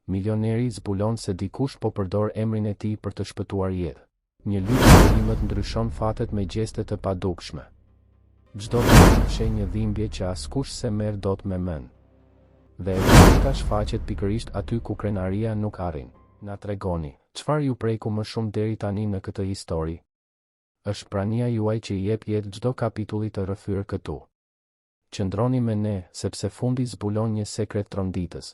Milioneri zbulon se dikush po përdor emrin e tij për të shpëtuar jetë. Një lutje ndryshon fatet me gjeste të padukshme. Çdo të fshej një dhimbje që askush se merr dot me mend. Dhe e vërteta shfaqet pikërisht aty ku krenaria nuk arrin. Na tregoni, çfarë ju preku më shumë deri tani në këtë histori? Është prania juaj që i jep jetë çdo kapitulli të rrëfyer këtu. Qëndroni me ne, sepse fundi zbulon një sekret tronditës.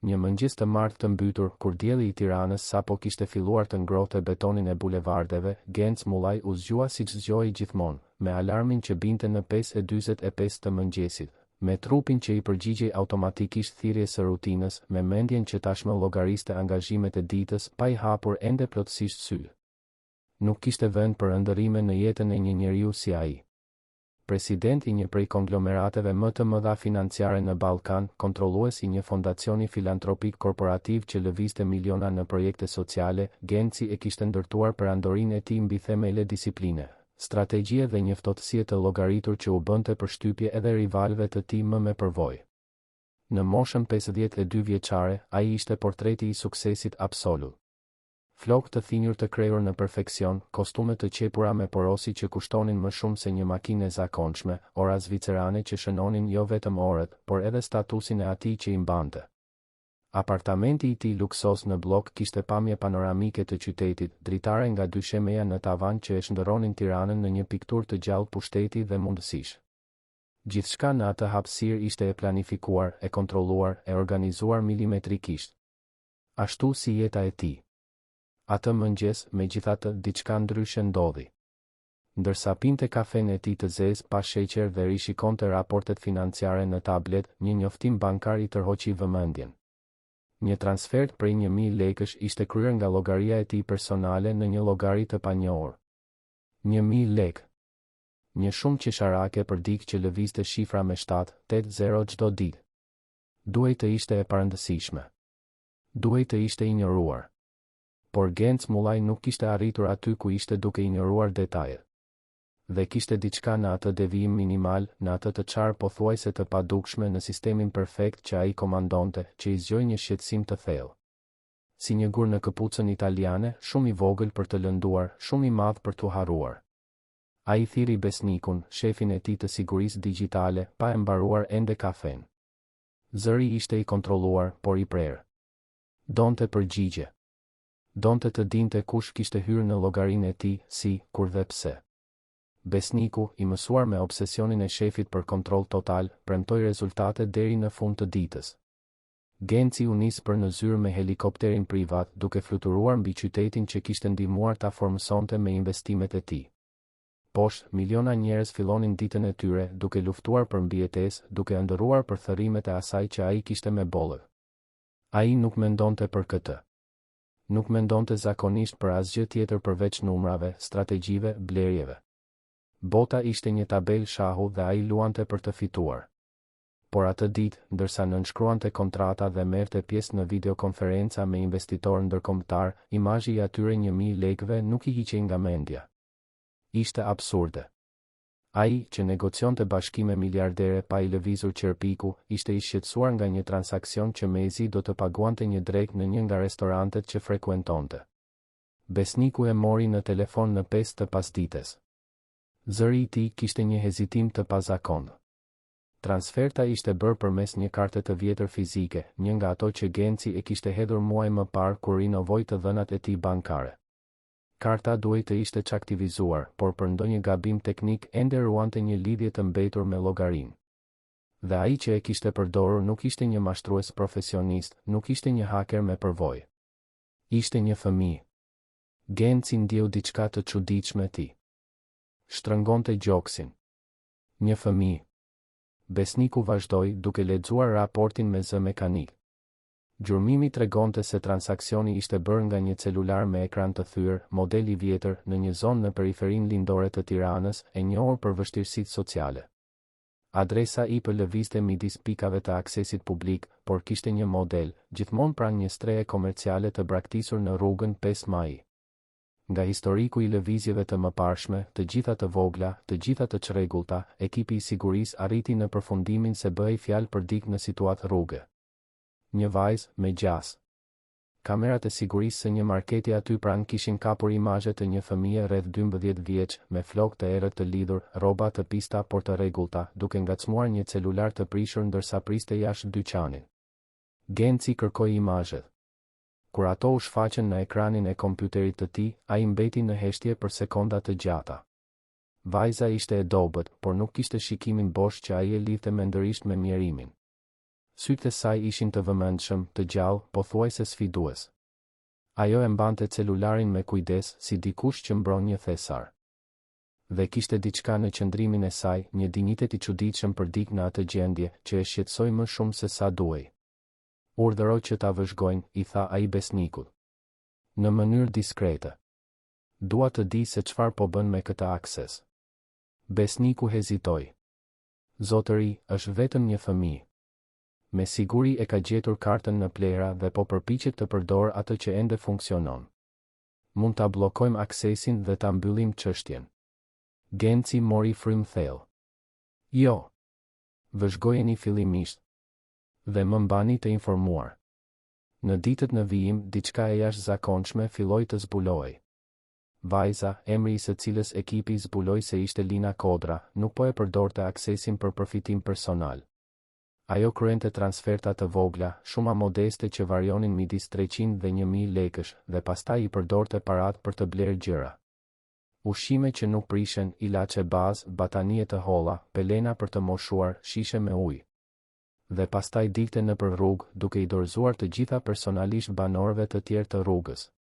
Një mëngjes të martë të mbytur, kur dielli i Tiranës sapo kishte filluar të ngrohte betonin e bulevardeve, Genc Mullaj u zgjua siç zgjohej gjithmonë, me alarmin që binte në 5:45 të mëngjesit, me trupin që i përgjigjej automatikisht thirrjes së rutinës, me mendjen që tashmë llogariste angazhimet e ditës, pa i hapur ende plotësisht sy. Nuk kishte vend për ëndërrime në jetën e një njeriu si ai. President i një prej konglomerateve më të mëdha financiare në Ballkan, kontrollues i një fondacioni filantropik korporativ që lëvizte miliona në projekte sociale, Genci e kishte ndërtuar perandorinë e tij mbi themele disipline, strategjie dhe njoftësie të llogaritur që u bënte përshtypje edhe rivalëve të tij më me përvojë. Në moshën 52 vjeçare, ai ishte portreti i suksesit absolut. Flokë të thinjur të krejur në perfekcion, kostume të qepura me porosi që kushtonin më shumë se një makinë e zakonshme, ora zvicerane që shënonin jo vetëm orët, por edhe statusin e atij që i mbante. Apartamenti i tij luksos në blok kishte pamje panoramike të qytetit, dritare nga dy shemeja në tavan që e shndërronin Tiranën në një pikturë të gjallë pushteti dhe mundësish. Gjithçka në atë hapësirë ishte e planifikuar, e kontrolluar, e organizuar milimetrikisht. Ashtu si jeta e tij. Atë mëngjes, megjithatë, diçka ndryshe ndodhi. Ndërsa pinte kafen e tij të zezë pa sheqer dhe rishikonte raportet financiare në tablet, një njoftim bankar i tërhoqi vëmendjen. Një transfer prej 1000 lekësh ishte kryer nga llogaria e tij personale në një llogari të panjohur. 1000 lekë. Një shumë qesharake për dikë që lëvizte shifra me 7-8-0 çdo ditë. Duhej të ishte e parëndësishme. Duhej të ishte injoruar. Por Genc Mullaj nuk kishte arritur aty ku ishte duke injoruar detajet. Dhe kishte diçka në atë devijim minimal, në atë të çarë pothuajse të padukshme në sistemin perfekt që ai komandonte, që i zgjoi një shqetësim të thellë. Si një gur në këpucën italiane, shumë i vogël për të lënduar, shumë i madh për t'u harruar. Ai thiri besnikun, shefin e tij të sigurisë digjitale, pa e mbaruar ende kafen. Zëri ishte i kontrolluar, por i prerë. Donte përgjigje. Donte të dinte kush kishte hyrë në llogarinë e tij, si, kur dhe pse. Besniku, i mësuar me obsesionin e shefit për kontroll total, premtoi rezultate deri në fund të ditës. Genci u nis për në zyrë me helikopterin privat, duke fluturuar mbi qytetin që kishte ndihmuar ta formsonte me investimet e tij. Poshtë, miliona njerëz fillonin ditën e tyre, duke luftuar për mbijetesë, duke ëndërruar për thërrimet e asaj që ai kishte me bollë. Ai nuk mendonte për këtë. Nuk mendonte zakonisht për asgjë tjetër përveç numrave, strategjive, blerjeve. Bota ishte një tabel shahu dhe ai luante për të fituar. Por atë ditë, ndërsa nënshkruante kontrata dhe merrte pjesë në videokonferenca me investitorë ndërkombëtar, imazhi i atyre 1000 lekëve nuk i hiqej nga mendja. Ishte absurde. Ai, që negocionte bashkime miliardere pa i lëvizur qerpiku, ishte i shqetësuar nga një transakcion që mezi do të paguante një drekë në një nga restorantet që frekuentonte. Besniku e mori në telefon në 5 të pasdites. Zëri i tij kishte një hezitim të pazakontë. Transferta ishte bërë përmes një karte të vjetër fizike, një nga ato që Genci e kishte hedhur muaj më parë kur rinovoi të dhënat e tij bankare. Karta duhej të ishte çaktivizuar, por për ndonjë gabim teknik ende ruante një lidhje të mbetur me llogarinë. Dhe ai që e kishte përdorur nuk ishte një mashtrues profesionist, nuk ishte një haker me përvojë. Ishte një fëmijë. Genci ndjeu diçka të çuditshme ti. Shtrëngonte gjoksin. Një fëmijë. Besniku vazhdoi duke lexuar raportin me zë mekanik. Gjurmimi tregonte se transaksioni ishte bërë nga një celular me ekran të thyrë, model i vjetër, në një zonë në periferinë lindore të Tiranës, e njohur për vështirësitë sociale. Adresa IP lëvizte midis pikave të aksesit publik, por kishte një model, gjithmonë pranë një strehe komerciale të braktisur në rrugën 5 Maji. Nga historiku i lëvizjeve të mëparshme, të gjitha të vogla, të gjitha të çrregullta, ekipi i sigurisë arriti në përfundimin se bëhej fjalë për dikë në situatë rruge. Një vajzë me gjas. Kamerat e sigurisë së një marketi aty pranë kishin kapur imazhe të një fëmie rreth 12 vjeç me flokë të errët të lidhur, rroba të pista por të rregullta, duke ngacmuar një celular të prishur ndërsa priste jashtë dyqanin. Genci kërkoi imazhet. Kur ato u shfaqën në ekranin e kompjuterit të tij, ai mbeti në heshtje për sekonda të gjata. Vajza ishte e dobët, por nuk kishte shikimin bosh që ai e lidhte mendërisht me mjerimin. Sytë e saj ishin të vëmendshëm, të gjallë, pothuajse sfidues. Ajo e mbante celularin me kujdes, si dikush që mbron një thesar. Dhe kishte diçka në qëndrimin e saj, një dinjitet i çuditshëm për dik në atë gjendje, që e shqetësoi më shumë se sa duhej. Urdhëroj që ta vëzhgojnë, i tha ai besnikut. Në mënyrë diskrete. Dua të di se çfarë po bën me këtë akses. Besniku hezitoi. Zotëri, është vetëm një fëmijë. Me siguri e ka gjetur kartën në plera dhe po përpiqet të përdorë atë që ende funksionon. Mund ta bllokojmë aksesin dhe ta mbyllim çështjen. Genci mori frym thellë. Jo. Vëzhgojeni fillimisht. Dhe më mbani të informuar. Në ditët në vijim, diçka e jashtëzakonshme filloi të zbulohej. Vajza, emri i së cilës ekipi zbuloi se ishte Lina Kodra, nuk po e përdorte aksesin për përfitim personal. Ajo kryente transferta të vogla, shumë modeste që varionin midis 300 dhe 1000 lekësh, dhe pastaj i përdorte parat për të blerë gjëra. Ushqime që nuk prishen, ilaçe bazë, batanie të holla, pelena për të moshuar, shishe me ujë. Dhe pastaj dilte nëpër rrugë, duke i dorëzuar të gjitha personalisht banorëve të tjerë të rrugës.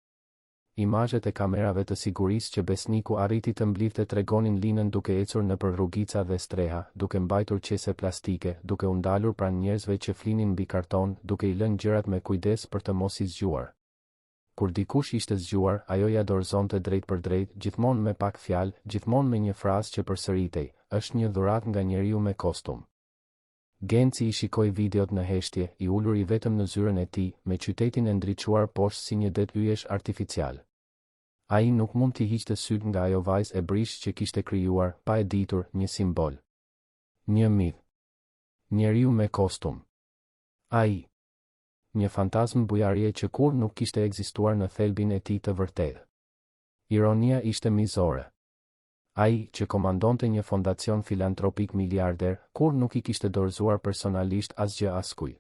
Imazhet e kamerave të sigurisë që besniku arriti të mblidhte tregonin Linën duke ecur nëpër rrugica dhe streha, duke mbajtur qese plastike, duke u ndalur pranë njerëzve që flinin mbi karton, duke i lënë gjërat me kujdes për të mos i zgjuar. Kur dikush ishte zgjuar, ajo ja dorëzonte drejt për drejt, gjithmonë me pak fjalë, gjithmonë me një frazë që përsëritej, është një dhuratë nga njeriu me kostum. Genci i shikoi videot në heshtje, i ulur i vetëm në zyrën e tij, me qytetin e ndriçuar poshtë si një det yjesh artificial. Ai nuk mund t'i hiqte syt nga ajo vajzë e brish që kishte krijuar, pa e ditur, një simbol. Një mit. Njeriu me kostum. Ai. Një fantazm bujarie që kur nuk kishte ekzistuar në thelbin e tij të vërtetë. Ironia ishte mizore. Ai, që komandonte një fondacion filantropik miliarder, kur nuk i kishte dorëzuar personalisht asgjë askujt.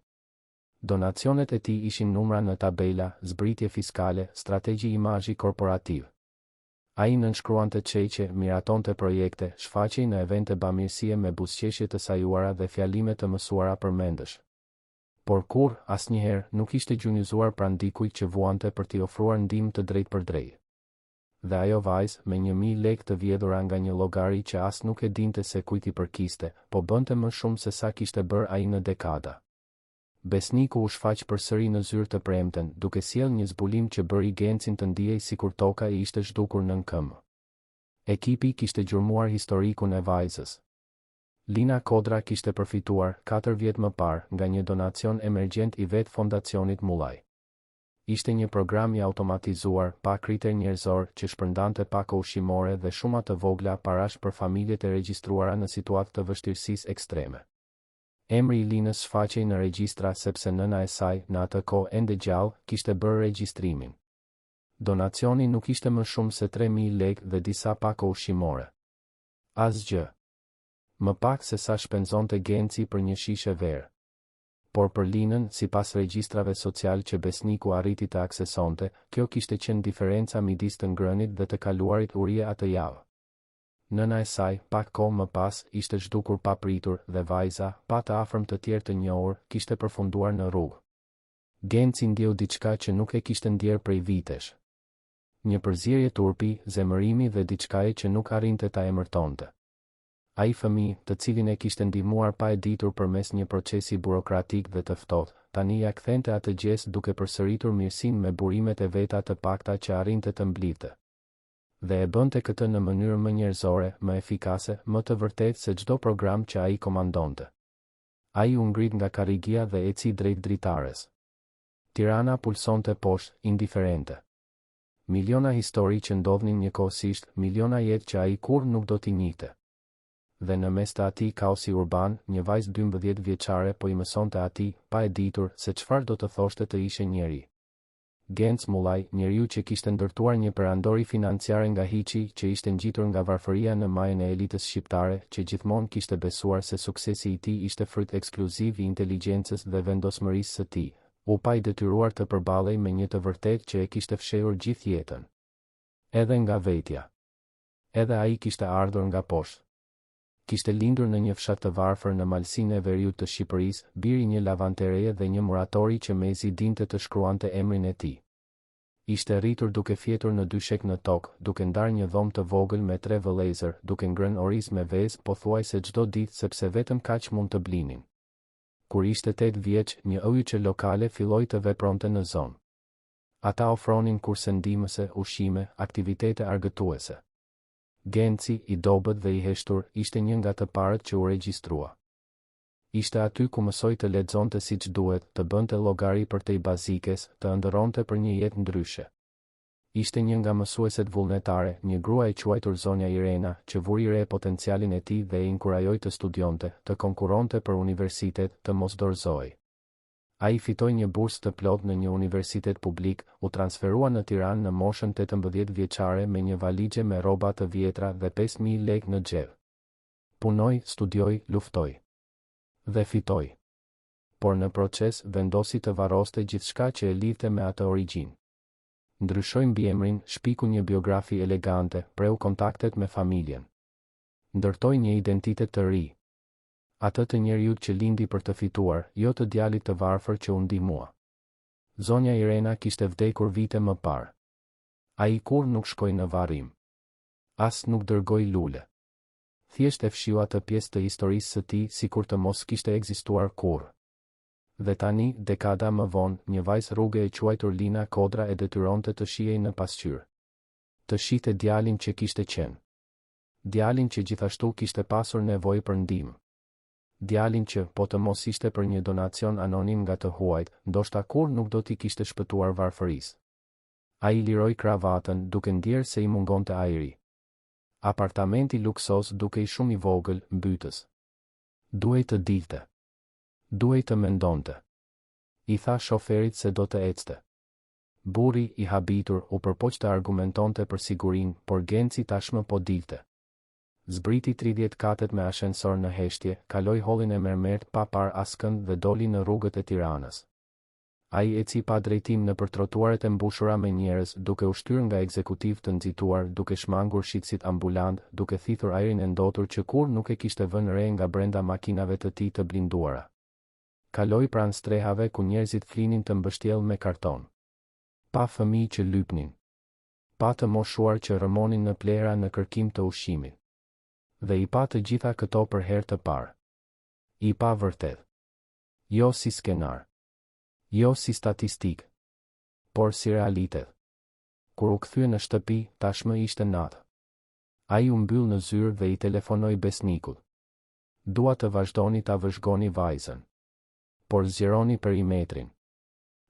Donacionet e tij ishin numra në tabela, zbritje fiskale, strategji imazhi korporativ. Ai nënshkruante çeqe, miratonte projekte, shfaqej në evente bamirësie me buzëqeshje të sajuara dhe fjalime të mësuara përmendësh. Por kur, asnjëherë, nuk ishte gjunjëzuar pranë dikujt që vuante për t'i ofruar ndihmë të drejtë për drejtë. Dhe ajo vajzë, me 1000 lekë të vjedhura nga një llogari që as nuk e dinte se kujt i përkiste, po bënte më shumë se sa kishte bërë ai në dekada. Besniku u shfaq përsëri në zyrë të premten, duke sjellë një zbulim që bëri Gencin të ndiej sikur toka i ishte zhdukur nën këmbë. Ekipi kishte gjurmuar historikun e vajzës. Lina Kodra kishte përfituar 4 vjet më parë nga një donacion emergjent i vetë fondacionit Mullaj. Ishte një program i automatizuar, pa kriter njerëzor, që shpërndante pako ushqimore dhe shuma të vogla parash për familjet e regjistruara në situatë të vështirësisë ekstreme. Emri i Linës shfaqej në regjistra sepse nëna e saj, në atë kohë ende gjallë, kishte bërë regjistrimin. Donacioni nuk ishte më shumë se 3000 lekë dhe disa pako ushqimore. Asgjë. Më pak se sa shpenzonte Genci për një shishe verë. Por për Linën, sipas regjistrave social që besniku arriti të aksesonte, kjo kishte qenë diferenca midis të ngrënit dhe të kaluarit urie atë javë. Nëna e saj, pak kohë më pas, ishte zhdukur pa pritur dhe vajza, pa të afërm të tjerë të njohur, kishte përfunduar në rrugë. Genci ndjeu diçka që nuk e kishte ndjerë prej vitesh. Një përzierje turpi, zemërimi dhe diçkaje që nuk arrinte ta emërtonte. Ai fëmijë, të cilin e kishte ndihmuar pa e ditur përmes një procesi burokratik dhe të ftohtë, tani ja kthente atë gjes duke përsëritur mirësinë me burimet e veta të pakta që arrinte të mblidhte. Dhe e bënte këtë në mënyrë më njerëzore, më efikase, më të vërtetë se çdo program që ai komandonte. Ai u ngrit nga karrigia dhe eci drejt dritares. Tirana pulsonte poshtë, indiferente. Miliona histori që ndodhnin njëkohësisht, miliona jetë që ai kur nuk do t'i njihte. Dhe në mes të atij kaosi urban, një vajzë 12 vjeçare po i mësonte atij, pa e ditur, se çfarë do të thoshte të ishe njeri. Genc Mullaj, njeriu që kishte ndërtuar një perandori financiare nga hiçi, që ishte ngjitur nga varfëria në majën e elitës shqiptare, që gjithmonë kishte besuar se suksesi i tij ishte fryt ekskluziv i inteligjencës dhe vendosmërisë së tij, u pa i detyruar të përballej me një të vërtetë që e kishte fshehur gjithë jetën. Edhe nga vetja. Edhe ai kishte ardhur nga poshtë. Kishte lindur në një fshat të varfër në malsinë e veriut të Shqipërisë, biri një lavantereje dhe një muratori që mezi dinte të shkruante emrin e tij. Ishte rritur duke fjetur në dyshek në tokë, duke ndarë një dhomë të vogël me 3 vëllezër, duke ngrënë oriz me vezë pothuajse çdo ditë sepse vetëm kaq mund të blinin. Kur ishte 8 vjeç, një ujqe lokale filloi të vepronte në zonë. Ata ofronin kurse ndihmëse, ushqime, aktivitete argëtuese. Genci, i dobët dhe i heshtur, ishte një nga të parët që u regjistrua. Ishte aty ku mësoi të lexonte siç duhet, të bënte llogari për tej bazikes, të ëndërronte për një jetë ndryshe. Ishte një nga mësueset vullnetare, një grua e quajtur Zonja Irena, që vuri re potencialin e tij dhe e inkurajoi të studionte, të konkuronte për universitet, të mos dorëzohej. Ai fitoi një bursë të plotë në një universitet publik, u transferua në Tiranë në moshën 18 vjeçare me një valixhe me rroba të vjetra dhe 5.000 lekë në xhep. Punoi, studioi, luftoi. Dhe fitoi. Por në proces vendosi të varroste gjithçka që e lidhte me atë origjinë. Ndryshoi mbiemrin, shpiku një biografi elegante, preu kontaktet me familjen. Ndërtoi një identitet të ri. Atë të njeriut që lindi për të fituar, jo të djalit të varfër që u ndihmua. Zonja Irena kishte vdekur vite më parë. Ai kur nuk shkoi në varrim. As nuk dërgoi lule. Thjesht e fshiu atë pjesë të historisë së tij sikur të mos kishte ekzistuar kurrë. Dhe tani, dekada më vonë, një vajzë rruge e quajtur Lina Kodra e detyronte të shihej në pasqyrë. Të shihte djalin që kishte qenë. Djalin që gjithashtu kishte pasur nevojë për ndihmë. Djalin që, po të mos ishte për një donacion anonim nga të huajt, ndoshta kur nuk do t'i kishte shpëtuar varfërisë. Ai liroi kravatën, duke ndjerë se i mungonte ajri. Apartamenti luksos duke i shumë i vogël, mbytës. Duhej të dilte. Duhej të mendonte. I tha shoferit se do të ecte. Burri, i habitur, u përpoq të argumentonte për sigurinë, por Genci tashmë po dilte. Zbriti 30 katet me ashensor në heshtje, kaloi hollin e mermert pa par askënd dhe doli në rrugët e Tiranës. Ai eci pa drejtim nëpër trotuaret e mbushura me njerëz, duke u shtyr nga ekzekutiv të nxituar, duke shmangur shitësit ambulant, duke thithur ajrin e ndotur që kur nuk e kishte vënë re nga brenda makinave të tij të blinduara. Kaloi pranë strehave ku njerëzit flinin të mbështjell me karton. Pa fëmijë që lypnin. Pa të moshuar që rëmonin në plera në kërkim të ushqimit. Dhe i pa të gjitha këto për herë të parë. I pa vërtet. Jo si skenar. Jo si statistik. Por si realitet. Kur u kthye në shtëpi, tashmë ishte natë. Ai u mbyll në zyrë dhe i telefonoi besnikut. Dua të vazhdoni ta vëzhgoni vajzën. Por zgjeroni perimetrin.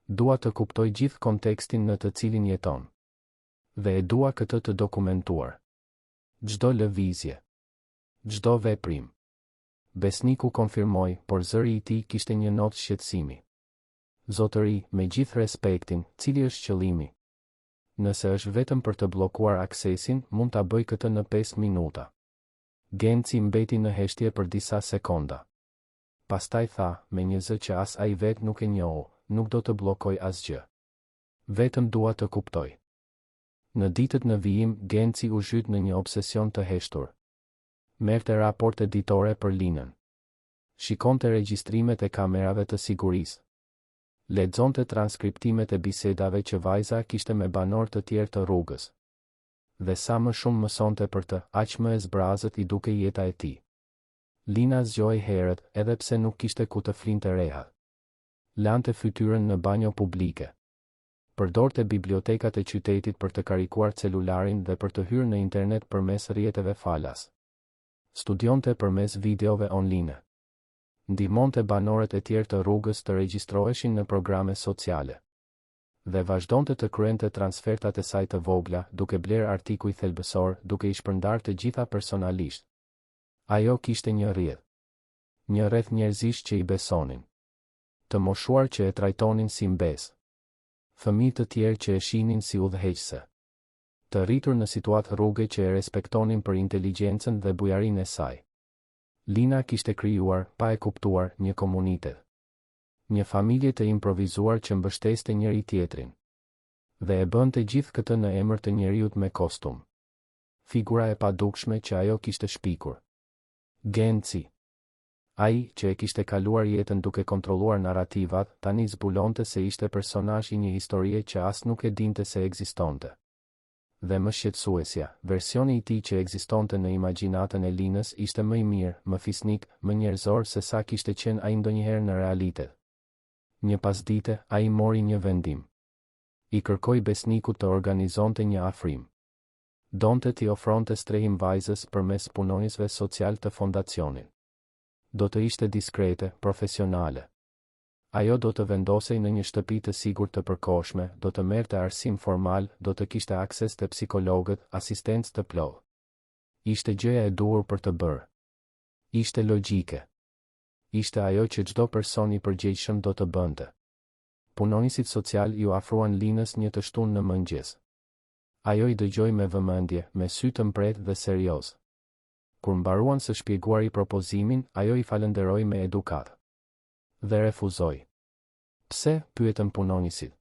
Dua të kuptoj gjithë kontekstin në të cilin jeton. Dhe e dua këtë të dokumentuar. Çdo lëvizje. Çdo veprim. Besniku konfirmoi, por zëri i tij kishte një notë shqetësimi. Zotëri, me gjithë respektin, cili është qëllimi? Nëse është vetëm për të bllokuar aksesin, mund ta bëj këtë në 5 minuta. Genci mbeti në heshtje për disa sekonda. Pastaj tha, me një zë që as ai vet nuk e njoh, nuk do të bllokoj asgjë. Vetëm dua të kuptoj. Në ditët në vijim, Genci u zhyt në një obsesion të heshtur. Merrte raporte ditore për Linën. Shikonte regjistrimet e kamerave të sigurisë. Lexonte transkriptimet e bisedave që vajza kishte me banor të tjerë të rrugës. Dhe sa më shumë mësonte për të, aq më e zbrazët i duke jeta e tij. Lina zgjoi herët, edhe pse nuk kishte ku të flinte rehat. Lante fytyrën në banjo publike. Përdorte bibliotekat e qytetit për të karikuar celularin dhe për të hyrë në internet përmes rrjeteve falas. Studionte përmes videove online. Ndihmonte banorët e tjerë të rrugës të regjistroheshin në programe sociale. Dhe vazhdonte të kryente transfertat e saj të vogla, duke bler artikuj thelbësor, duke i shpërndarë të gjitha personalisht. Ajo kishte një rrjedhë. Një rreth njerëzish që i besonin. Të moshuar që e trajtonin si mbes. Fëmijë të tjerë që e shihnin si udhëheqëse. Të rritur në situatë rruge që e respektonin për inteligjencën dhe bujarinë e saj. Lina kishte krijuar, pa e kuptuar, një komunitet. Një familje të improvizuar që mbështeste njëri tjetrin. Dhe e bënte gjithë këtë në emër të njeriut me kostum. Figura e padukshme që ajo kishte shpikur. Genci. Ai, që e kishte kaluar jetën duke kontrolluar narrativat, tani zbulonte se ishte personazh i një historie që as nuk e dinte se ekzistonte. Dhe më shqetësuesja, versioni i tij që ekzistonte në imagjinatën e Linës ishte më i mirë, më fisnik, më njerëzor se sa kishte qenë ai ndonjëherë në realitet. Një pasdite, ai mori një vendim. I kërkoi besnikut të organizonte një afrim. Donte t'i ofronte strehim vajzës përmes punonjësve social të fondacionit. Do të ishte diskrete, profesionale. Ajo do të vendosej në një shtëpi të sigurt të përkohshme, do të merrte arsim formal, do të kishte akses te psikologët, asistencë të plotë. Ishte gjëja e duhur për të bërë. Ishte logjike. Ishte ajo që çdo person i përgjegjshëm do të bënte. Punonjësit social ju afruan Linës një të shtunë në mëngjes. Ajo i dëgjoi me vëmendje, me sy të mbret dhe serioz. Kur mbaruan së shpjeguari propozimin, ajo i falenderoi me edukat. Dhe refuzoi. Pse, pyetën punonjësit.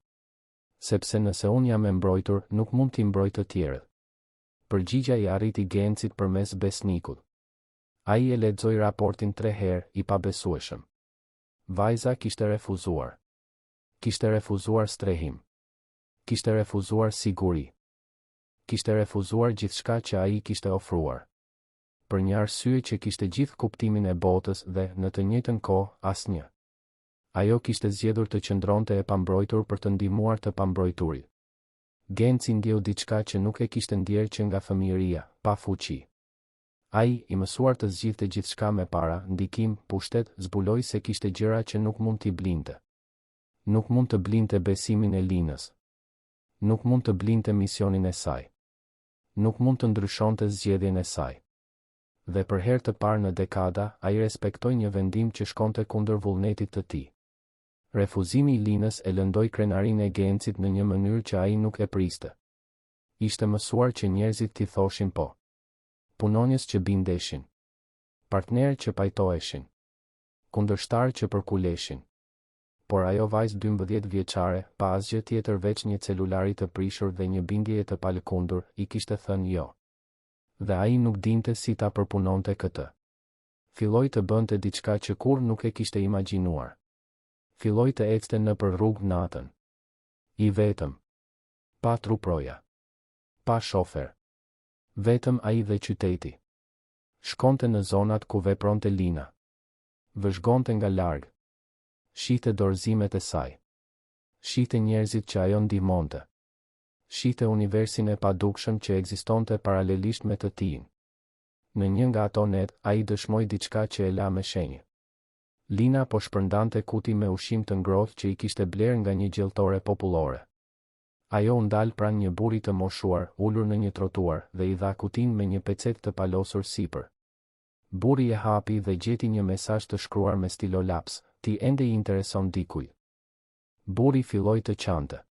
Sepse nëse unë jam e mbrojtur, nuk mund t'i mbroj të tjerët. Përgjigja i arriti Gencit përmes besnikut. Ai e lexoi raportin 3 herë, i pabesueshëm. Vajza kishte refuzuar. Kishte refuzuar strehim. Kishte refuzuar siguri. Kishte refuzuar gjithçka që ai kishte ofruar. Për një arsye që kishte gjithë kuptimin e botës dhe, në të njëjtën kohë, asnjë. Ajo kishte zgjedhur të qëndronte e pambrojtur për të ndihmuar të pambrojturit. Genci ndjeu diçka që nuk e kishte ndjerë që nga fëmijëria, pa fuqi. Ai, i mësuar të zgjidhte gjithçka me para, ndikim, pushtet, zbuloi se kishte gjëra që nuk mund t'i blinte. Nuk mund të blinte besimin e Linës. Nuk mund të blinte misionin e saj. Nuk mund të ndryshonte zgjedhjen e saj. Dhe për herë të parë në dekada, ai respektoi një vendim që shkonte kundër vullnetit të tij. Refuzimi i Linës e lëndoi krenarinë e Gencit në një mënyrë që ai nuk e priste. Ishte mësuar që njerëzit t'i thoshin po. Punonjës që bindeshin. Partnerë që pajtoheshin. Kundërshtarë që përkuleshin. Por ajo vajzë 12 vjeçare, pa asgjë tjetër veç një celulari të prishur dhe një bindje të palëkundur, i kishte thënë jo. Dhe ai nuk dinte si ta përpunonte këtë. Filloi të bënte diçka që kurrë nuk e kishte imagjinuar. Filloi të ecte nëpër rrugë natën. I vetëm. Pa truproja. Pa shofer. Vetëm ai dhe qyteti. Shkonte në zonat ku vepronte Lina. Vëzhgonte nga larg. Shihte dorëzimet e saj. Shihte njerëzit që ajo ndihmonte. Shihte universin e padukshëm që ekzistonte paralelisht me të tij. Në një nga ato net, ai dëshmoi diçka që e la me shenjë. Lina po shpërndante kuti me ushqim të ngrohtë që i kishte bler nga një gjelltore popullore. Ajo u ndal pranë një burri të moshuar, ulur në një trotuar, dhe i dha kutin me një pecet të palosur sipër. Burri e hapi dhe gjeti një mesazh të shkruar me stilolaps: "Ti ende i intereson dikujt." Burri filloi të qante.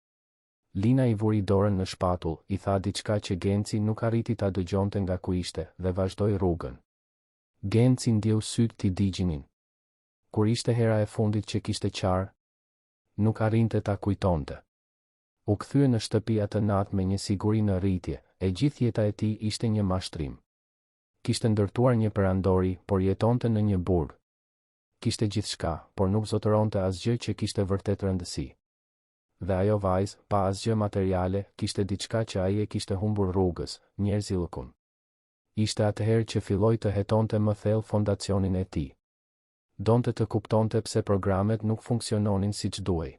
Lina i vuri dorën në shpatull, i tha diçka që Genci nuk arriti ta dëgjonte nga ku ishte, dhe vazhdoi rrugën. Genci ndjeu syt t'i digjinin. Kur ishte hera e fundit që kishte qarë, nuk arrinte ta kujtonte. U kthye në shtëpi atë natë me një siguri në rritje, e gjithë jeta e tij ishte një mashtrim. Kishte ndërtuar një perandori, por jetonte në një burg. Kishte gjithçka, por nuk zotëronte asgjë që kishte vërtet rëndësi. Dhe ajo vajzë, pa asgjë materiale, kishte diçka që ai e kishte humbur rrugës, njerëzillëkun. Ishte atëherë që filloi të hetonte më thellë fondacionin e tij. Donte të kuptonte pse programet nuk funksiononin siç duhej.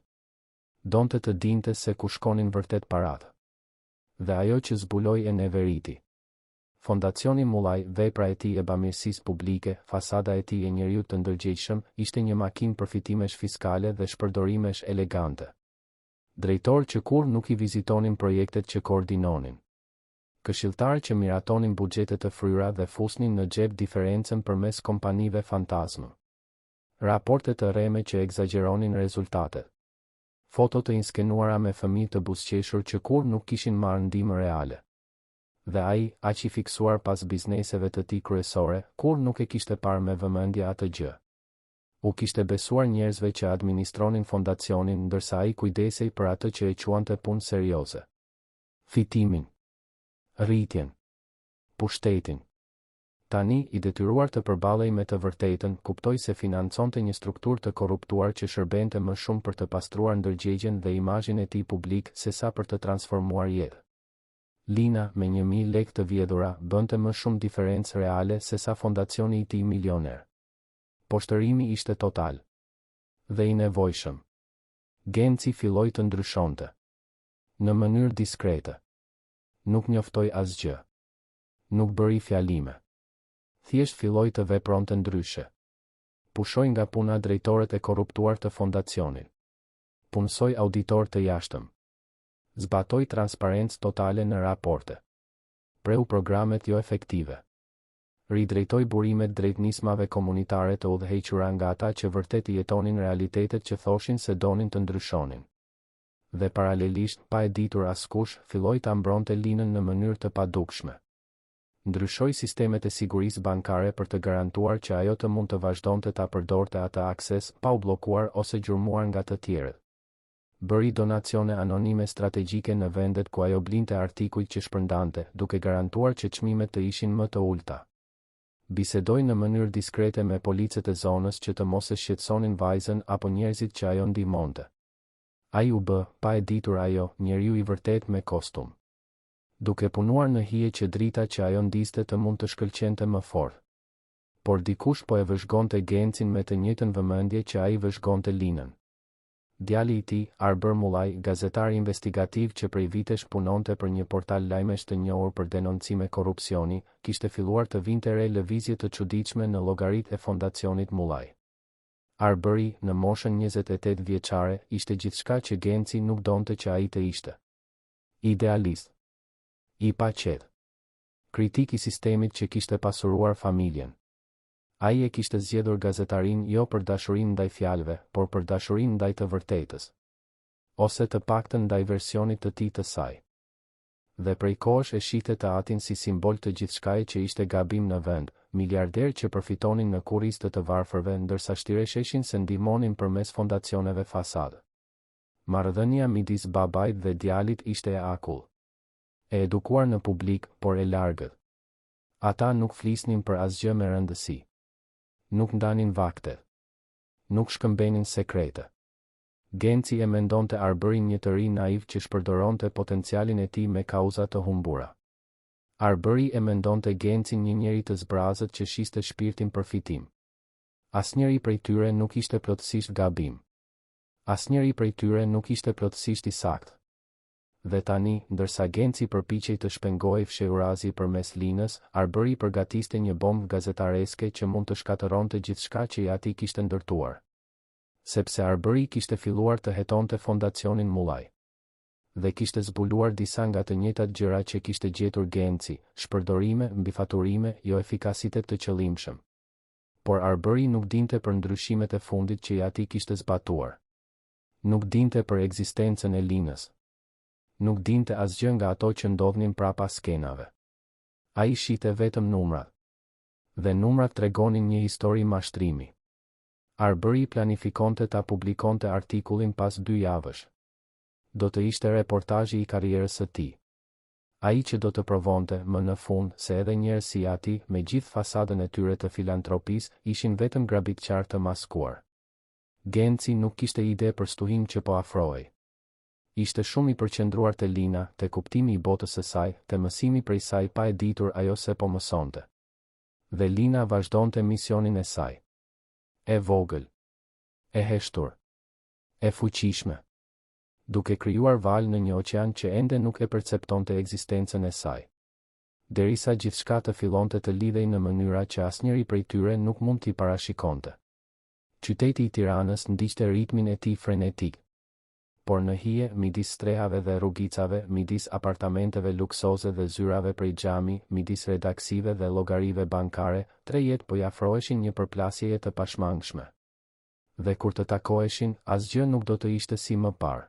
Donte të dinte se ku shkonin vërtet paratë. Dhe ajo që zbuloi e neveriti. Fondacioni Mullaj, vepra e tij e bamirësisë publike, fasada e tij e njeriut të ndërgjegjshëm, ishte një makinë përfitimesh fiskale dhe shpërdorimesh elegante. Drejtor që kur nuk i vizitonin projektet që koordinonin. Këshilltarë që miratonin buxhete të fryra dhe fusnin në xhep diferencën përmes kompanive fantazmë. Raporte të rreme që egzageronin rezultatet. Foto të inskenuara me fëmijë të buzëqeshur që kur nuk kishin marrë ndihmë reale. Dhe ai, aq i fiksuar pas bizneseve të tij kryesore, kur nuk e kishte parë me vëmendje atë gjë. U kishte besuar njerëzve që administronin fondacionin ndërsa ai kujdesej për atë që e quante punë serioze. Fitimin, rritjen, pushtetin. Tani, i detyruar të përballej me të vërtetën, kuptoi se financonte një strukturë të korruptuar që shërbente më shumë për të pastruar ndërgjegjen dhe imazhin e tij publik sesa për të transformuar jetë. Lina, me 1.000 lekë të vjedhura, bënte më shumë diferencë reale sesa fondacioni i tij milioner. Poshtërimi ishte total. Dhe i nevojshëm. Genci filloi të ndryshonte. Në mënyrë diskrete. Nuk njoftoi asgjë. Nuk bëri fjalime. Thjesht filloi të vepronte ndryshe. Pushoi nga puna drejtorët e korruptuar të fondacionit. Punësoi auditor të jashtëm. Zbatoi transparencë totale në raporte. Preu programet jo efektive. Ridrejtoi burimet drejt nismave komunitare të udhëhequra nga ata që vërtet jetonin realitetet që thoshin se donin të ndryshonin. Dhe paralelisht, pa e ditur askush, filloi ta mbronte linën në mënyrë të padukshme. Ndryshoi sistemet e sigurisë bankare për të garantuar që ajo të mund të vazhdonte ta përdorte atë akses pa u bllokuar ose gjurmuar nga të tjerët. Bëri donacione anonime strategjike në vendet ku ajo blinte artikuj që shpërndante, duke garantuar që çmimet të ishin më të ulta. Bisedoi në mënyrë diskrete me policët e zonës që të mos e shqetësonin vajzën apo njerëzit që ajo ndihmonte. Ai u bë, pa e ditur ajo, njeriu i vërtet me kostum. Duke punuar në hije që drita që ajo ndiste të mund të shkëlqente më fort. Por dikush po e vëzhgonte Gencin me të njëjtën vëmendje që ai vëzhgonte Linën. Djali i tij, Arber Mullaj, gazetar investigativ që prej vitesh punonte për një portal lajmesh të njohur për denoncime korrupsioni, kishte filluar të vinte re lëvizje të çuditshme në llogaritë e fondacionit Mullaj. Arberi, në moshën 28 vjeçare, ishte gjithçka që Genci nuk donte që ai të ishte. Idealist. I paqet. Kritik i sistemit që kishte pasuruar familjen. Ai e kishte zgjedhur gazetarin jo për dashurinë ndaj fjalëve, por për dashurinë ndaj të vërtetës. Ose të paktën ndaj versionit të tij të saj. Dhe prej kohësh e shihte të atin si simbol të gjithçkaje që ishte gabim në vend, miliarder që përfitonin në kurrizë të varfërve ndërsa shtiresheshin se ndihmonin përmes fondacioneve fasade. Marrëdhënia midis babait dhe djalit ishte e akull. E edukuar në publik, por e largët. Ata nuk flisnin për asgjë me rëndësi. Nuk ndanin vakte. Nuk shkëmbenin sekrete. Genci e mendonte Arberin një të ri naiv që shpërdoronte potencialin e tij me kauza të humbura. Arberi e mendonte Gencin një njeri të zbrazët që shiste shpirtin për fitim. Asnjëri prej tyre nuk ishte plotësisht gabim. Asnjëri prej tyre nuk ishte plotësisht i saktë. Dhe tani, ndërsa Genci përpiqej të shpengojë fshehurazi përmes Linës, Arberi përgatiste një bombë gazetareske që mund të shkatëronte gjithçka që i ati kishte ndërtuar. Sepse Arberi kishte filluar të hetonte fondacionin Mullaj. Dhe kishte zbuluar disa nga të njëjtat gjëra që kishte gjetur Genci, shpërdorime, mbifaturime, jo efikasitet të qëllimshëm. Por Arberi nuk dinte për ndryshimet e fundit që i ati kishte zbatuar. Nuk dinte për ekzistencën e Linës. Nuk dinte asgjë nga ato që ndodhnin prapa skenave. Ai shite vetëm numrat. Dhe numrat tregonin një histori mashtrimi. Arberi planifikonte ta publikonte artikullin pas 2 javësh. Do të ishte reportazhi i karrierës së tij. Ai që do të provonte, më në fund, se edhe njerëz si ati, me gjithë fasadën e tyre të filantropisë, ishin vetëm grabitqar të maskuar. Genci nuk kishte ide për stuhim që po afrohej. Ishte shumë i përqendruar te Lina, te kuptimi i botës së saj, te mësimi prej saj pa e ditur ajo se po mësonte. Dhe Lina vazhdonte misionin e saj. E vogël. E heshtur. E fuqishme. Duke krijuar valë në një oqean që ende nuk e perceptonte ekzistencën e saj. Derisa gjithçka të fillonte të lidhej në mënyra që asnjëri prej tyre nuk mund t'i parashikonte. Qyteti i Tiranës ndiqte ritmin e tij frenetik. por në hije, midis strehave dhe rrugicave, midis apartamenteve luksoze dhe zyrave prej xhami, midis redaksive dhe llogarive bankare, 3 jetë po i afroheshin një përplasjeje të pashmangshme. Dhe kur të takoheshin, asgjë nuk do të ishte si më parë.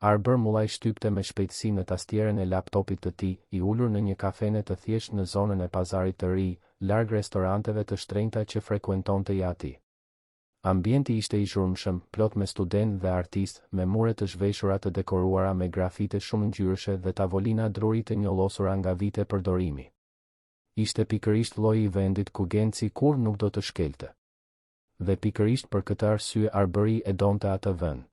Arber mullaj shtypte me shpejtësi në tastierën e laptopit të tij, i ulur në një kafene të thjeshtë në zonën e pazarit të ri, larg restoranteve të shtrenjta që frekuentonte ati. Ambienti ishte i zhurmshëm, plot me studentë dhe artistë, me mure të zhveshura të dekoruara me grafite shumë ngjyrëshe dhe tavolina druri të njollosura nga vite përdorimi. Ishte pikërisht lloji i vendit ku Genci kur nuk do të shkelte. Dhe pikërisht për këtë arsye Arbëri e donte atë vend.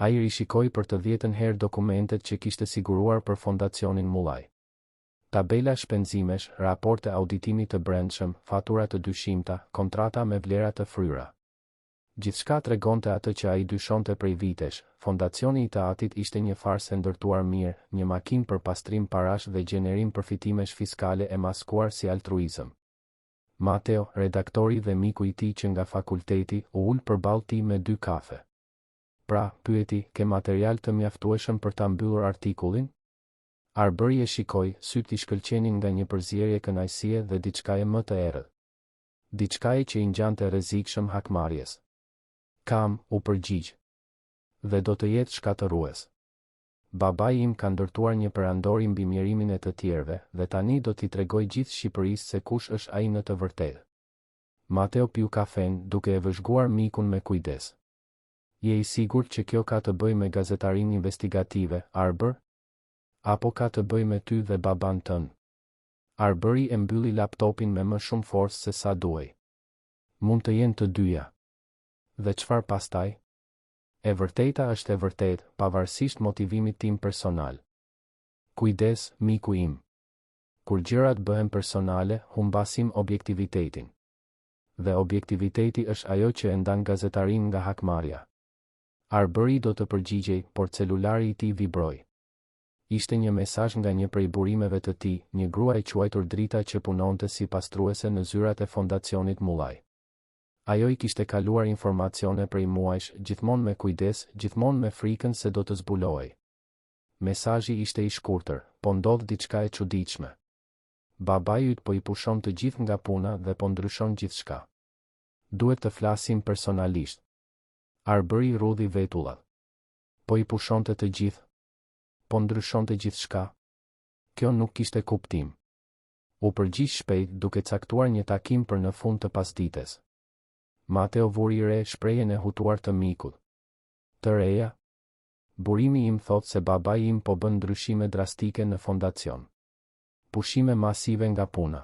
Ai rishikoi për të 10 herë dokumentet që kishte siguruar për fondacionin Mullaj. Tabela shpenzimesh, raporte auditimi të brendshëm, fatura të dyshimta, kontrata me vlera të fryra. Gjithçka tregonte atë që ai dyshonte prej vitesh. Fondacioni i Teatit ishte një farsë e ndërtuar mirë, një makinë për pastrim parash dhe gjenerim përfitimesh fiskale e maskuar si altruizëm. Mateo, redaktori dhe miku i tij që nga fakulteti, u ul përballë tij me 2 kafe. Pra, pyeti, ke material të mjaftueshëm për ta mbyllur artikullin? Arbëri e shikoi, syt i shkëlqenin nga një përzierje kënaqësie dhe diçkaje më të errët. Diçkaje që i ngjante rrezikshëm hakmarrjes. Kam, u përgjigj. Dhe do të jetë shkatërues. Babai im ka ndërtuar një perandori mbi mjerimin e të tjerëve, dhe tani do t'i tregoj gjithë Shqipërisë se kush është ai në të vërtetë. Mateo piu kafen, duke e vëzhguar mikun me kujdes. Je i sigurt që kjo ka të bëjë me gazetarinë investigative, Arber? Apo ka të bëjë me ty dhe baban tënd? Arbëri e mbylli laptopin me më shumë forcë se sa duhej. Mund të jenë të dyja. Dhe çfarë pastaj? E vërteta është e vërtetë, pavarësisht motivimit tim personal. Kujdes, miku im. Kur gjërat bëhen personale, humbasim objektivitetin. Dhe objektiviteti është ajo që e ndan gazetarinë nga hakmarrja. Arbëri do të përgjigjej, por celulari i tij vibroi. Ishte një mesazh nga një prej burimeve të tij, një grua e quajtur Drita që punonte si pastruese në zyrat e fondacionit Mullaj. Ajo i kishte kaluar informacione prej muajsh, gjithmonë me kujdes, gjithmonë me frikën se do të zbulohej. Mesazhi ishte i shkurtër, po ndodh diçka e çuditshme. Babai yt po i pushon të gjithë nga puna dhe po ndryshon gjithçka. Duhet të flasim personalisht. Arbëri rudhi vetullat. Po i pushonte të gjithë. Po ndryshonte gjithçka. Kjo nuk kishte kuptim. U përgjigj shpejt duke caktuar një takim për në fund të pasdites. Mateo vuri re shprehjen e hutuar të mikut. Të reja? Burimi im thot se babai im po bën ndryshime drastike në fondacion. Pushime masive nga puna.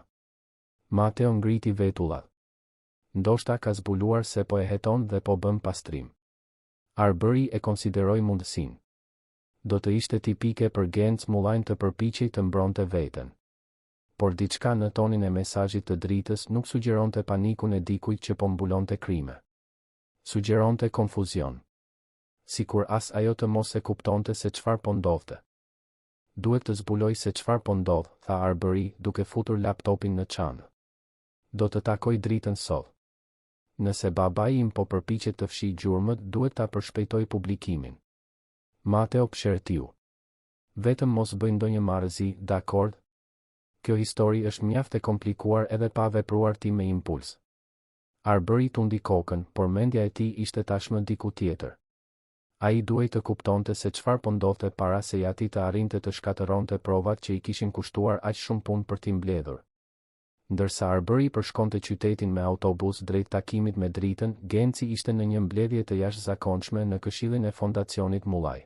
Mateo ngriti vetullat. Ndoshta ka zbuluar se po e heton dhe po bën pastrim. Arbëri e konsideroi mundësinë. Do të ishte tipike për Genc Mullajn të përpiqej të mbronte veten. Por diçka në tonin e mesazhit të Dritës nuk sugjeronte panikun e dikujt që po mbulonte krime. Sugjeronte konfuzion. Sikur as ajo të mos e kuptonte se çfarë po ndodhte. Duhet të zbuloj se çfarë po ndodh, tha Arbëri, duke futur laptopin në çantë. Do të takoj Dritën sot. Nëse babai im po përpiqet të fshijë gjurmët, duhet ta përshpejtoj publikimin. Mateo pshertiu. Vetëm mos bëj ndonjë marrëzi, dakord? Kjo histori është mjaft e komplikuar edhe pa vepruar ti me impuls. Arbëri tundi kokën, por mendja e tij ishte tashmë diku tjetër. Ai duhej të kuptonte se çfarë po ndodhte para se i ati të arrinte të shkatëronte provat që i kishin kushtuar aq shumë punë për t'i mbledhur. Ndërsa Arbëri përshkonte qytetin me autobus drejt takimit me Dritën, Genci ishte në një mbledhje të jashtëzakonshme në këshillin e fondacionit Mullaj.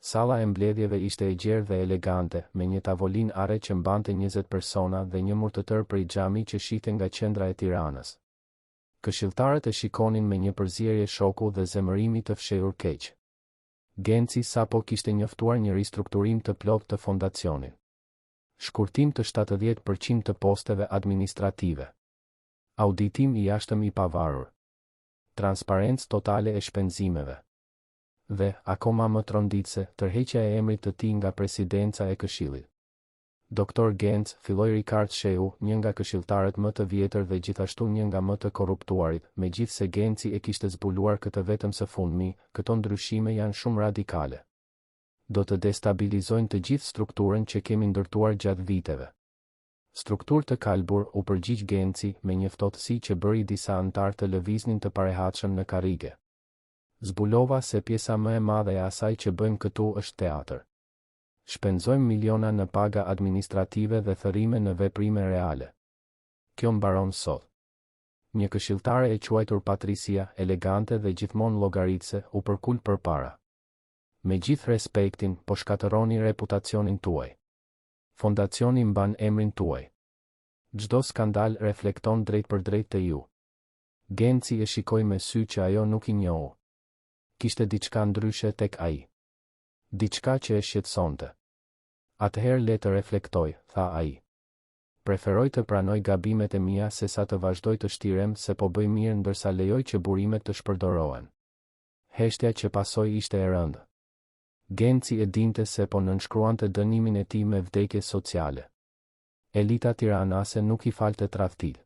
Salla e mbledhjeve ishte e gjerë dhe elegante, me një tavolinë are që mbante 20 persona dhe një mur të tërë prej xhami që shihte nga qendra e Tiranës. Këshilltarët e shikonin me një përzierje shoku dhe zemërimi të fshehur keq. Genci sapo kishte njoftuar një ristrukturim të plotë të fondacionit. Shkurtim të 70% të posteve administrative. Auditim i jashtëm i pavarur. Transparencë totale e shpenzimeve. Dhe, akoma më tronditse, tërheqja e emrit të tij nga presidenca e Këshillit. Dr. Genc, filloi Ricard Sheu, një nga këshilltarët më të vjetër dhe gjithashtu një nga më të korruptuarit, megjithse Genci e kishte zbuluar këtë vetëm së fundmi, këto ndryshime janë shumë radikale. Do të destabilizojnë të gjithë strukturën që kemi ndërtuar gjatë viteve. Strukturë të kalbur u përgjigj Genci me një ftohtësi që bëri disa antar të lëviznin të parehatshëm në karrige. Zbulova se pjesa më e madhe e asaj që bëjmë këtu është teatr. Shpenzojmë miliona në paga administrative dhe thërrime në veprime reale. Kjo mbaron sot. Një këshilltare e quajtur Patricia, elegante dhe gjithmonë llogaritse, u përkul përpara. Me gjithë respektin, po shkatërroni reputacionin tuaj. Fondacioni mban emrin tuaj. Çdo skandal reflekton drejt për drejt te ju. Genci e shikoi me sy që ajo nuk i njohu. Kishte diçka ndryshe tek ai. Diçka që e shqetësonte. Atëherë le të reflektoj, tha ai. Preferoj të pranoj gabimet e mia sesa të vazhdoj të shtirem se po bëj mirë ndërsa lejoj që burimet të shpërdorohen. Heshtja që pasoi ishte e rëndë. Genci e dinte se po nënshkruante dënimin e tij me vdekje sociale. Elita tiranase nuk i falte tradhtit.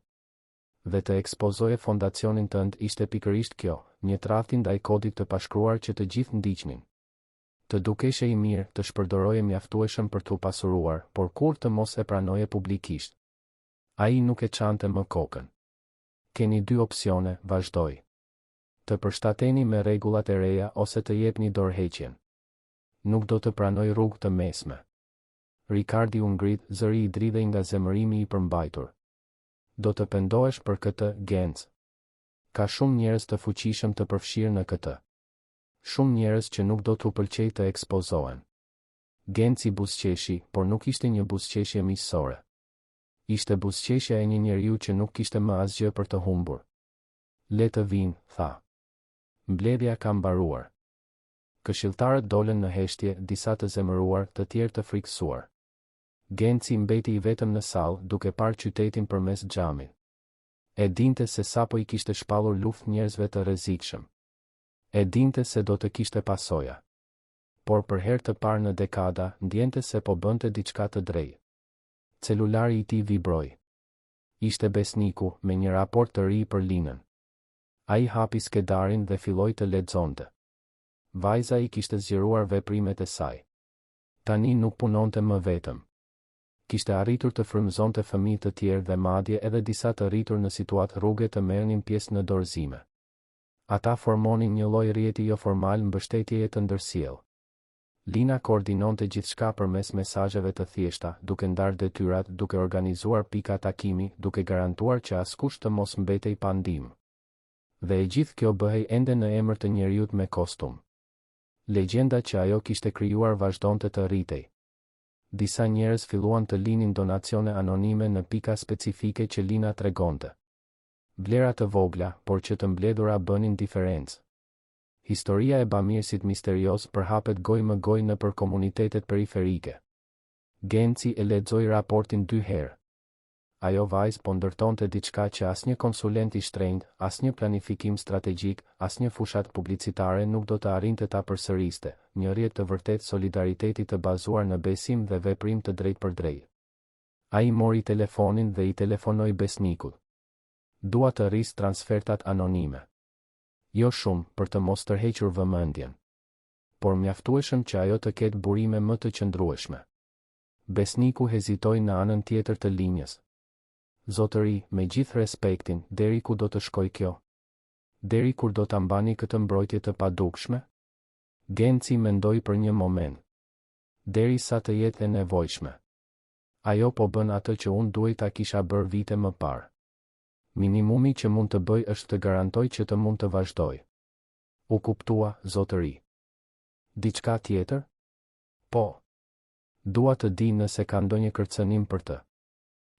Dhe të ekspozoje fondacionin tënd ishte pikërisht kjo, një tradhti ndaj kodit të pashkruar që të gjithë ndiqnin. Të dukeshe i mirë, të shpërdoroje mjaftueshëm për t'u pasuruar, por kur të mos e pranoje publikisht. Ai nuk e çante më kokën. Keni dy opsione, vazhdoi. Të përshtateni me rregullat e reja ose të jepni dorëheqjen. Nuk do të pranoj rrugë të mesme. Ricardi u ngrit, zëri i dridhej nga zemërimi i përmbajtur. Do të pendohesh për këtë, Genc. Ka shumë njerëz të fuqishëm të përfshirë në këtë. Shumë njerëz që nuk do t'u pëlqej të ekspozohen. Genci buzëqeshi, por nuk ishte një buzëqeshje miqësore. Ishte buzëqeshja e një njeriu që nuk kishte më asgjë për të humbur. Le të vinë, tha. Mbledhja ka mbaruar. Këshilltarët dolën në heshtje, disa të zemëruar, të tjerë të frikësuar. Genci mbeti i vetëm në sallë, duke parë qytetin përmes xhamit. E dinte se sapo i kishte shpallur luftë njerëzve të rrezikshëm. E dinte se do të kishte pasoja. Por për herë të parë në dekada, ndjente se po bënte diçka të drejtë. Celulari i tij vibroi. Ishte Besniku, me një raport të ri për Linën. Ai hapi skedarin dhe filloi të lexonte. Vajza i kishte zgjeruar veprimet e saj. Tani nuk punonte më vetëm. Kishte arritur të frymëzonte fëmijë të tjerë dhe madje edhe disa të rritur në situatë rruge të merrnin pjesë në dorëzime. Ata formonin një lloj rrjeti jo formal mbështetjeje të ndërsjellë. Lina koordinonte gjithçka përmes mesazheve të thjeshta, duke ndarë detyrat, duke organizuar pika takimi, duke garantuar që askush të mos mbetej pa ndihmë. Dhe e gjithë kjo bëhej ende në emër të njeriut me kostum. Legjenda që ajo kishte krijuar vazhdonte të rritej. Disa njerëz filluan të linin donacione anonime në pika specifike që Lina tregonte. Vlera të vogla, por që të mbledhura bënin diferencë. Historia e bamirësit misterios përhapet gojë më gojë nëpër komunitetet periferike. Genci e lexoi raportin 2 herë. Ajo vajzë po ndërtonte diçka që asnjë konsulent i shtrenjtë, asnjë planifikim strategjik, asnjë fushat publicitare nuk do të arrinte ta përsëriste, një rrjet të vërtet solidariteti të bazuar në besim dhe veprim të drejtë për drejtë. Ai mori telefonin dhe i telefonoi Besnikut. Dua të rris transfertat anonime. Jo shumë, për të mos tërhequr vëmendjen. Por mjaftueshëm që ajo të ketë burime më të qëndrueshme. Besniku hezitoi në anën tjetër të linjës. Zotëri, me gjithë respektin, deri ku do të shkoj kjo? Deri kur do ta mbani këtë mbrojtje të padukshme? Genci mendoi për një moment. Deri sa të jetë e nevojshme. Ajo po bën atë që unë duhet ta kisha bërë vite më parë. Minimumi që mund të bëj është të garantoj që të mund të vazhdoj. U kuptua, zotëri. Diçka tjetër? Po. Dua të di nëse ka ndonjë kërcënim për të.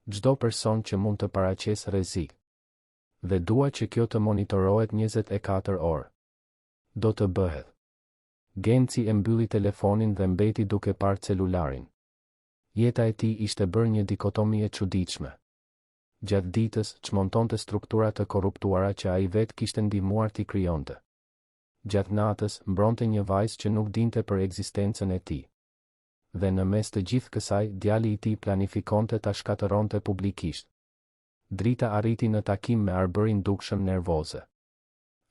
Çdo person që mund të paraqesë rrezik. Dhe dua që kjo të monitorohet 24 orë. Do të bëhet. Genci e mbylli telefonin dhe mbeti duke parë celularin. Jeta e tij ishte bërë një dikotomi e çuditshme. Gjatë ditës çmontonte struktura të korruptuara që ai vetë kishte ndihmuar t'i krijonte. Gjatë natës mbronte një vajzë që nuk dinte për ekzistencën e tij. Dhe në mes të gjithë kësaj, djali i tij planifikonte ta shkatëronte publikisht. Drita arriti në takim me Arbërin dukshëm nervoze.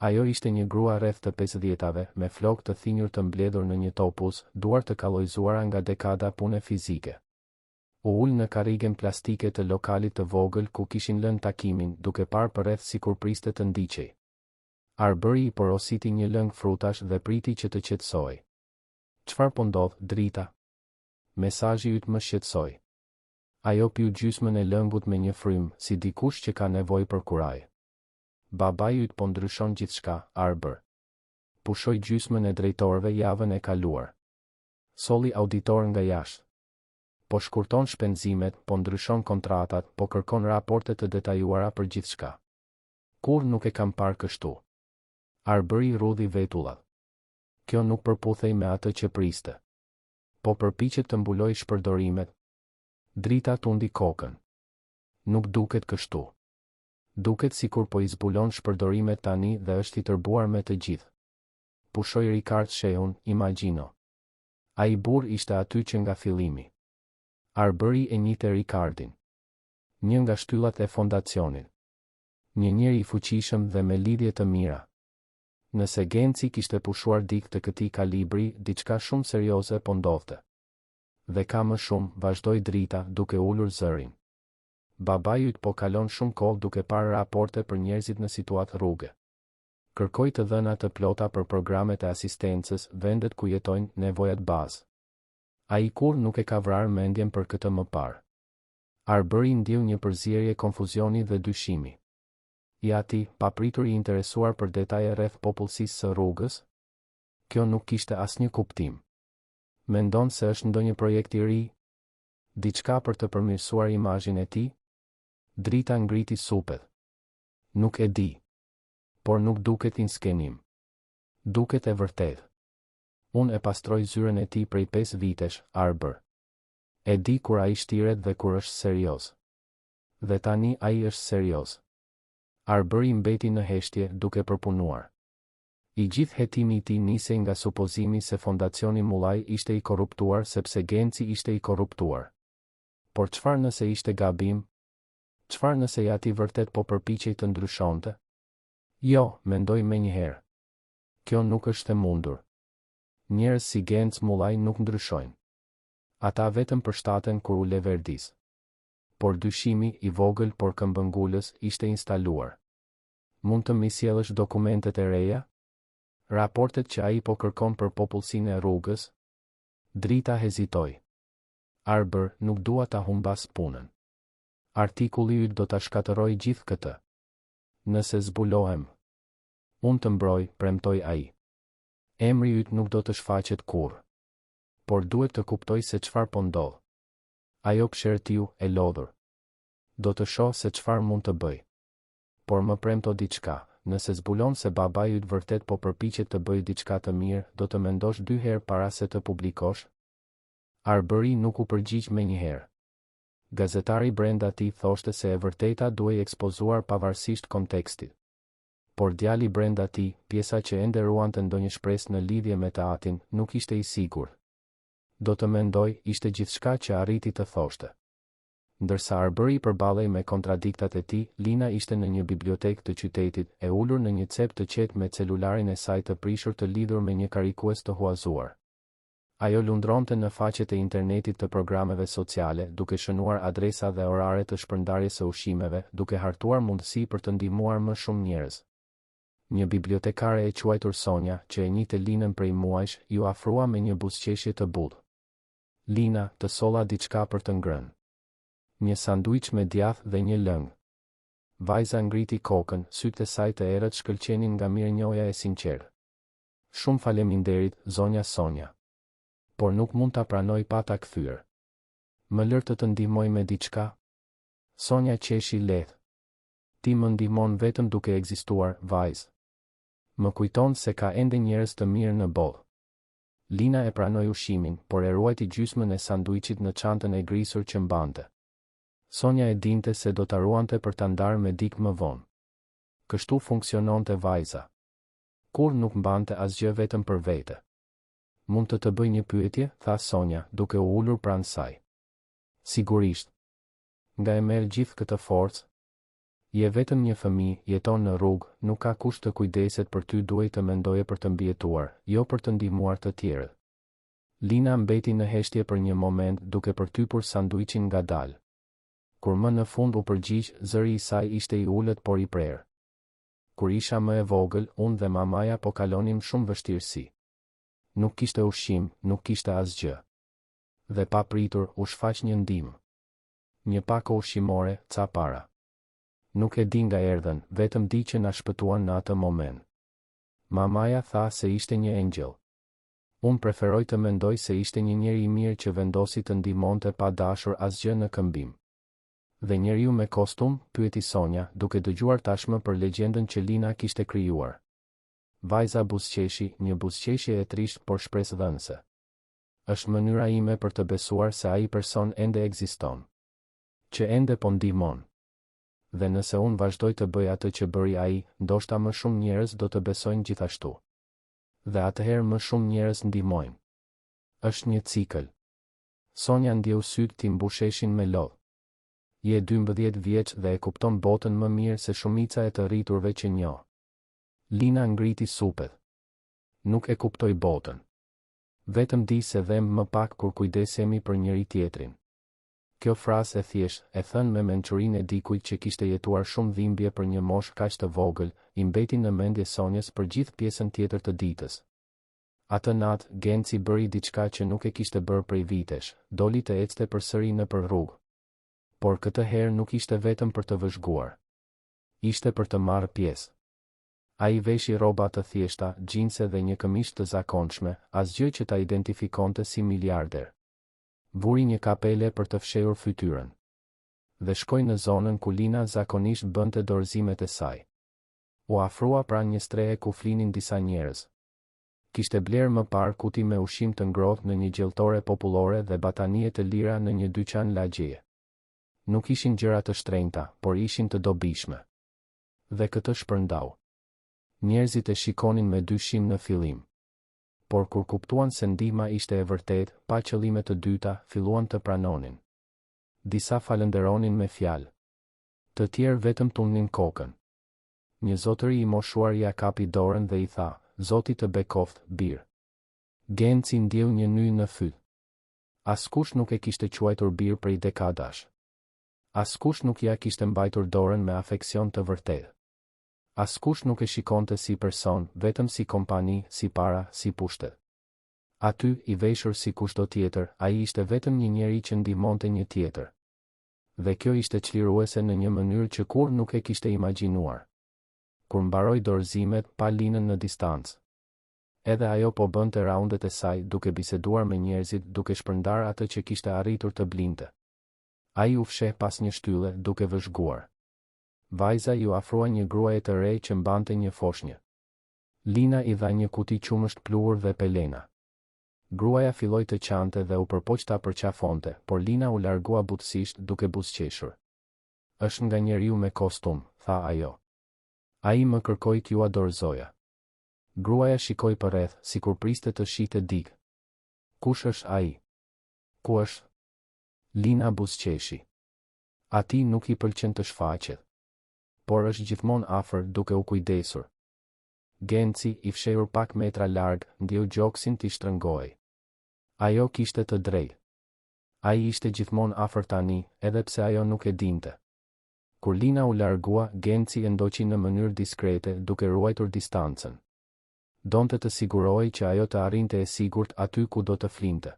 Ajo ishte një grua rreth të 50-tave, me flokë të thinjur të mbledhur në një topuz, duar të kallojzuara nga dekada pune fizike. U ul në karrigen plastike të lokalit të vogël ku kishin lënë takimin, duke parë përreth sikur priste të ndiqej. Arbëri i porositi një lëng frutash dhe priti që të qetësoj. Çfarë po ndodh, Drita? Mesazhi yt më shqetësoi. Ajo piu gjysmën e lëngut me një frym, si dikush që ka nevojë për kuraj. Babai yt po ndryshon gjithçka, Arbër. Pushoi gjysmën e drejtorëve javën e kaluar. Solli auditor nga jashtë. Po shkurton shpenzimet, po ndryshon kontratat, po kërkon raporte të detajuara për gjithçka. Kur nuk e kam parë kështu. Arbëri rudhi vetullat. Kjo nuk përputhej me atë që priste. Po përpiqet të mbuloj shpërdorimet. Drita tundi kokën. Nuk duket kështu. Duket sikur po i zbulon shpërdorimet tani dhe është i tërbuar me të gjithë. Pushoi Ricard shehun, imagjino. Ai burr ishte aty që nga fillimi. Arbëri e njihte Ricardin. Një nga shtyllat e fondacionit. Një njeri i fuqishëm dhe me lidhje të mira. Nëse Genci kishte pushuar dik të këtij kalibri, diçka shumë serioze po ndodhte. Dhe ka më shumë, vazhdoi Drita duke ulur zërin. Babai yt po kalon shumë kohë duke parë raporte për njerëzit në situatë rruge. Kërkoi të dhëna të plota për programet e asistencës, vendet ku jetojnë, nevojat bazë. Ai kur nuk e ka vrarë mendjen për këtë më parë. Arbëri ndjeu një përzierje konfuzioni dhe dyshimi. I ati, papritur i interesuar për detaje rreth popullsisë së rrugës? Kjo nuk kishte asnjë kuptim. Mendon se është ndonjë projekt i ri? Diçka për të përmirësuar imazhin e tij? Drita ngriti supet. Nuk e di. Por nuk duket i skenim. Duket e vërtet. Unë e pastroj zyrën e tij prej 5 vitesh, Arbër. E di kur ai shtiret dhe kur është serioz. Dhe tani ai është serioz. Arbëri mbeti në heshtje duke përpunuar. I gjithë hetimi i tij nisej nga supozimi se fondacioni Mullaj ishte i korruptuar sepse Genci ishte i korruptuar. Por çfarë nëse ishte gabim? Çfarë nëse Jati vërtet po përpiqej të ndryshonte? Jo, mendoi menjëherë. Kjo nuk është e mundur. Njerëz si Genc Mullaj nuk ndryshojnë. Ata vetëm përshtaten kur u le verdis. Por dyshimi, i vogël por këmbëngulës, ishte instaluar. Mund të më sjellësh dokumentet e reja? Raportet që ai po kërkon për popullsinë e rrugës? Drita hezitoi. Arbër, nuk dua ta humbas punën. Artikulli yt do ta shkatërroj gjithë këtë. Nëse zbulohem. Unë të mbroj, premtoi ai. Emri yt nuk do të shfaqet kurrë. Por duhet të kuptoj se çfarë po ndodh. Ajo pshertiu, e lodhur. Do të shoh se çfarë mund të bëj. Por më premto diçka, nëse zbulon se babai yt vërtet po përpiqet të bëjë diçka të mirë, do të mendosh 2 herë para se të publikosh? Arbëri nuk u përgjigj menjëherë. Gazetari brenda tij thoshte se e vërteta duhej ekspozuar pavarësisht kontekstit. Por djali brenda tij, pjesa që ende ruante ndonjë shpresë në lidhje me të atin, nuk ishte i sigurt. Do të mendoj, ishte gjithçka që arriti të thoshte. Ndërsa Arbëri përballej me kontradiktat e tij, Lina ishte në një bibliotekë të qytetit, e ulur në një cep të qetë me celularin e saj të prishur të lidhur me një karikues të huazuar. Ajo lundronte në faqet e internetit të programeve sociale, duke shënuar adresa dhe orare të shpërndarjes së ushqimeve, duke hartuar mundësi për të ndihmuar më shumë njerëz. Një bibliotekare e quajtur Sonja, që e njihte Linën prej muajsh, ju afrua me një buzëqeshje të butë. Lina, të solla diçka për të ngrënë. Një sanduiç me djath dhe një lëng. Vajza ngriti kokën, sytë e saj të errët shkëlqenin nga mirënjohja e sinqertë. Shumë faleminderit, zonja Sonja. Por nuk mund ta pranoj pa ta kthyer. Më lër të ndihmoj me diçka? Sonja qeshi lehtë. Ti më ndihmon vetëm duke ekzistuar, vajzë. Më kujton se ka ende njerëz të mirë në botë. Lina e pranoi ushqimin, por e ruajti gjysmën e sanduiçit në çantën e grisur që mbante. Sonja e dinte se do ta ruante për ta ndarë me dikë më vonë. Kështu funksiononte vajza. Kur nuk mbante asgjë vetëm për vete. Mund të bëj një pyetje, tha Sonja, duke u ulur pranë saj. Sigurisht. Nga e merr gjithë këtë forcë? Je vetëm një fëmijë, jeton në rrugë, nuk ka kush të kujdeset për ty, duhet të mendoje për të mbijetuar, jo për të ndihmuar të tjerët. Lina mbeti në heshtje për një moment, duke përtypur sanduiçin ngadalë. Kur më në fund u përgjigj, zëri i saj ishte i ulët por i prerë. Kur isha më e vogël, unë dhe mamaja po kalonim shumë vështirësi. Nuk kishte ushqim, nuk kishte asgjë. Dhe pa pritur, u shfaq një ndihmë. Një pako ushqimore, ca para. Nuk e di nga erdhen, vetëm di që na shpëtuan në atë moment. Mamaja tha se ishte një engjëll. Unë preferoj të mendoj se ishte një njeri i mirë që vendosi të ndihmonte pa dashur asgjë në këmbim. Dhe njeriu me kostum, pyeti Sonja, duke dëgjuar tashmë për legjendën që Lina kishte krijuar. Vajza buzëqeshi, një buzëqeshje e trisht por shpresëdhënëse. Është mënyra ime për të besuar se ai person ende ekziston. Që ende po ndihmon. Dhe nëse unë vazhdoj të bëj atë që bëri ai, ndoshta më shumë njerëz do të besojnë gjithashtu. Dhe atëherë më shumë njerëz ndihmojnë. Është një cikël. Sonja ndjeu sytë ti mbusheshin me lodh. Je 12 vjeç dhe e kupton botën më mirë se shumica e të rriturve që njoh. Lina ngriti supet. Nuk e kuptoj botën. Vetëm di se dhem më pak kur kujdesemi për njëri tjetrin. Kjo frazë e thjesht, e thënë me mençurinë e dikujt që kishte jetuar shumë dhimbje për një moshë kaq të vogël, i mbeti në mendje Sonjës për gjithë pjesën tjetër të ditës. Atë natë, Genci bëri diçka që nuk e kishte bërë prej vitesh, doli të ecte përsëri nëpër rrugë. Por këtë herë nuk ishte vetëm për të vëzhguar. Ishte për të marrë pjesë. Ai veshi rroba të thjeshta, xhinse dhe një këmishë të zakonshme, asgjë që ta identifikonte si miliarder. Vuri një kapele për të fshehur fytyrën. Dhe shkoi në zonën ku Lina zakonisht bënte dorëzimet e saj. U afrua pranë një strehe ku flinin disa njerëz. Kishte bler më parë kuti me ushqim të ngrohtë në një gjelltore popullore dhe batanie të lira në një dyqan lagjeje. Nuk ishin gjëra të shtrenjta, por ishin të dobishme. Dhe këtë shpërndau. Njerëzit e shikonin me dyshim në fillim. Por kur kuptuan se ndihma ishte e vërtet, pa qëllime të dyta, filluan të pranonin. Disa falënderonin me fjalë. Të tjerë vetëm tunin kokën. Një zotëri i moshuar ja kapi dorën dhe i tha, Zoti të bekoft, bir. Genci ndjeu një ny në fyt. Askush nuk e kishte quajtur bir prej dekadash. Askush nuk ja kishte mbajtur dorën me afeksion të vërtetë. Askush nuk e shikonte si person, vetëm si kompani, si para, si pushtet. Aty, i veshur si kushdo tjetër, ai ishte vetëm një njeri që ndihmonte një tjetër. Dhe kjo ishte çliruese në një mënyrë që kur nuk e kishte imagjinuar. Kur mbaroi dorëzimet, pa Linën në distancë. Edhe ajo po bënte raundet e saj, duke biseduar me njerëzit, duke shpërndar atë që kishte arritur të blinte. Ai u fsheh pas një shtylle, duke vëzhguar. Vajza ju afrua një gruaje të re që mbante një foshnjë. Lina i dha një kuti qumësht pluhur dhe pelena. Gruaja filloi të qante dhe u përpoq ta përqafonte, por Lina u largua butësisht duke buzëqeshur. Është nga njeriu me kostum, tha ajo. Ai më kërkoi t'ju dorëzoja. Gruaja shikoi përreth, sikur priste të shihte dikë. Kush është ai? Ku është? Lina buzëqeshi. Ati nuk i pëlqen të shfaqet. Por është gjithmonë afër duke u kujdesur. Genci, i fshehur pak metra larg, ndjeu gjoksin t'i shtrëngoi. Ajo kishte të drejtë. Ai ishte gjithmonë afër tani, edhe pse ajo nuk e dinte. Kur Lina u largua, Genci e ndoqi në mënyrë diskrete, duke ruajtur distancën. Donte të sigurohej që ajo të arrinte e sigurt aty ku do të flinte.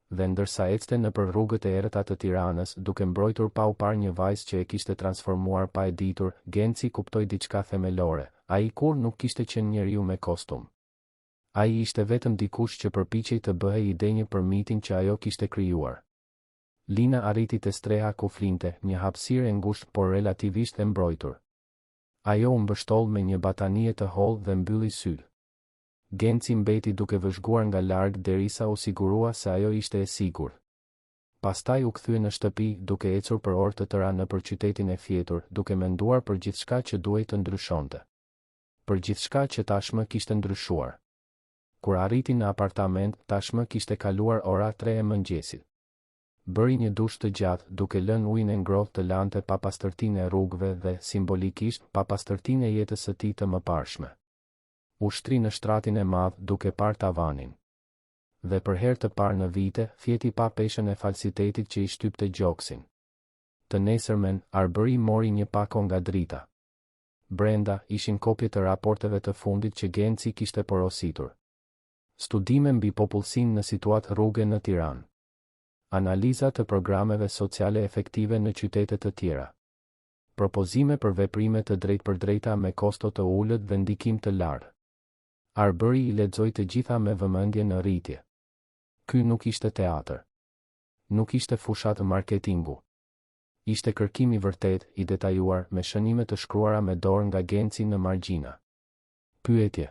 Dhe ndërsa ecte nëpër rrugët e errëta të Tiranës, duke mbrojtur pa u parë një vajzë që e kishte transformuar pa e ditur, Genci kuptoi diçka themelore. Ai kur nuk kishte qenë njeriu me kostum. Ai ishte vetëm dikush që përpiqej të bëhej i denjë për mitin që ajo kishte krijuar. Lina arriti te streha ku flinte, një hapësirë e ngushtë por relativisht e mbrojtur. Ajo u mbështoll me një batanie të hollë dhe mbylli sytë. Genci mbeti duke vëzhguar nga larg derisa u sigurua se ajo ishte e sigurt. Pastaj u kthye në shtëpi duke ecur për orë të tëra nëpër qytetin e fjetur, duke menduar për gjithçka që duhej të ndryshonte. Për gjithçka që tashmë kishte ndryshuar. Kur arriti në apartament, tashmë kishte kaluar ora 3 e mëngjesit. Bëri një dush të gjatë, duke lënë ujin e ngrohtë të lante papastërtinë e rrugëve dhe, simbolikisht, papastërtinë e jetës së tij të mëparshme. U shtri në shtratin e madh, duke parë tavanin. Dhe për herë të parë në vite, fjeti pa peshën e falsitetit që i shtypte gjoksin. Të nesërmen, Arbery mori një pako nga drita. Brenda ishin kopje të raporteve të fundit që Genci kishte porositur. Studime mbi popullsinë në situatë rruge në Tiranë. Analiza të programeve sociale efektive në qytete të tjera. Propozime për veprime të drejtpërdrejta me kosto të ulët dhe ndikim të lartë. Arbery i lexoi të gjitha me vëmendje në rritje. Ky nuk ishte teatër. Nuk ishte fushat marketingu. Ishte kërkim i vërtet, i detajuar, me shënime të shkruara me dorë nga Genci në margjina. Pyetje.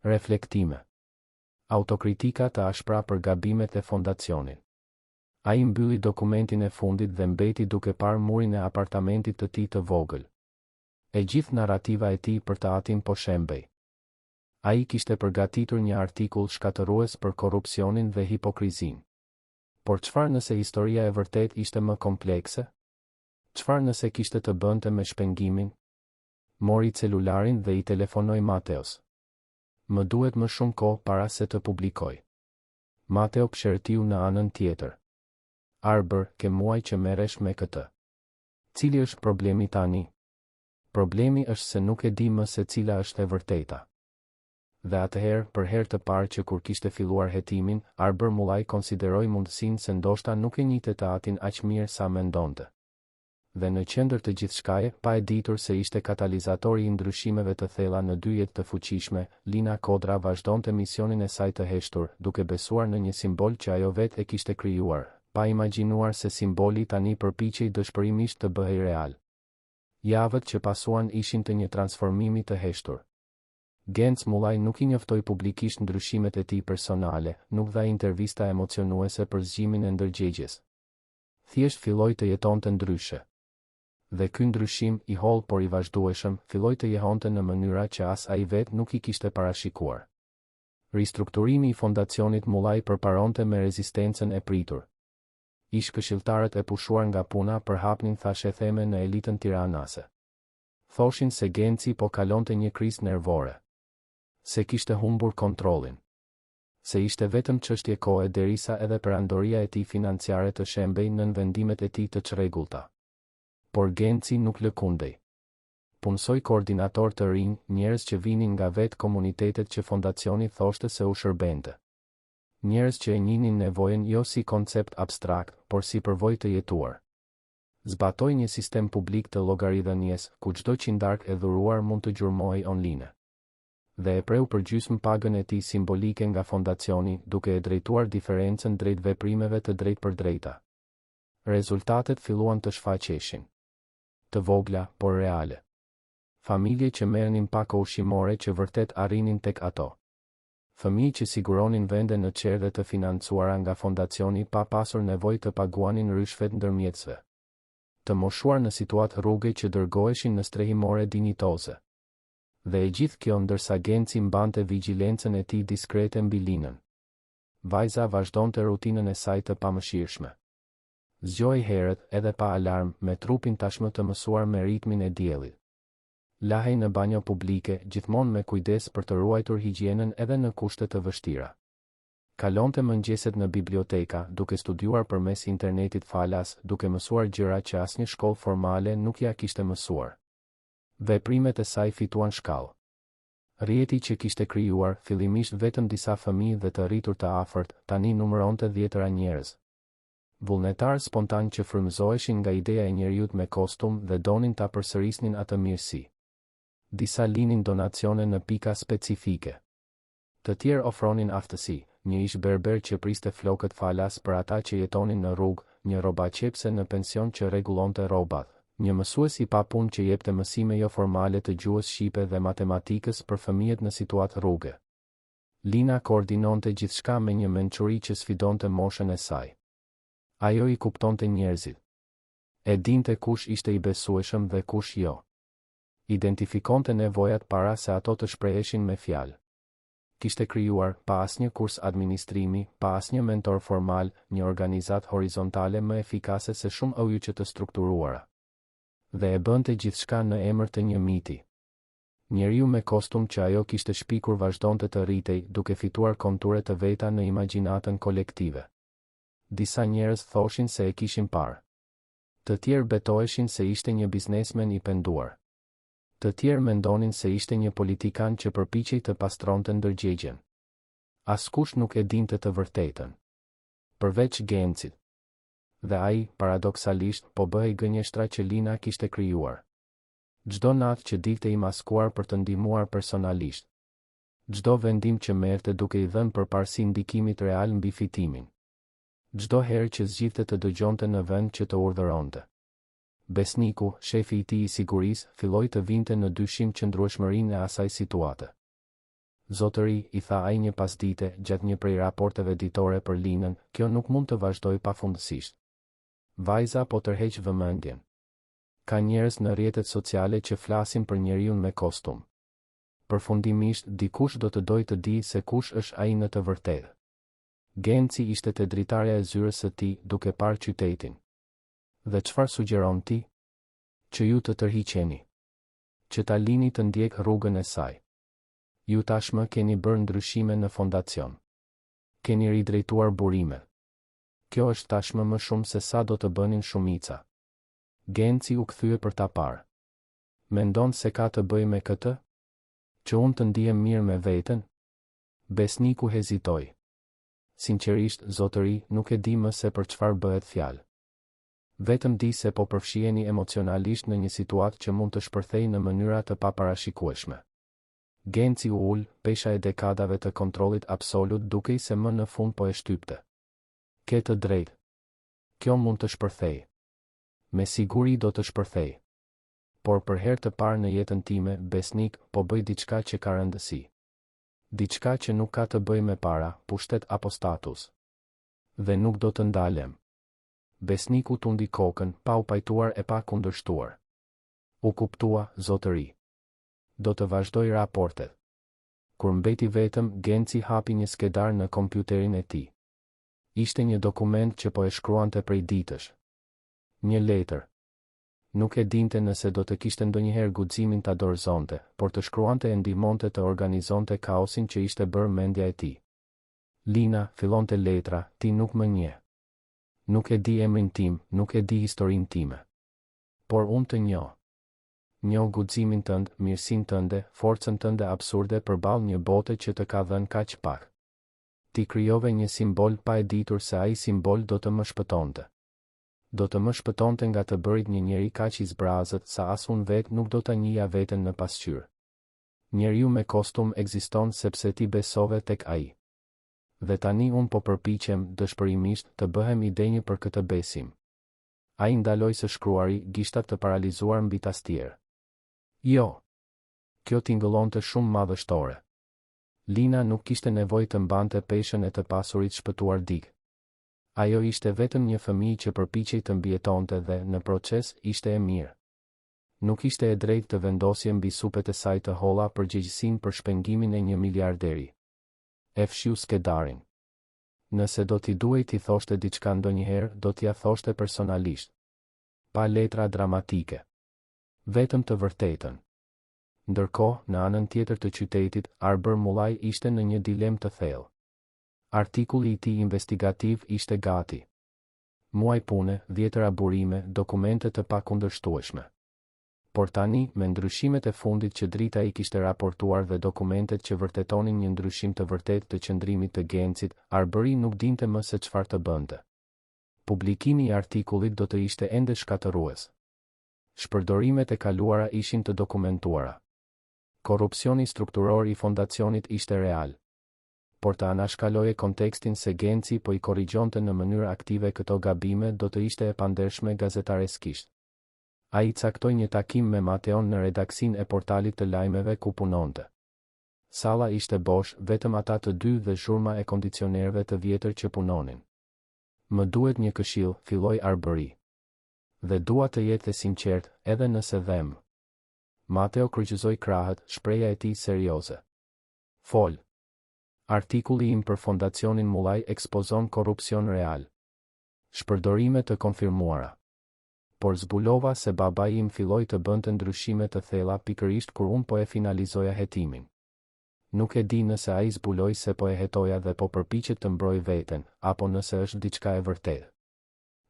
Reflektime. Autokritika të ashpra për gabimet e fondacionit. Ai mbylli dokumentin e fundit dhe mbeti duke parë murin e apartamentit të tij të vogël. E gjithë narrativa e tij për të atin po shembej. Ai kishte përgatitur një artikull shkatërues për korrupsionin dhe hipokrizinë. Por çfarë nëse historia e vërtet ishte më komplekse? Çfarë nëse kishte të bënte me shpengimin? Mori celularin dhe i telefonoi Mateos. Më duhet më shumë kohë para se të publikoj. Mateo pshërtiu në anën tjetër. Arber, ke muaj që merresh me këtë. Cili është problemi tani? Problemi është se nuk e di më se cila është e vërteta. Dhe atëherë, për herë të parë që kur kishte filluar hetimin, Arber Mullaj konsideroi mundësinë se ndoshta nuk e njihte të atin aq mirë sa mendonte. Dhe në qendër të gjithçkaje, pa e ditur se ishte katalizatori i ndryshimeve të thella në dy jetë të fuqishme, Lina Kodra vazhdonte misionin e saj të heshtur, duke besuar në një simbol që ajo vetë e kishte krijuar, pa imagjinuar se simboli tani përpiqej dëshpërimisht të bëhej real. Javët që pasuan ishin të një transformimi të heshtur. Genc Mullaj nuk i njoftoi publikisht ndryshimet e tij personale, nuk dha intervista emocionuese për zgjimin e ndërgjegjes. Thjesht filloi të jetonte ndryshe. Dhe ky ndryshim, i holl por i vazhdueshëm, filloi të jetonte në mënyra që as ai vetë nuk i kishte parashikuar. Ristrukturimi i fondacionit Mullaj përparonte me rezistencën e pritur. Ish këshilltarët e pushuar nga puna përhapnin thashë theme në elitën tiranase. Thoshin se Genci po kalonte një krizë nervore. Se kishte humbur kontrollin. Se ishte vetëm çështje kohe derisa edhe perandoria e tij financiare të shembej nën vendimet e tij të çrregullta. Por Genci nuk lëkundej. Punsoi koordinator të rinj, njerëz që vinin nga vetë komunitetet që fondacioni thoshte se u shërbente. Njerëz që e njihnin nevojën jo si koncept abstrakt, por si përvojë të jetuar. Zbatoi një sistem publik të llogaridhënies, ku çdo qindark e dhuruar mund të gjurmohej online. Dhe e preu për gjysmë pagën e tij simbolike nga fondacioni, duke e drejtuar diferencën drejt veprimeve të drejtpërdrejta. Rezultatet filluan të shfaqeshin. Të vogla, por reale. Familje që merrnin pako ushqimore që vërtet arrinin tek ato. Fëmijë që siguronin vende në çerdhe të financuara nga fondacioni pa pasur nevojë të paguanin ryshfet ndërmjetësve. Të moshuar në situatë rruge që dërgoheshin në strehimore dinjitoze. Dhe e gjithë kjo ndërsa Genci mbante vigjilencën e tij diskrete mbi Linën. Vajza vazhdonte rutinën e saj të pamëshirshme. Zgjoi herët, edhe pa alarm, me trupin tashmë të mësuar me ritmin e diellit. Lahej në banjo publike, gjithmonë me kujdes për të ruajtur higjienën edhe në kushte të vështira. Kalonte mëngjeset në biblioteka, duke studiuar përmes internetit falas, duke mësuar gjëra që asnjë shkollë formale nuk ja kishte mësuar. Veprimet e saj fituan shkallë. Rjeti që kishte krijuar, fillimisht vetëm disa fëmijë dhe të rritur të afërt, tani numëronte dhjetëra njerëz. Vullnetar spontan që frymëzoheshin nga ideja e njerëzit me kostum dhe donin ta përsërisnin atë mirësi. Disa linin donacione në pika specifike. Të tjerë ofronin aftësi, një ish berber që priste flokët falas për ata që jetonin në rrugë, një robaqepse në pension që rregullonte rrobat, një mësues i papunë që jepte mësime jo formale të gjuhës shqipe dhe matematikës për fëmijët në situatë rruge. Lina koordinonte gjithçka me një mençuri që sfidonte moshën e saj. Ajo i kuptonte njerëzit. E dinte kush ishte i besueshëm dhe kush jo. Identifikonte nevojat para se ato të shpreheshin me fjalë. kishte krijuar, pa asnjë kurs administrimi, pa asnjë mentor formal, një organizat horizontale më efikase se shumë ujë të strukturuara. Dhe e bënte gjithçka në emër të një miti. Njeriu me kostum që ajo kishte shpikur vazhdonte të rritej, duke fituar konture të veta në imagjinatën kolektive. Disa njerëz thoshin se e kishin parë. Të tjerë betoheshin se ishte një biznesmen i penduar. Të tjerë mendonin se ishte një politikan që përpiqej të pastronte ndërgjegjen. Askush nuk e dinte të vërtetën. Përveç Gencit. Dhe ai, paradoksalisht, po bëhej gënjeshtra që Lina kishte krijuar. Çdo natë që dilte i maskuar për të ndihmuar personalisht. Çdo vendim që merrte duke i dhënë përparësi ndikimit real mbi fitimin. Çdo herë që zgjidhte të dëgjonte në vend që të urdhëronte. Besniku, shefi i tij i sigurisë, filloi të vinte në dyshim qëndrueshmërinë e asaj situate. Zotëri, i tha ai një pasdite, gjatë një prej raporteve ditore për Linën, kjo nuk mund të vazhdoj pafundësisht. Vajza po tërheq vëmendjen. Ka njerëz në rrjetet sociale që flasin për njeriu me kostum. Përfundimisht, dikush do të dojë të di se kush është ai në të vërtetë. Genci ishte te dritarja e zyrës së tij, duke parë qytetin. Dhe çfarë sugjeron ti? Që ju të tërhiqeni. Që ta lini të ndjek rrugën e saj. Ju tashmë keni bërë ndryshime në fondacion. Keni ridrejtuar burimet. Kjo është tashmë më shumë se sa do të bënin shumica. Genci u kthye për ta parë. Mendon se ka të bëjë me këtë? Që unë të ndihem mirë me veten? Besniku hezitoi. Sinqerisht, zotëri, nuk e di më se për çfarë bëhet fjalë. Vetëm di se po përfshiheni emocionalisht në një situatë që mund të shpërthejë në mënyra të paparashikueshme. Genci u ul, pesha e dekadave të kontrollit absolut dukej se më në fund po e shtypte. Ke të drejtë. Kjo mund të shpërthejë. Me siguri do të shpërthejë. Por për herë të parë në jetën time, besnik, po bëj diçka që ka rëndësi. Diçka që nuk ka të bëjë me para, pushtet apo status. Dhe nuk do të ndalem. Besniku tundi kokën, pa u pajtuar e pa kundërshtuar. U kuptua, zotëri. Do të vazhdoj raportet. Kur mbeti vetëm, Genci hapi një skedar në kompjuterin e tij. Ishte një dokument që po e shkruante prej ditësh. Një letër. Nuk e dinte nëse do të kishte ndonjëherë guximin ta dorëzonte, por të shkruante e ndihmonte të organizonte kaosin që ishte bërë mendja e tij. Lina, fillonte letra, ti nuk më njeh. Nuk e di emrin tim, nuk e di historinë time. Por unë të njoh. Njoh guximin tënd, mirësinë tënde, forcën tënde absurde përballë një bote që të ka dhënë kaq pak. Ti krijove një simbol pa e ditur se ai simbol do të më shpëtonte. Do të më shpëtonte nga të bërit një njeri kaq i zbrazët sa as unë vetë nuk do ta njihja veten në pasqyrë. Njeriu me kostum ekziston sepse ti besove tek ai. Dhe tani unë po përpiqem dëshpërimisht të bëhem i denjë për këtë besim. Ai ndaloi së shkruari, gishtat të paralizuar mbi tastier. Jo. Kjo tingëllonte shumë madhështore. Lina nuk kishte nevojë të mbante peshën e të pasurit shpëtuar dik. Ajo ishte vetëm një fëmijë që përpiqej të mbijetonte dhe, në proces, ishte e mirë. Nuk ishte e drejtë të vendosje mbi supet e saj të holla përgjegjësinë për shpengimin e një miliarderi. E fshiu skedarin. Nëse do t'i duhej t'i thoshte diçka ndonjëherë, do t'ia thoshte personalisht. Pa letra dramatike. Vetëm të vërtetën. Ndërkohë, në anën tjetër të qytetit, Arber Mullaj ishte në një dilemë të thellë. Artikulli i tij investigativ ishte gati. Muaj pune, 10 burime, dokumente të pakundërshtueshme. Por tani, me ndryshimet e fundit që drita i kishte raportuar dhe dokumentet që vërtetonin një ndryshim të vërtet të qëndrimit të Gencit, Arberi nuk dinte më se çfarë të bënte. Publikimi i artikullit do të ishte ende shkatërues. Shpërdorimet e kaluara ishin të dokumentuara. Korrupsioni strukturor i fondacionit ishte real. Por të anashkaloje kontekstin se Genci po i korrigjonte në mënyrë aktive këto gabime do të ishte e pandershme gazetareskisht. Ai caktoi një takim me Mateon në redaksin e portalit të lajmeve ku punonte. Salla ishte bosh, vetëm ata të dy dhe zhurma e kondicionerëve të vjetër që punonin. Më duhet një këshill, filloi Arberi. Dhe dua të jetë sinqert, edhe nëse dhem. Mateo kryqëzoi krahët, shpreha e tij serioze. Fol. Artikulli im për Fondacionin Mullaj ekspozon korrupsion real. Shpërdorime të konfirmuara. Por zbulova se babai im filloi të bënte ndryshime të thella pikërisht kur unë po e finalizoja hetimin. Nuk e di nëse ai zbuloi se po e hetoja dhe po përpiqet të mbrojë veten, apo nëse është diçka e vërtetë.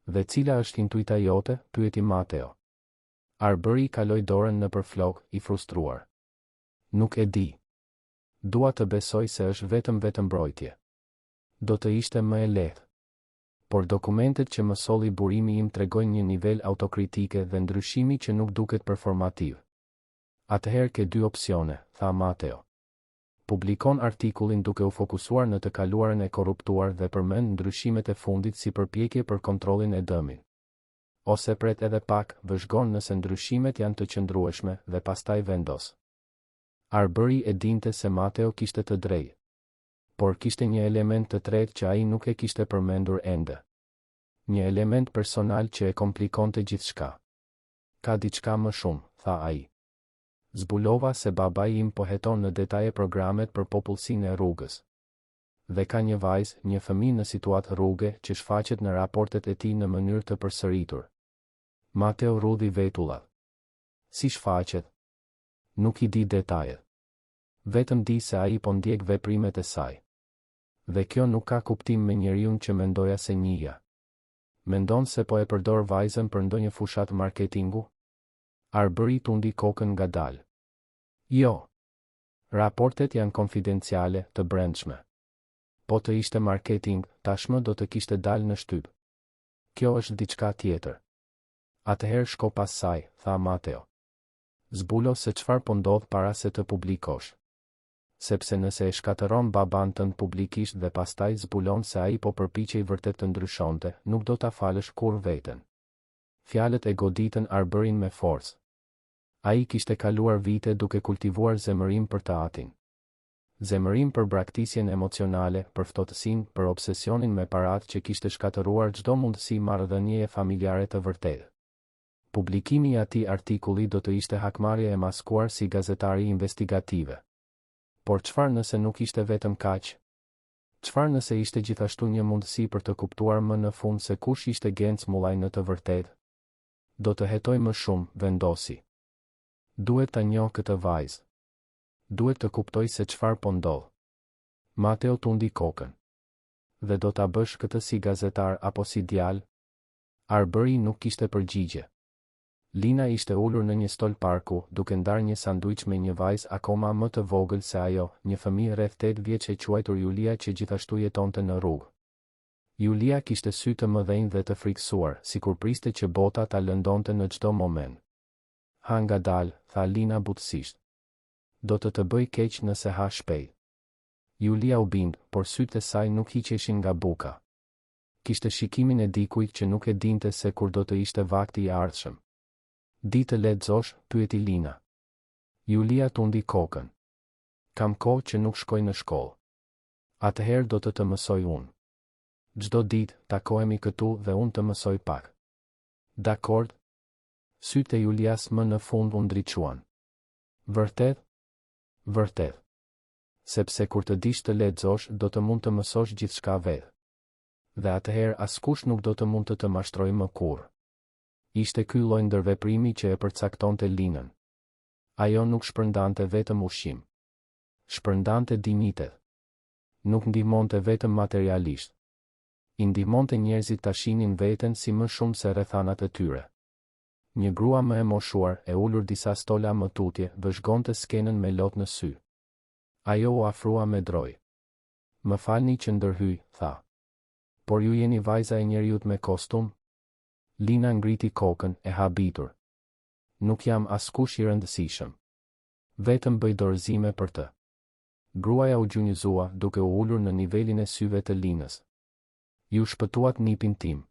Dhe cila është intuita jote? Pyeti Mateo. Arbery kaloi dorën nëpër flok, i frustruar. Nuk e di. Dua të besoj se është vetëm mbrojtje. Do të ishte më e lehtë. Por dokumentet që më solli burimi im tregojnë një nivel autokritike dhe ndryshimi që nuk duket performativ. Atëherë ke dy opsione, tha Mateo. Publikon artikullin duke u fokusuar në të kaluarën e korruptuar dhe përmend ndryshimet e fundit si përpjekje për kontrollin e dëmit. Ose pret edhe pak, vëzhgon nëse ndryshimet janë të qëndrueshme dhe pastaj vendos. Arbery e dinte se Mateo kishte të drejtë. Por kishte një element të tretë që ai nuk e kishte përmendur ende. Një element personal që e komplikonte gjithçka. Ka diçka më shumë, tha ai. Zbulova se babai im po heton në detaje programet për popullsinë e rrugës. Dhe ka një vajzë, një fëmijë në situatë rruge që shfaqet në raportet e tij në mënyrë të përsëritur. Mateo rudhi vetullat. Si shfaqet? Nuk i di detajet. Vetëm di se ai po ndjek veprimet e saj. Dhe kjo nuk ka kuptim me njeriun që mendoja se njihja. Mendon se po e përdor vajzën për ndonjë fushat marketingu? Arbery tundi kokën ngadalë. Jo. Raportet janë konfidenciale, të brendshme. Po të ishte marketing, tashmë do të kishte dalë në shtyp. Kjo është diçka tjetër. Atëherë shko pas saj, tha Mateo. Zbulo se çfarë po ndodh para se të publikosh. Sepse nëse e shkatëron baban tënd publikisht dhe pastaj zbulon se ai po përpiqej vërtet të ndryshonte, nuk do ta falësh kurrë veten. Fjalët e goditën Arberin me forcë. Ai kishte kaluar vite duke kultivuar zemërim për të atin. Zemërim për braktisjen emocionale, për ftohtësinë, për obsesionin me paratë që kishte shkatëruar çdo mundësi marrëdhënieje familjare të vërtetë. Publikimi i atij artikulli do të ishte hakmarrje e maskuar si gazetari investigative. Por çfarë nëse nuk ishte vetëm kaq? Çfarë nëse ishte gjithashtu një mundësi për të kuptuar më në fund se kush ishte Genc Mullaj në të vërtetë? Do të hetoj më shumë, vendosi. Duhet ta njoh këtë vajzë. Duhet të kuptoj se çfarë po ndodh. Mateo tundi kokën. Dhe do ta bësh këtë si gazetar apo si djalë? Arbery nuk kishte përgjigje. Lina ishte ulur në një stol parku, duke ndarë një sanduiç me një vajzë akoma më të vogël se ajo, një fëmijë rreth 8 vjeç e quajtur Julia që gjithashtu jetonte në rrugë. Julia kishte sy të mëdhenj dhe të frikësuar, sikur priste që bota ta lëndonte në çdo moment. Ha ngadalë, tha Lina butësisht. Do të bëj keq nëse ha shpejt. Julia u bind, por sytë e saj nuk hiqeshin nga buka. Kishte shikimin e dikujt që nuk e dinte se kur do të ishte vakti i ardhshëm. Di të lexosh? Pyeti Lina. Julia tundi kokën. Kam kohë që nuk shkoj në shkollë. Atëherë do të mësoj unë. Çdo ditë takohemi këtu dhe unë të mësoj pak. Dakord? Sytë e Julias më në fund u ndriçuan. Vërtet? Vërtet. Sepse kur të dish të lexosh, do të mund të mësosh gjithçka vetë. Dhe atëherë askush nuk do të mund të mashtrojë më kurrë. Ishte ky lloj ndërveprimi që e përcaktonte Linën. Ajo nuk shpërndante vetëm ushqim. Shpërndante dinjitet. Nuk ndihmonte vetëm materialisht. I ndihmonte njerëzit ta shihnin veten si më shumë se rrethanat e tyre. Një grua më e moshuar, e ulur disa stola më tutje, vëzhgonte skenën me lot në sy. Ajo u afrua me droj. Më falni që ndërhyj, tha. Por ju jeni vajza e njeriut me kostum? Lina ngriti kokën, e habitur. Nuk jam askush i rëndësishëm. Vetëm bëj dorëzime për të. Gruaja u gjunjëzua, duke u ulur në nivelin e syve të Linës. Ju shpëtuat nipin tim.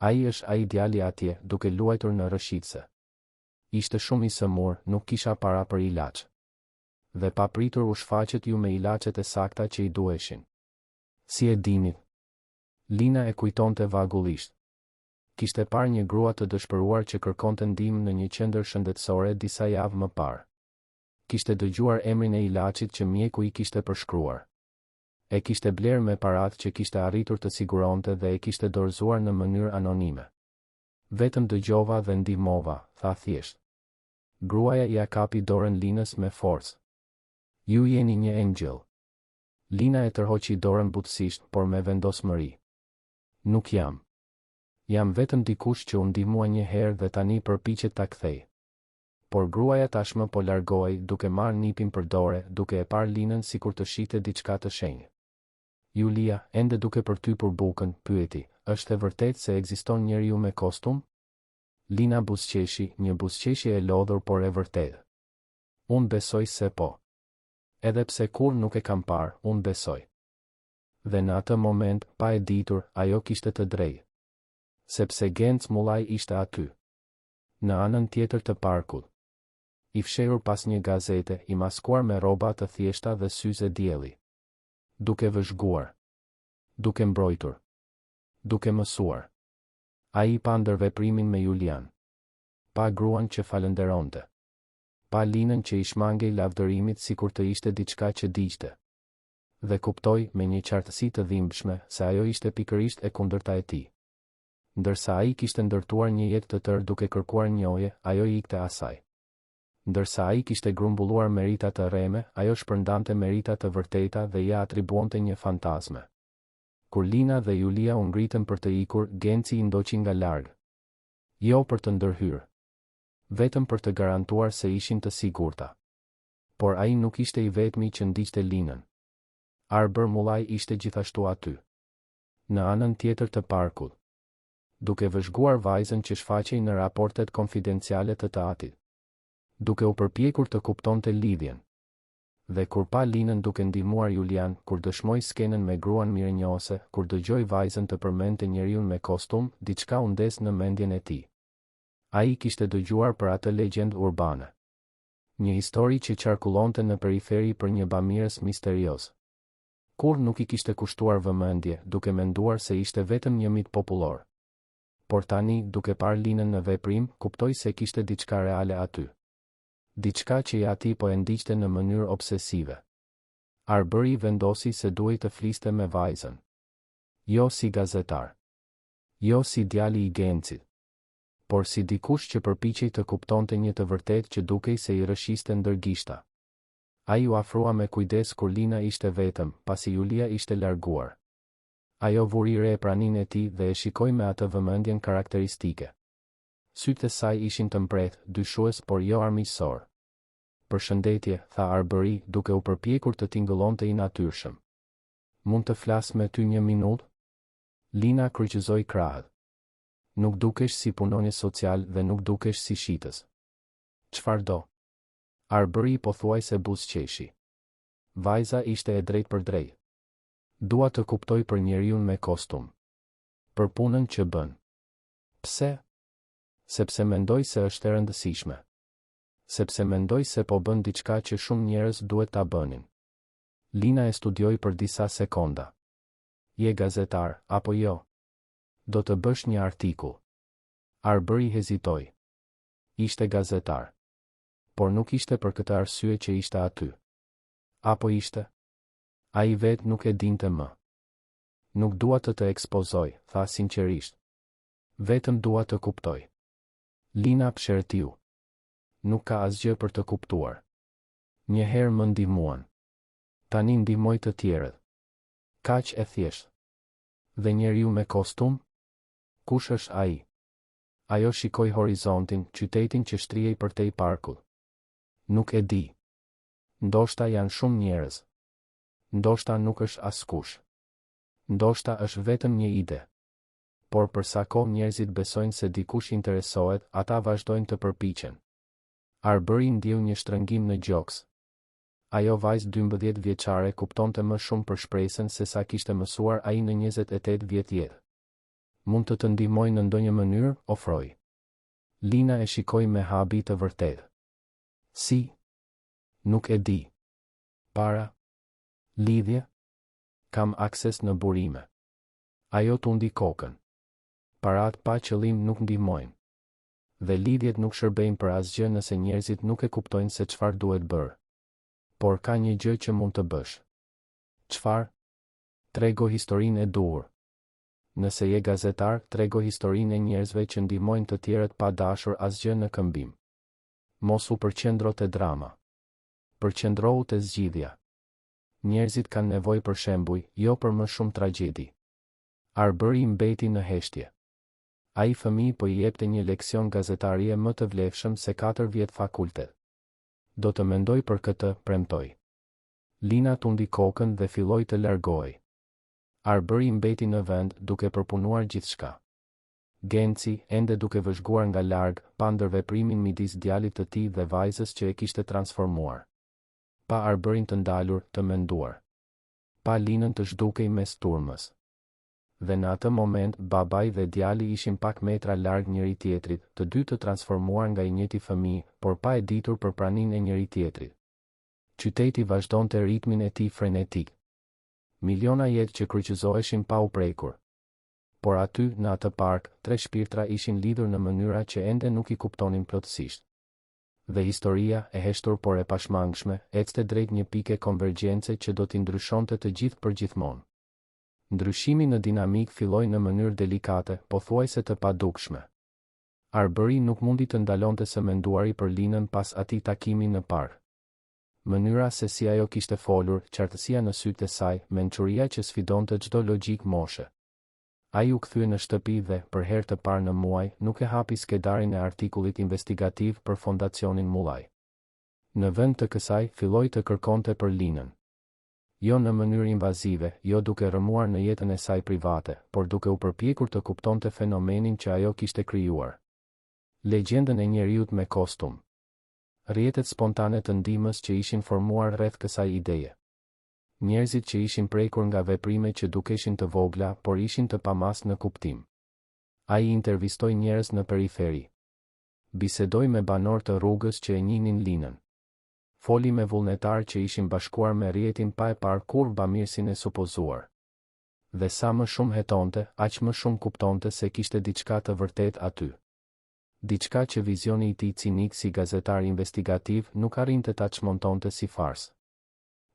Ai është ai djali atje, duke luajtur në rëshitse. Ishte shumë i sëmur, nuk kisha para për ilaç. Dhe papritur u shfaqet ju me ilaçet e sakta që i duheshin. Si e dinit? Lina e kujtonte vagullisht. Kishte parë një grua të dëshpëruar që kërkonte ndihmë në një qendër shëndetësore disa javë më parë. Kishte dëgjuar emrin e ilaçit që mjeku i kishte përshkruar. E kishte bler me paratë që kishte arritur të siguronte dhe e kishte dorëzuar në mënyrë anonime. Vetëm dëgjova dhe ndihmova, tha thjesht. Gruaja ja kapi dorën Linës me forcë. Ju jeni një engjëll. Lina e tërhoqi dorën butësisht, por me vendosmëri. Nuk jam. Jam vetëm dikush që u ndihmua një herë dhe tani përpiqet ta kthej. Por gruaja tashmë po largohej, duke marrë nipin për dore, duke e parë Linën sikur të shite diçka të shenjtë. Julia, ende duke përtypur bukën, pyeti, është e vërtet se ekziston njeriu me kostum? Lina buzëqeshi, një buzëqeshje e lodhur por e vërtetë. Unë besoj se po. Edhe pse kur nuk e kam parë, unë besoj. Dhe në atë moment, pa e ditur, ajo kishte të drejtë. Sepse Genc Mullaj ishte aty. Në anën tjetër të parkut. I fshehur pas një gazete, i maskuar me rroba të thjeshta dhe syze dielli. Duke vëzhguar. Duke mbrojtur. Duke mësuar. Ai pa ndërveprimin me Julian. Pa gruan që falenderonte. Pa Linën që i shmangej lavdërimit sikur të ishte diçka që digjte. Dhe kuptoi me një qartësi të dhimbshme se ajo ishte pikërisht e kundërta e tij. Ndërsa ai kishte ndërtuar një jetë të tërë duke kërkuar njohje, ajo i ikte asaj. Ndërsa ai kishte grumbulluar merita të rreme, ajo shpërndante merita të vërteta dhe ja atribuonte një fantazme. Kur Lina dhe Julia u ngritën për të ikur, Genci i ndoqi nga larg. Jo për të ndërhyrë. Vetëm për të garantuar se ishin të sigurta. Por ai nuk ishte i vetmi që ndiqte Linën. Arber Mullaj ishte gjithashtu aty. Në anën tjetër të parkut. Duke vëzhguar vajzën që shfaqej në raportet konfidenciale të atit. Duke u përpjekur të kuptonte lidhjen. Dhe kur pa Linën duke ndihmuar Julian, kur dëshmoi skenën me gruan mirënjohëse, kur dëgjoi vajzën të përmendte njeriun me kostum, diçka u ndes në mendjen e tij. Ai kishte dëgjuar për atë legjendë urbane. Një histori që qarkullonte në periferi për një bamirës misterios. Kur nuk i kishte kushtuar vëmendje, duke menduar se ishte vetëm një mit popullor. Por tani, duke parë Linën në veprim, kuptoi se kishte diçka reale aty. Diçka që i ati po e ndiqte në mënyrë obsesive. Arbëri vendosi se duhej të fliste me vajzën. Jo si gazetar. Jo si djali i Gencit. Por si dikush që përpiqej të kuptonte një të vërtetë që dukej se i rrëshiste ndërgishta. Ai u afrua me kujdes kur Lina ishte vetëm, pasi Julia ishte larguar. Ajo vuri re praninë e tij dhe e shikoi me atë vëmendjen karakteristike. Sytë e saj ishin të mprehtë, dyshues por jo armiqësor. Përshëndetje, tha Arbëri, duke u përpjekur të tingëllonte i natyrshëm. Mund të flas me ty një minutë? Lina kryqëzoi krahët. Nuk dukesh si punonjë social dhe nuk dukesh si shitës. Çfarë do? Arbëri pothuajse buzëqeshi. Vajza ishte e drejtë për drejtë. Dua të kuptoj për njeriun me kostum. Për punën që bën. Pse? Sepse mendoj se është e rëndësishme. Sepse mendoj se po bën diçka që shumë njerëz duhet ta bënin. Lina e studioi për disa sekonda. Je gazetar, apo jo? Do të bësh një artikull. Arbëri hezitoi. Ishte gazetar. Por nuk ishte për këtë arsye që ishte aty. Apo ishte? Ai vetë nuk e dinte më. Nuk dua të ekspozoj, tha sinqerisht. Vetëm dua të kuptoj. Lina pshertiu. Nuk ka asgjë për të kuptuar. Një herë më ndihmuan. Tani ndihmoj të tjerët. Kaq e thjesht. Dhe njeriu me kostum? Kush është ai? Ajo shikoi horizontin, qytetin që shtrihej përtej parkut. Nuk e di. Ndoshta janë shumë njerëz. Ndoshta nuk është askush. Ndoshta është vetëm një ide. Por për sa kohë njerëzit besojnë se dikush interesohet, ata vazhdojnë të përpiqen. Arbëri ndjeu një shtrëngim në gjoks. Ajo vajzë 12 vjeçare kuptonte më shumë për shpresën se sa kishte mësuar ai në 28 vjet jetë. Mund të ndihmoj në ndonjë mënyrë, ofroi. Lina e shikoi me habi të vërtetë. Si? Nuk e di. Para? Lidhje? Kam akses në burime. Ajo tundi kokën. Parat pa qëllim nuk ndihmojnë. Dhe lidhjet nuk shërbejnë për asgjë nëse njerëzit nuk e kuptojnë se çfarë duhet bërë. Por ka një gjë që mund të bësh. Çfarë? Trego historinë e dur. Nëse je gazetar, trego historinë e njerëzve që ndihmojnë të tjerët pa dashur asgjë në këmbim. Mos u përqendro te drama. Përqendrohu te zgjidhja. Njerëzit kanë nevojë për shembuj, jo për më shumë tragjedi. Arbery mbeti në heshtje. Ai fëmijë po i jepte një leksion gazetarie më të vlefshëm se 4 vjet fakultet. Do të mendoj për këtë, premtoi. Lina tundi kokën dhe filloi të largohej. Arbery mbeti në vend, duke përpunuar gjithçka. Genci, ende duke vëzhguar nga larg, pa ndërveprimin midis djalit të tij dhe vajzës që e kishte transformuar. Pa Arberin të ndalur, të menduar. Pa Linën të zhdukej mes turmës. Dhe në atë moment, babai dhe djali ishin pak metra larg njëri tjetrit, të dy të transformuar nga i njëjti fëmijë, por pa e ditur për praninë e njëri tjetrit. Qyteti vazhdonte ritmin e tij frenetik. Miliona jetë që kryqëzoheshin pa u prekur. Por aty, në atë park, 3 shpirtra ishin lidhur në mënyra që ende nuk i kuptonin plotësisht. Dhe historia, e heshtur por e pashmangshme, ecte drejt një pike konvergjence që do t'i ndryshonte të gjithë përgjithmonë. Ndryshimi në dinamik filloi në mënyrë delikate, pothuajse të padukshme. Arbery nuk mundi të ndalonte së menduari për Linën pas atij takimi në park. Mënyra se si ajo kishte folur, qartësia në sytë e saj, mençuria që sfidonte çdo logjik moshe. Ai u kthye në shtëpi dhe, për herë të parë në muaj, nuk e hapi skedarin e artikullit investigativ për Fondacionin Mullaj. Në vend të kësaj, filloi të kërkonte për Linën. Jo në mënyrë invazive, jo duke rëmuar në jetën e saj private, por duke u përpjekur të kuptonte fenomenin që ajo kishte krijuar. Legjendën e njeriut me kostum. Rrjetet spontane të ndihmës që ishin formuar rreth kësaj ideje. Njerëzit që ishin prekur nga veprime që dukeshin të vogla, por ishin të pamas në kuptim. Ai intervistoi njerëz në periferi. Bisedoi me banor të rrugës që e njihnin Linën. Foli me vullnetar që ishin bashkuar me rrjetin pa e parë kurrë bamirësin e supozuar. Dhe sa më shumë hetonte, aq më shumë kuptonte se kishte diçka të vërtet aty. Diçka që vizioni i tij cinik si gazetar investigativ nuk arrinte ta çmontonte si fars.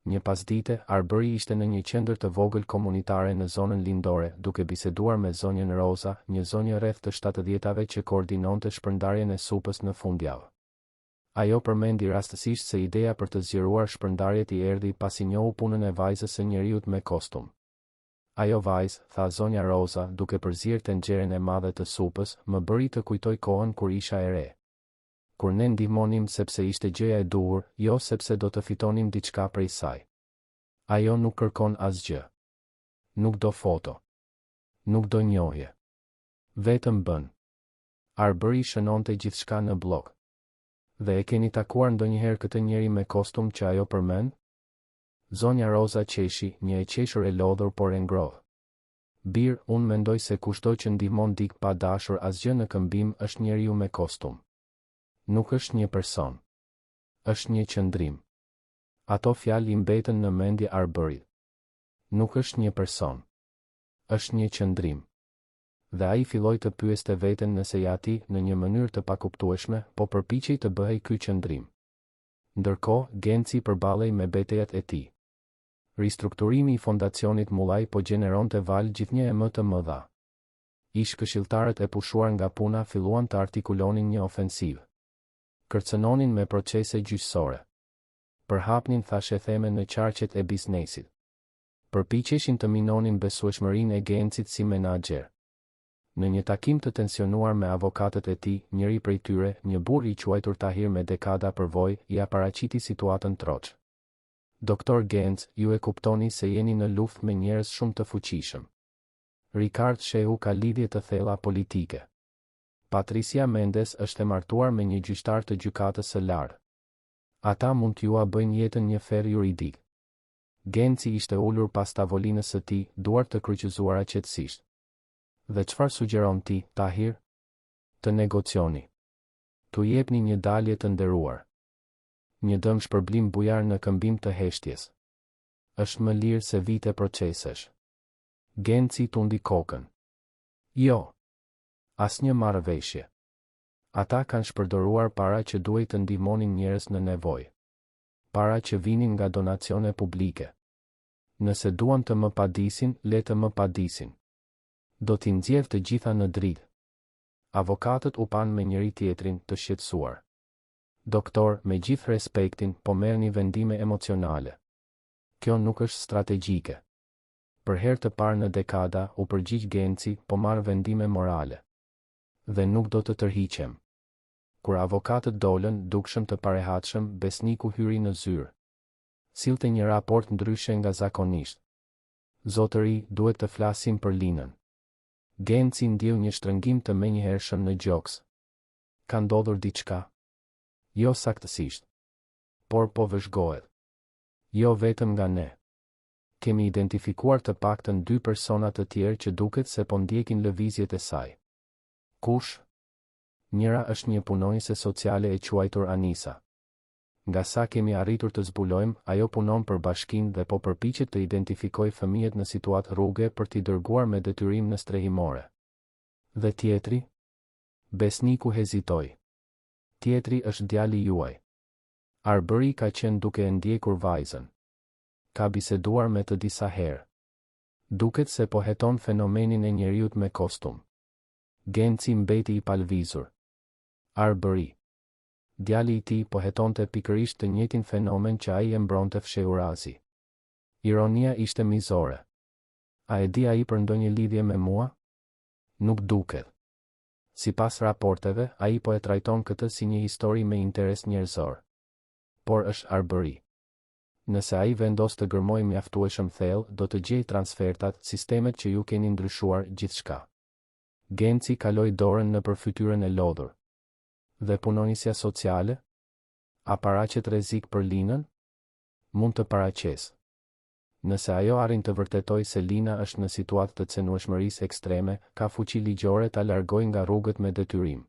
Një pasdite, Arbery ishte në një qendër të vogël komunitare në zonën lindore, duke biseduar me zonjën Roza, një zonjë rreth të 70-tave që koordinonte shpërndarjen e supës në fundjavë. Ajo përmendi rastësisht se ideja për të zgjeruar shpërndarjet i erdhi pasi njohu punën e vajzës së njeriut me kostum. Ajo vajzë, tha zonja Roza, duke përzierë tenxhere e madhe të supës, më bëri të kujtoj kohën kur isha e re. Kur ne ndihmonim sepse ishte gjëja e duhur, jo sepse do të fitonim diçka prej saj. Ajo nuk kërkon asgjë. Nuk do foto. Nuk do njohje. Vetëm bën. Arbery shënonte gjithçka në blok. Dhe e keni takuar ndonjëherë këtë njeri me kostum që ajo përmend? Zonja Roza qeshi, një e qeshur e lodhur por e ngrohtë. Bir, unë mendoj se kushdo që ndihmon dik pa dashur asgjë në këmbim është njeriu me kostum. Nuk është një person. Është një qëndrim. Ato fjalë i mbetën në mendje Arberyt. Nuk është një person. Është një qëndrim. Dhe ai filloi të pyeste veten nëse ja ati, në një mënyrë të pakuptueshme, po përpiqej të bëhej ky qëndrim. Ndërkohë, Genci përballej me betejat e tij. Ristrukturimi i Fondacionit Mullaj po gjeneronte valë gjithnjë e më të mëdha. Ish këshilltarët e pushuar nga puna filluan të artikulonin një ofensivë. Kërcënonin me procese gjyqësore. Përhapnin thashë theme në qarqet e biznesit. Përpiqeshin të minonin besueshmërinë e Gencit si menaxher. Në një takim të tensionuar me avokatët e tij, njëri prej tyre, një burr i quajtur Tahir me dekada përvojë, ia paraqiti situatën troç. Doktor Genc, ju e kuptoni se jeni në luftë me njerëz shumë të fuqishëm. Ricard Shehu ka lidhje të thella politike. Patricia Mendes është e martuar me një gjyqtar të gjykatës së lartë. Ata mund t'jua bëjnë jetën një fer juridik. Genci ishte ulur pas tavolinës së tij, duart të kryqëzuara qetësisht. Dhe çfarë sugjeron ti, Tahir? Të negocioni. Tu jepni një dalje të nderuar. Një dëm shpërblim bujar në këmbim të heshtjes. Është më lirë se vite procesesh. Genci tundi kokën. Jo. Asnjë marrëveshje. Ata kanë shpërdoruar para që duhej të ndihmonin njerëz në nevojë. Para që vinin nga donacione publike. Nëse duan të më padisin, le të më padisin. Do t'i nxjerr të gjitha në dritë. Avokatët u panë me njëri tjetrin të shqetësuar. Doktor, me gjithë respektin, po merrni vendime emocionale. Kjo nuk është strategjike. Për herë të parë në dekada u përgjigj Genci, po marr vendime morale. Dhe nuk do të tërhiqem. Kur avokatët dolën, dukshëm të parehatshëm, Besniku hyri në zyrë. Sillte një raport ndryshe nga zakonisht. Zotëri, duhet të flasim për Linën. Genci ndjeu një shtrëngim të menjëhershëm në gjoks. Ka ndodhur diçka? Jo saktësisht. Por po vëzhgohet. Jo vetëm nga ne. Kemi identifikuar të paktën 2 persona të tjerë që duket se po ndjekin lëvizjet e saj. Kush? Njëra është një punonjëse sociale e quajtur Anisa. Nga sa kemi arritur të zbulojmë, ajo punon për bashkinë dhe po përpiqet të identifikojë fëmijët në situatë rruge për t'i dërguar me detyrim në strehimore. Dhe tjetri? Besniku hezitoi. Tjetri është djali juaj. Arbëri ka qenë duke e ndjekur vajzën. Ka biseduar me të disa herë. Duket se po heton fenomenin e njeriut me kostum. Genci mbeti i palvizur. Arbëri. Djali i tij po hetonte pikërisht të njëjtin fenomen që ai e mbronte fshehurazi. Ironia ishte mizore. A e di ai për ndonjë lidhje me mua? Nuk duket. Sipas raporteve, ai po e trajton këtë si një histori me interes njerëzor. Por është arbëri. Nëse ai vendos të gërmojë mjaftueshëm thellë, do të gjejë transfertat, sistemet që ju keni ndryshuar, gjithçka. Genci kaloi dorën nëpër fytyrën e lodhur. Dhe punonjësia sociale? A paraqet rrezik për Linën? Mund të paraqes. Nëse ajo arrin të vërtetojë se Lina është në situatë të cenueshmërisë ekstreme, ka fuqi ligjore ta largojë nga rrugët me detyrim.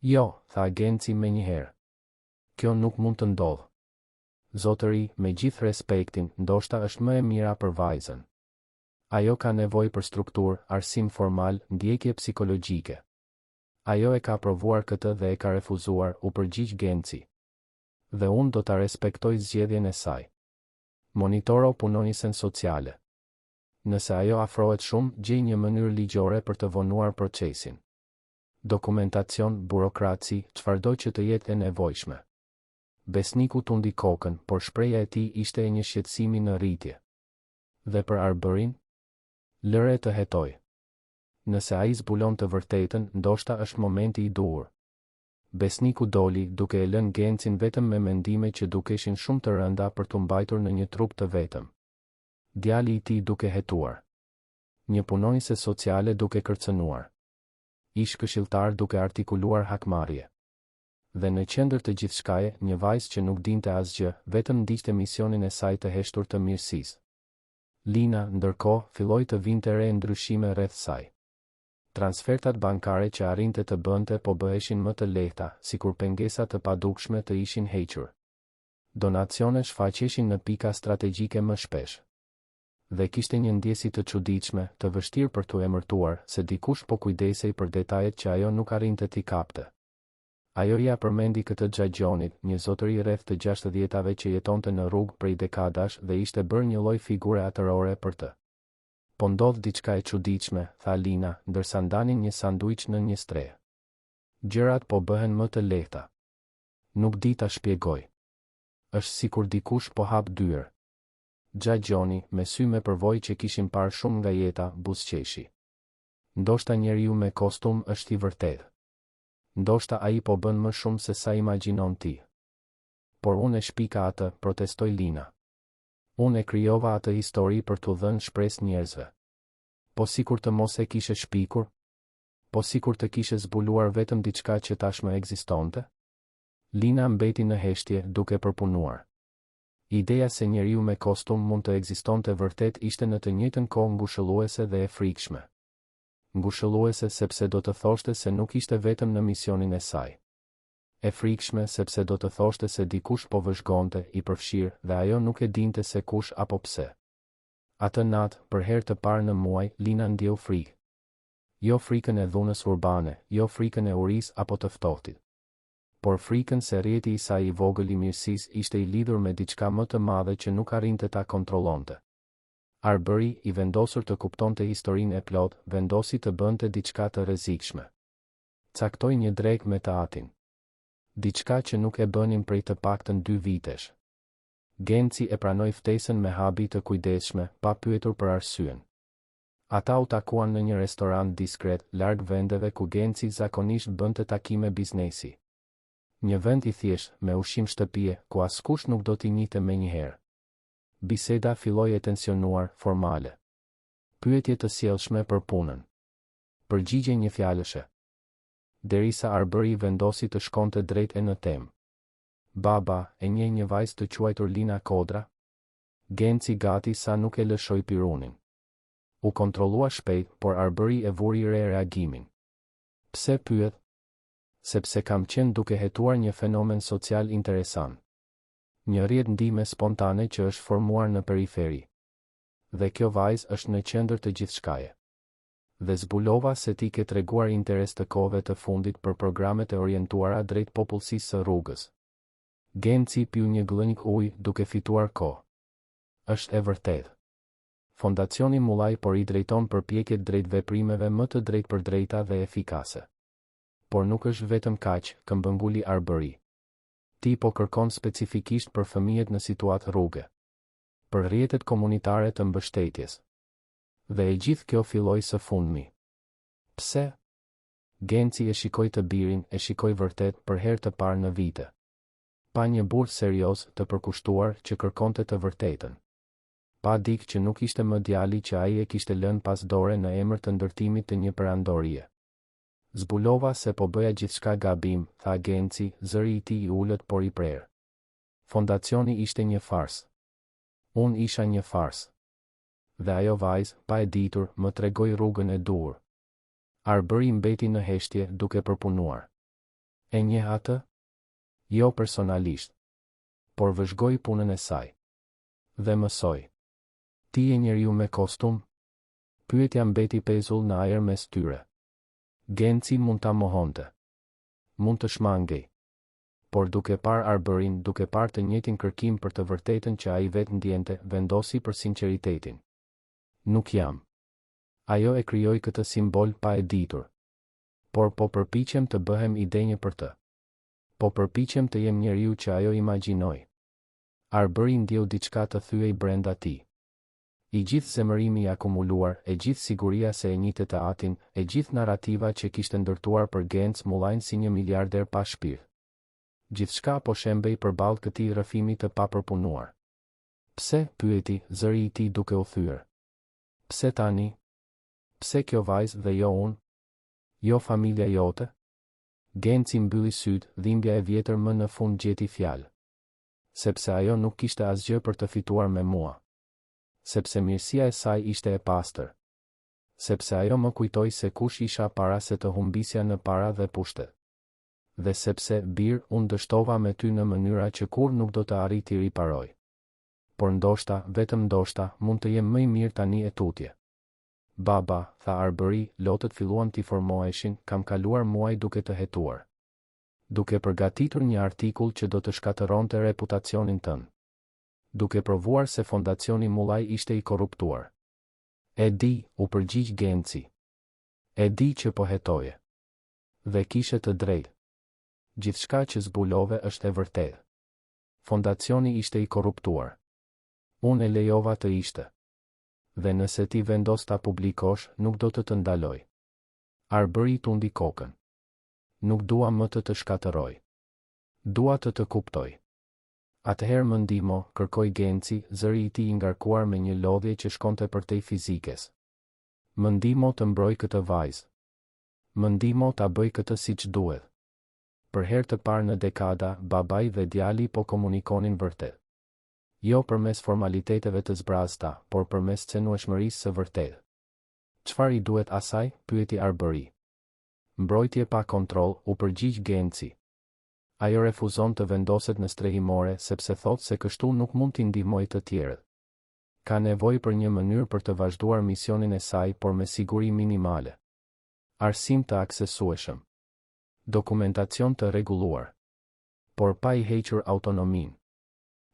Jo, tha Genci menjëherë. Kjo nuk mund të ndodhë. Zotëri, me gjithë respektin, ndoshta është më e mira për vajzën. Ajo ka nevojë për strukturë, arsim formal, ndjekje psikologjike. Ajo e ka provuar këtë dhe e ka refuzuar, u përgjigj Genci. Dhe unë do ta respektoj zgjedhjen e saj. Monitoro punonjësen sociale. Nëse ajo afrohet shumë, gjej një mënyrë ligjore për të vonuar procesin. Dokumentacion, burokraci, çfarëdo që të jetë e nevojshme. Besniku tundi kokën, por shpreha e tij ishte e një shqetësimi në rritje. Dhe për arbërin? Lëre të hetoj. Nëse ai zbulon të vërtetën, ndoshta është momenti i duhur. Besniku doli, duke e lënë Gencin vetëm me mendime që dukeshin shumë të rënda për t'u mbajtur në një trup të vetëm. Djali i tij duke hetuar. Një punonjëse sociale duke kërcënuar. Ish këshilltar duke artikuluar hakmarrje. Dhe në qendër të gjithçkaje, një vajzë që nuk dinte asgjë, vetëm ndiqte misionin e saj të heshtur të mirësisë. Lina, ndërkohë, filloi të vinte re ndryshime rreth saj. Transfertat bankare që arrinte të bënte po bëheshin më të lehta, sikur pengesa të padukshme të ishin hequr. Donacionet shfaqeshin në pika strategjike më shpesh. Dhe kishte një ndjesi të çuditshme, të vështirë për t'u emërtuar, se dikush po kujdesej për detajet që ajo nuk arrinte t'i kapte. Ajo ja përmendi këtë gjatë gjonit, një zotëri rreth të 60-ave që jetonte në rrugë prej dekadash dhe ishte bërë një lloj figure atërore për të. Po ndodh diçka e çuditshme, tha Lina, ndërsa ndanin një sanduiç në një strehë. Gjërat po bëhen më të lehta. Nuk di ta shpjegoj. Është sikur dikush po hap dyer. Gjagjoni, me sy me përvojë që kishin parë shumë nga jeta, buzëqeshi. Ndoshta njeriu me kostum është i vërtetë. Ndoshta ai po bën më shumë se sa imagjinon ti. Por unë e shpika atë, protestoi Lina. Unë e krijova atë histori për t'u dhënë shpresë njerëzve. Po sikur të mos e kishe shpikur? Po sikur të kishe zbuluar vetëm diçka që tashmë ekzistonte? Lina mbeti në heshtje, duke përpunuar. Ideja se njeriu me kostum mund të ekzistonte vërtet ishte në të njëjtën kohë ngushëlluese dhe e frikshme. Ngushëlluese sepse do të thoshte se nuk ishte vetëm në misionin e saj. E frikshme sepse do të thoshte se dikush po vëzhgonte, i përfshirë, dhe ajo nuk e dinte se kush apo pse. Atë natë, për herë të parë në muaj, Lina ndjeu frikë. Jo frikën e dhunës urbane, jo frikën e urisë apo të ftohtit. Por frikën se rjeti i saj i vogël i mirësisë ishte i lidhur me diçka më të madhe që nuk arrinte ta kontrollonte. Arbery, i vendosur të kuptonte historinë e plot, vendosi të bënte diçka të rrezikshme. Caktoi një drek me të atin. Diçka që nuk e bënin prej të paktën 2 vitesh. Genci e pranoi ftesën me habi të kujdesshme, pa pyetur për arsyen. Ata u takuan në një restorant diskret, larg vendeve ku Genci zakonisht bënte takime biznesi. Një vend i thjesht, me ushqim shtëpie, ku askush nuk do t'i njihte menjëherë. Biseda filloi e tensionuar, formale. Pyetje të sjellshme për punën. Përgjigje një fjalëshe. Derisa Arbery vendosi të shkonte drejt e në temë. Baba, e njeh një vajzë të quajtur Lina Kodra? Genci gati sa nuk e lëshoi pirunin. U kontrollua shpejt, por Arbery e vuri re reagimin. Pse pyet? Sepse kam qenë duke hetuar një fenomen social interesant. Një rrjet ndihme spontane që është formuar në periferi. Dhe kjo vajzë është në qendër të gjithçkaje. Dhe zbulova se ti ke treguar interes të kohëve të fundit për programet e orientuara drejt popullsisë së rrugës. Genci piu një glënjë ujë duke fituar kohë. Është e vërtetë. Fondacioni Mullaj por i drejton përpjekjet drejt veprimeve më të drejtpërdrejta dhe efikase. Por nuk është vetëm kaq, këmbënguli Arbery. Ti po kërkon specifikisht për fëmijët në situatë rruge. Për rrjetet komunitare të mbështetjes. Dhe e gjithë kjo filloi së fundmi. Pse? Genci e shikoi të birin, e shikoi vërtet për herë të parë në vite. Pa një burr serioz të përkushtuar që kërkonte të vërtetën. Pa dik që nuk ishte më djali që ai e kishte lënë pas dore në emër të ndërtimit të një perandorie. Zbulova se po bëja gjithçka gabim, tha Genci, zëri i tij i ulët por i prerë. Fondacioni ishte një fars. Unë isha një fars. Dhe ajo vajzë, pa e ditur, më tregoi rrugën e dur. Arbery mbeti në heshtje duke përpunuar. E njeh atë? Jo personalisht. Por vëzhgoi punën e saj. Dhe mësoi. Ti je njeriu me kostum? Pyetja mbeti pezull në ajër mes tyre. Genci mund ta mohonte. Mund të shmangej. Por duke parë Arberin, duke parë të njëjtin kërkim për të vërtetën që ai vetë ndjente, vendosi për sinqeritetin. Nuk jam. Ajo e krijoi këtë simbol pa e ditur. Por po përpiqem të bëhem idenje për të. Po përpiqem të jem njeriu që ajo imagjinoi. Arbery ndjeu diçka të thyej brenda tij. I gjithë zemërimi i akumuluar, e gjithë siguria se e njihte të atin, e gjithë narrativa që kishte ndërtuar për Genc Mullajn si një miliarder pa shpirt. Gjithçka po shembej përballë këtij rrëfimi të papërpunuar. Pse, pyeti, zëri i tij duke u thyer. Pse tani? Pse kjo vajzë dhe jo unë? Jo familja jote? Genci mbylli syt, dhimbja e vjetër më në fund gjeti fjalë. Sepse ajo nuk kishte asgjë për të fituar me mua. Sepse mirësia e saj ishte e pastër. Sepse ajo më kujtoi se kush isha para se të humbisja në para dhe pushtet. Dhe sepse, bir, unë dështova me ty në mënyra që kur nuk do të arrit t'i riparoj. Por ndoshta, vetëm ndoshta, mund të jem më i mirë tani e tutje. Baba, tha Arbery, lotët filluan t'i formoheshin, kam kaluar muaj duke të hetuar. Duke përgatitur një artikull që do të shkatëronte reputacionin tënd. Duke provuar se fondacioni Mullaj ishte i korruptuar. E di, u përgjigj Genci. E di që po hetoje. Dhe kishe të drejtë. Gjithçka që zbulove është e vërtetë. Fondacioni ishte i korruptuar. Unë e lejova të ishte. Dhe nëse ti vendos ta publikosh, nuk do të ndaloj. Arbery tundi kokën. Nuk dua më të shkatërroj. Dua të kuptoj. Atëherë më ndihmo, kërkoi Genci, zëri i tij i ngarkuar me një lodhje që shkonte përtej fizikes. Më ndihmo të mbroj këtë vajzë. Më ndihmo ta bëj këtë siç duhet. Për herë të parë në dekada, babai dhe djali po komunikonin vërtet. Jo përmes formaliteteve të zbrazta, por përmes cenueshmërisë së vërtetë. Çfarë i duhet asaj? Pyeti Arbery. Mbrojtje pa kontroll, u përgjigj Genci. Ajo refuzon të vendoset në strehimore sepse thot se kështu nuk mund t'i ndihmoj të tjerët. Ka nevojë për një mënyrë për të vazhduar misionin e saj, por me siguri minimale. Arsim të aksesueshëm. Dokumentacion të rregulluar. Por pa i hequr autonominë.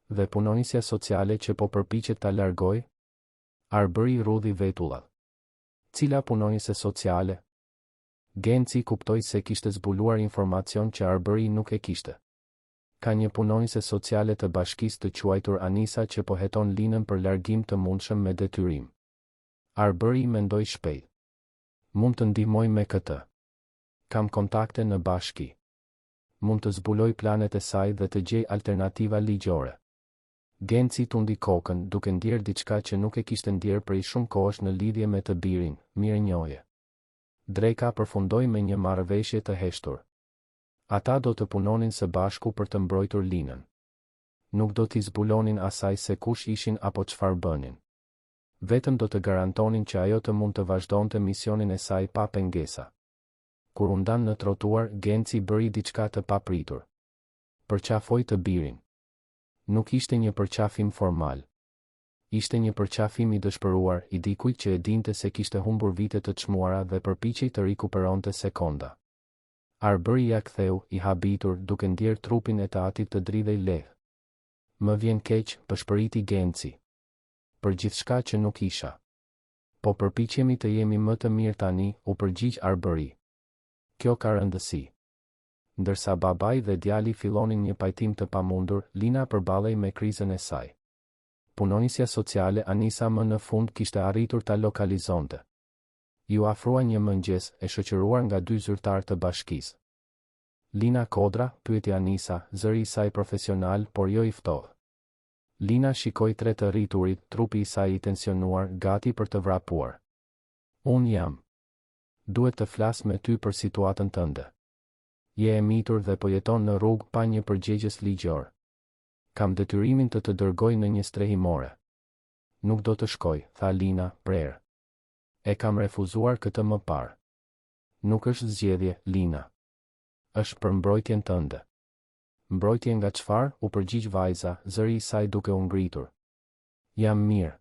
Dhe punonisja sociale që po përpiqet ta largojë? Arbëri rudhi vetullat. Cila punonjëse sociale? Genci kuptoi se kishte zbuluar informacion që Arbëri nuk e kishte. Ka një punonjëse sociale të bashkisë të quajtur Anisa që po heton Linën për largim të mundshëm me detyrim. Arbëri mendoi shpejt. Mund të ndihmoj me këtë. Kam kontakte në bashki. Mund të zbuloj planet e saj dhe të gjej alternativa ligjore. Genci tundi kokën duke ndjerë diçka që nuk e kishte ndjerë prej shumë kohësh në lidhje me të birin, mirënjohje. Dreka përfundoi me një marrëveshje të heshtur. Ata do të punonin së bashku për të mbrojtur Linën. Nuk do t'i zbulonin asaj se kush ishin apo çfarë bënin. Vetëm do të garantonin që ajo të mund të vazhdonte misionin e saj pa pengesa. Kur u ndan në trotuar, Genci bëri diçka të papritur. Përqafoi të birin. Nuk ishte një përqafim formal. Ishte një përqafim i dëshpëruar, i dikujt që e dinte se kishte humbur vite të çmuara dhe përpiqej të rikuperonte sekonda. Arbëri ja ktheu, i habitur, duke ndjerë trupin e të atit të dridhej lehtë. Më vjen keq, pëshpëriti Genci. Për gjithçka që nuk isha. Po përpiqemi të jemi më të mirë tani, u përgjigj Arbëri. Kjo ka rëndësi. Ndërsa babai dhe djali fillonin një pajtim të pamundur, Lina përballej me krizën e saj. Punonjësja sociale Anisa më në fund kishte arritur ta lokalizonte. Ju afrua një mëngjes, e shoqëruar nga 2 zyrtarë të bashkisë. Lina Kodra, pyeti Anisa, zëri i saj profesional, por jo i ftohtë. Lina shikoi 3 të rriturit, trupi i saj i tensionuar, gati për të vrapuar. Unë jam. Duhet të flas me ty për situatën tënde. Je e mitur dhe po jeton në rrugë pa një përgjegjës ligjor. Kam detyrimin të të dërgoj në një strehimore. Nuk do të shkoj, tha Lina, prerë. E kam refuzuar këtë më parë. Nuk është zgjedhje, Lina. Është për mbrojtjen tënde. Mbrojtje nga çfarë? U përgjigj vajza, zëri i saj duke u ngritur. Jam mirë.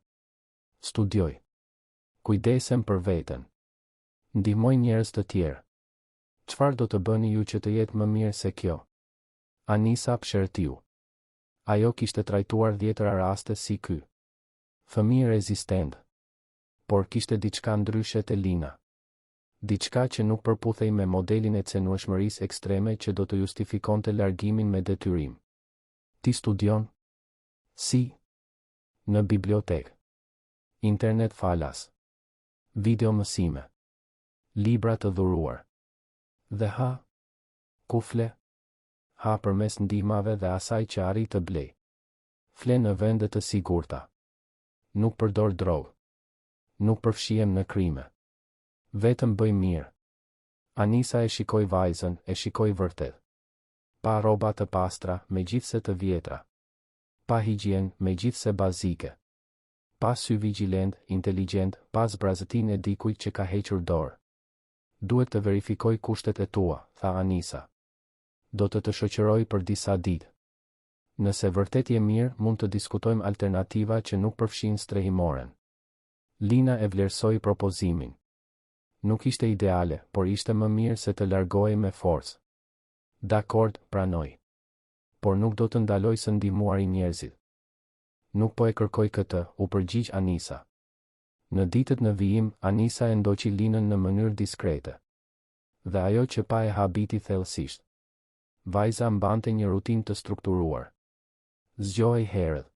Studioj. Kujdesem për veten. Ndihmoj njerëz të tjerë. Çfarë do të bëni ju që të jetë më mirë se kjo? Anisa pshërtiu. Ajo kishte trajtuar 10 raste si ky. Fëmijë rezistent. Por kishte diçka ndryshe te Lina. Diçka që nuk përputhej me modelin e cenueshmërisë ekstreme që do të justifikonte largimin me detyrim. Ti studion? Si? Në bibliotekë. Internet falas. Video mësime. Libra të dhuruar. Dhe ha? Ku fle? Ha përmes ndihmave dhe asaj që arri të blej. Fle në vende të sigurta. Nuk përdor drogë. Nuk përfshihem në krime. Vetëm bëj mirë. Anisa e shikoi vajzën, e shikoi vërtet. Pa rroba të pastra, megjithse të vjetra. Pa higjien, megjithse bazike. Pa sy vigjilent, inteligjent, pa zbrazëtinë e dikujt që ka hequr dorë. Duhet të verifikoj kushtet e tua, tha Anisa. Do të shoqëroj për disa ditë. Nëse vërtet je mirë, mund të diskutojmë alternativa që nuk përfshin strehimoren. Lina e vlerësoi propozimin. Nuk ishte ideale, por ishte më mirë se të largohej me forcë. Dakord, pranoj. Por nuk do të ndaloj së ndihmuari njerëzit. Nuk po e kërkoj këtë, u përgjigj Anisa. Në ditët në vijim, Anisa e ndoqi Linën në mënyrë diskrete. Dhe ajo që pa e habiti thellësisht. Vajza mbante një rutinë të strukturuar. Zgjohej herët.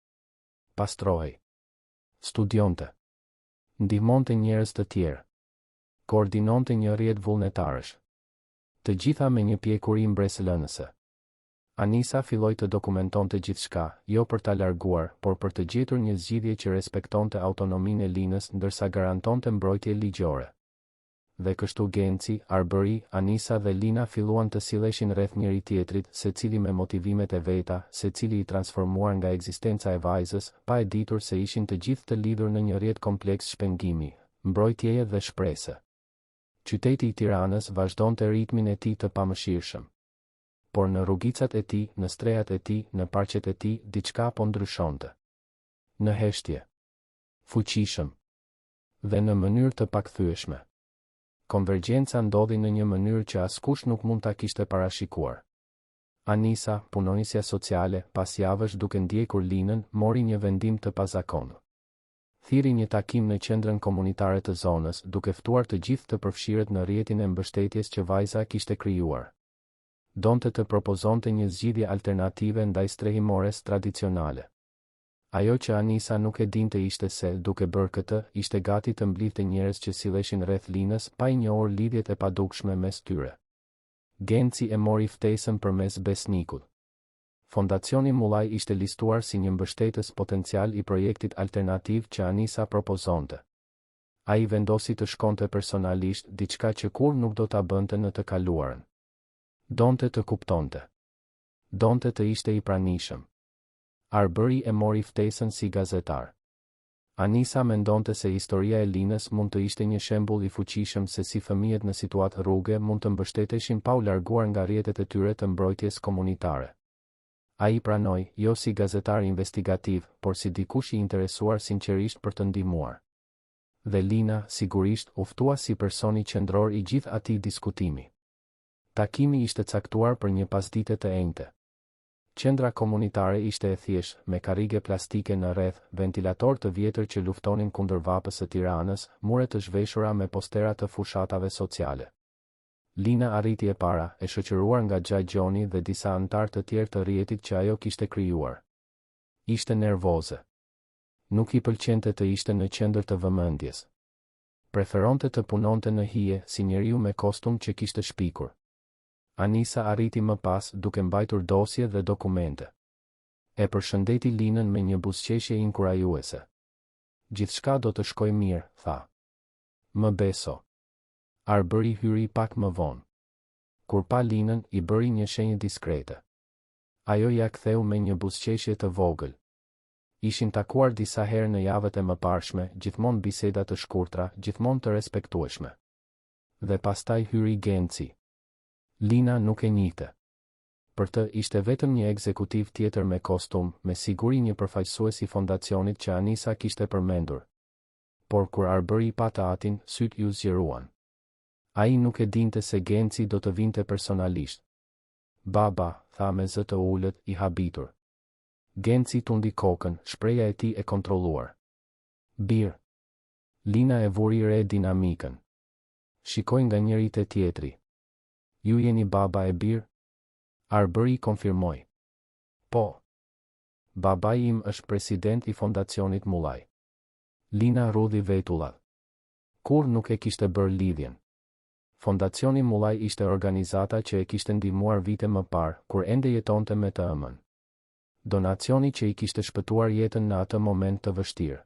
Pastrohej. Studionte. Ndihmonte njerëz të tjerë. Koordinonte një rrjet vullnetarësh. Të gjitha me një pjekuri mbresëlënëse. Anisa filloi të dokumentonte gjithçka, jo për ta larguar, por për të gjetur një zgjidhje që respektonte autonominë e Linës ndërsa garantonte mbrojtje ligjore. Dhe kështu Genci, Arbëri, Anisa dhe Lina filluan të silleshin rreth njëri tjetrit, secili me motivimet e veta, secili i transformuar nga ekzistenca e vajzës, pa e ditur se ishin të gjithë të lidhur në një rrjet kompleks shpengimi, mbrojtjeje dhe shprese. Qyteti i Tiranës vazhdonte ritmin e tij të pamëshirshëm. Por në rrugicat e tij, në strehat e tij, në parqet e tij, diçka po ndryshonte. Në heshtje. Fuqishëm. Dhe në mënyrë të pakthyeshme. Konvergjenca ndodhi në një mënyrë që askush nuk mund ta kishte parashikuar. Anisa, punonjësja sociale, pas javësh duke ndjekur Linën, mori një vendim të pazakontë. Thiri një takim në qendrën komunitare të zonës, duke ftuar të gjithë të përfshirët në rrjetin e mbështetjes që vajza kishte krijuar. Donte të propozonte një zgjidhje alternative ndaj strehimores tradicionale. Ajo që Anisa nuk e dinte ishte se, duke bërë këtë, ishte gati të mblidhte njerëz që silleshin rreth Linës pa i njohur lidhjet e padukshme mes tyre. Genci e mori ftesën përmes besnikut. Fondacioni Mullaj ishte listuar si një mbështetës potencial i projektit alternativ që Anisa propozonte. Ai vendosi të shkonte personalisht, diçka që kur nuk do ta bënte në të kaluarën. Donte të kuptonte. Donte të ishte i pranishëm. Arbery e mori ftesën si gazetar. Anisa mendonte se historia e Linës mund të ishte një shembull i fuqishëm se si fëmijët në situatë rruge mund të mbështeteshin pa u larguar nga rrjetet e tyre të mbrojtjes komunitare. Ai pranoi, jo si gazetar investigativ, por si dikush i interesuar sinqerisht për të ndihmuar. Dhe Lina, sigurisht, u ftua si personi qendror i gjithë atij diskutimi. Takimi ishte caktuar për një pasdite të enjte. Qendra komunitare ishte e thjeshtë, me karrige plastike në rreth, ventilator të vjetër që luftonin kundër vapës së Tiranës, mure të zhveshura me postera të fushatave sociale. Lina arriti e para, e shoqëruar nga Gjajgjoni dhe disa antar të tjerë të rrjetit që ajo kishte krijuar. Ishte nervoze. Nuk i pëlqente të ishte në qendër të vëmendjes. Preferonte të punonte në hije, si njeriu me kostum që kishte shpikur. Anisa arriti më pas, duke mbajtur dosje dhe dokumente. E përshëndeti Linën me një buzëqeshje inkurajuese. Gjithçka do të shkojë mirë, tha. Më beso. Arbery hyri pak më vonë. Kur pa Linën, i bëri një shenjë diskrete. Ajo ja ktheu me një buzëqeshje të vogël. Ishin takuar disa herë në javët e mëparshme, gjithmonë biseda të shkurtra, gjithmonë të respektueshme. Dhe pastaj hyri Genci. Lina nuk e njihte. Për të ishte vetëm një ekzekutiv tjetër me kostum, me siguri një përfaqësues i fondacionit që Anisa kishte përmendur. Por kur Arbery pa të atin, syt ju zgjeruan. Ai nuk e dinte se Genci do të vinte personalisht. Baba, tha me zë të ulët, i habitur. Genci tundi kokën, shpreha e tij e kontrolluar. Bir. Lina e vuri re dinamikën. Shikoi nga njëri te tjetri. Ju jeni baba e Bir? Arbery konfirmoi. Po. Babai im është president i fondacionit Mullaj. Lina rudhi vetullat. Kur nuk e kishte bërë lidhjen. Fondacioni Mullaj ishte organizata që e kishte ndihmuar vite më parë, kur ende jetonte me të ëmën. Donacioni që i kishte shpëtuar jetën në atë moment të vështirë.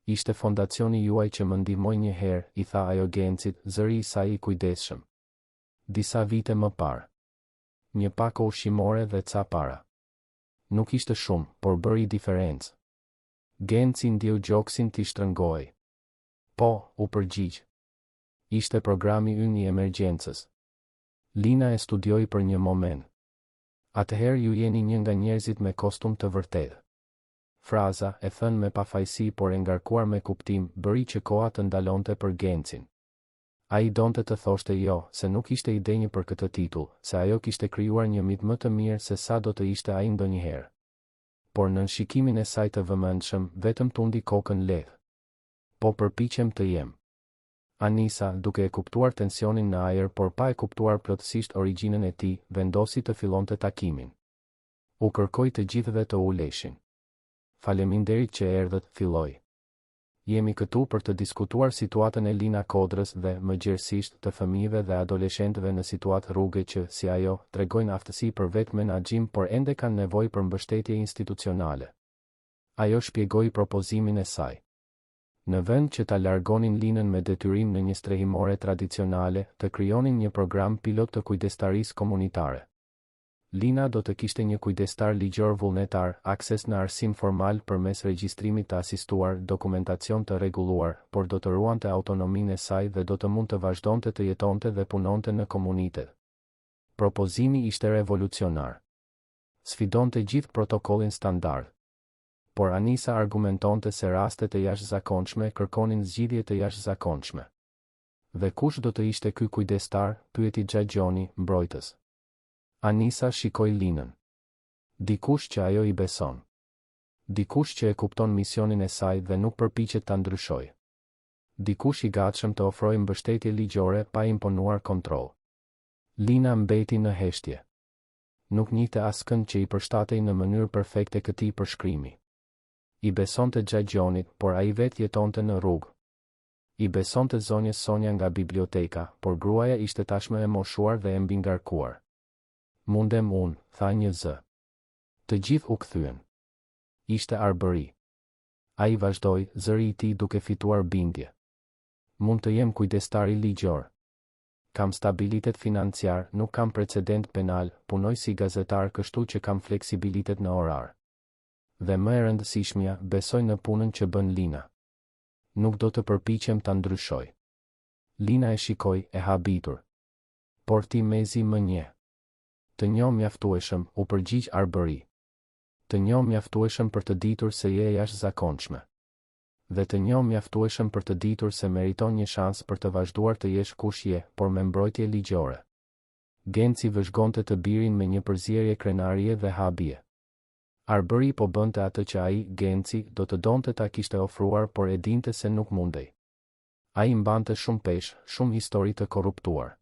Ishte fondacioni juaj që më ndihmoi një herë, i tha ajo Gencit, zëri i saj i kujdesshëm. Disa vite më parë. Një pako ushqimore dhe ca para. Nuk ishte shumë, por bëri diferencë. Genci ndjeu gjoksin t'i shtrëngoi. Po, u përgjigj. Ishte programi ynë i emergjencës. Lina e studioi për një moment. Atëherë ju jeni një nga njerëzit me kostum të vërtetë. Fraza, e thënë me pafajsi por e ngarkuar me kuptim, bëri që koha të ndalonte për Gencin. Ai donte të thoshte jo, se nuk ishte idenjë për këtë titull, se ajo kishte krijuar një mit më të mirë se sa do të ishte ai ndonjëherë. Por në shikimin e saj të vëmendshëm, vetëm tundi kokën lehtë. Po përpiqem të jem. Anisa, duke e kuptuar tensionin në ajër por pa e kuptuar plotësisht origjinën e tij, vendosi të fillonte takimin. U kërkoi të gjithëve të uleshin. Faleminderit që erdhët, filloi. Jemi këtu për të diskutuar situatën e Lina Kodrës dhe, më gjerësisht, të fëmijëve dhe adoleshentëve në situatë rruge që, si ajo, tregojnë aftësi për vetmenaxhim por ende kanë nevojë për mbështetje institucionale. Ajo shpjegoi propozimin e saj. Në vend që ta largonin Linën me detyrim në një strehimore tradicionale, të krijonin një program pilot të kujdestarisë komunitare. Lina do të kishte një kujdestar ligjor vullnetar, akses në arsim formal përmes regjistrimit të asistuar, dokumentacion të rregulluar, por do të ruante autonominë e saj dhe do të mund të vazhdonte të jetonte dhe punonte në komunitet. Propozimi ishte revolucionar. Sfidonte gjithë protokollin standard. Por Anisa argumentonte se rastet e jashtëzakonshme kërkonin zgjidhje të jashtëzakonshme. Dhe kush do të ishte ky kujdestar, pyeti Gjajgjoni, mbrojtës. Anisa shikoi Linën. Dikush që ajo i beson. Dikush që e kupton misionin e saj dhe nuk përpiqet ta ndryshojë. Dikush i gatshëm të ofrojë mbështetje ligjore pa imponuar kontroll. Lina mbeti në heshtje. Nuk njihte askënd që i përshtatej në mënyrë perfekte këtij përshkrimi. I besonte Xhaxhonit, por ai vetë jetonte në rrugë. I besonte zonjës Sonja nga biblioteka, por gruaja ishte tashmë e moshuar dhe e mbingarkuar. Mundem unë, tha një zë. Të gjithë u kthyen. Ishte arbëri. Ai vazhdoi, zëri i tij duke fituar bindje. Mund të jem kujdestari ligjor. Kam stabilitet financiar, nuk kam precedent penal, punoj si gazetar kështu që kam fleksibilitet në orar. Dhe më e rëndësishmja, besoj në punën që bën Lina. Nuk do të përpiqem ta ndryshoj. Lina e shikoi, e habitur. Por ti mezi më nje. Të njoh mjaftueshëm, u përgjigj arbëri. Të njoh mjaftueshëm për të ditur se je e jashtëzakonshme. Dhe të njoh mjaftueshëm për të ditur se meriton një shans për të vazhduar të jesh kush je, por me mbrojtje ligjore. Genci vëzhgonte të birin me një përzierje krenarie dhe habie. Arbëri po bënte atë që ai, Genci, do të donte ta kishte ofruar, por e dinte se nuk mundej. Ai mbante shumë peshë, shumë histori të korruptuar.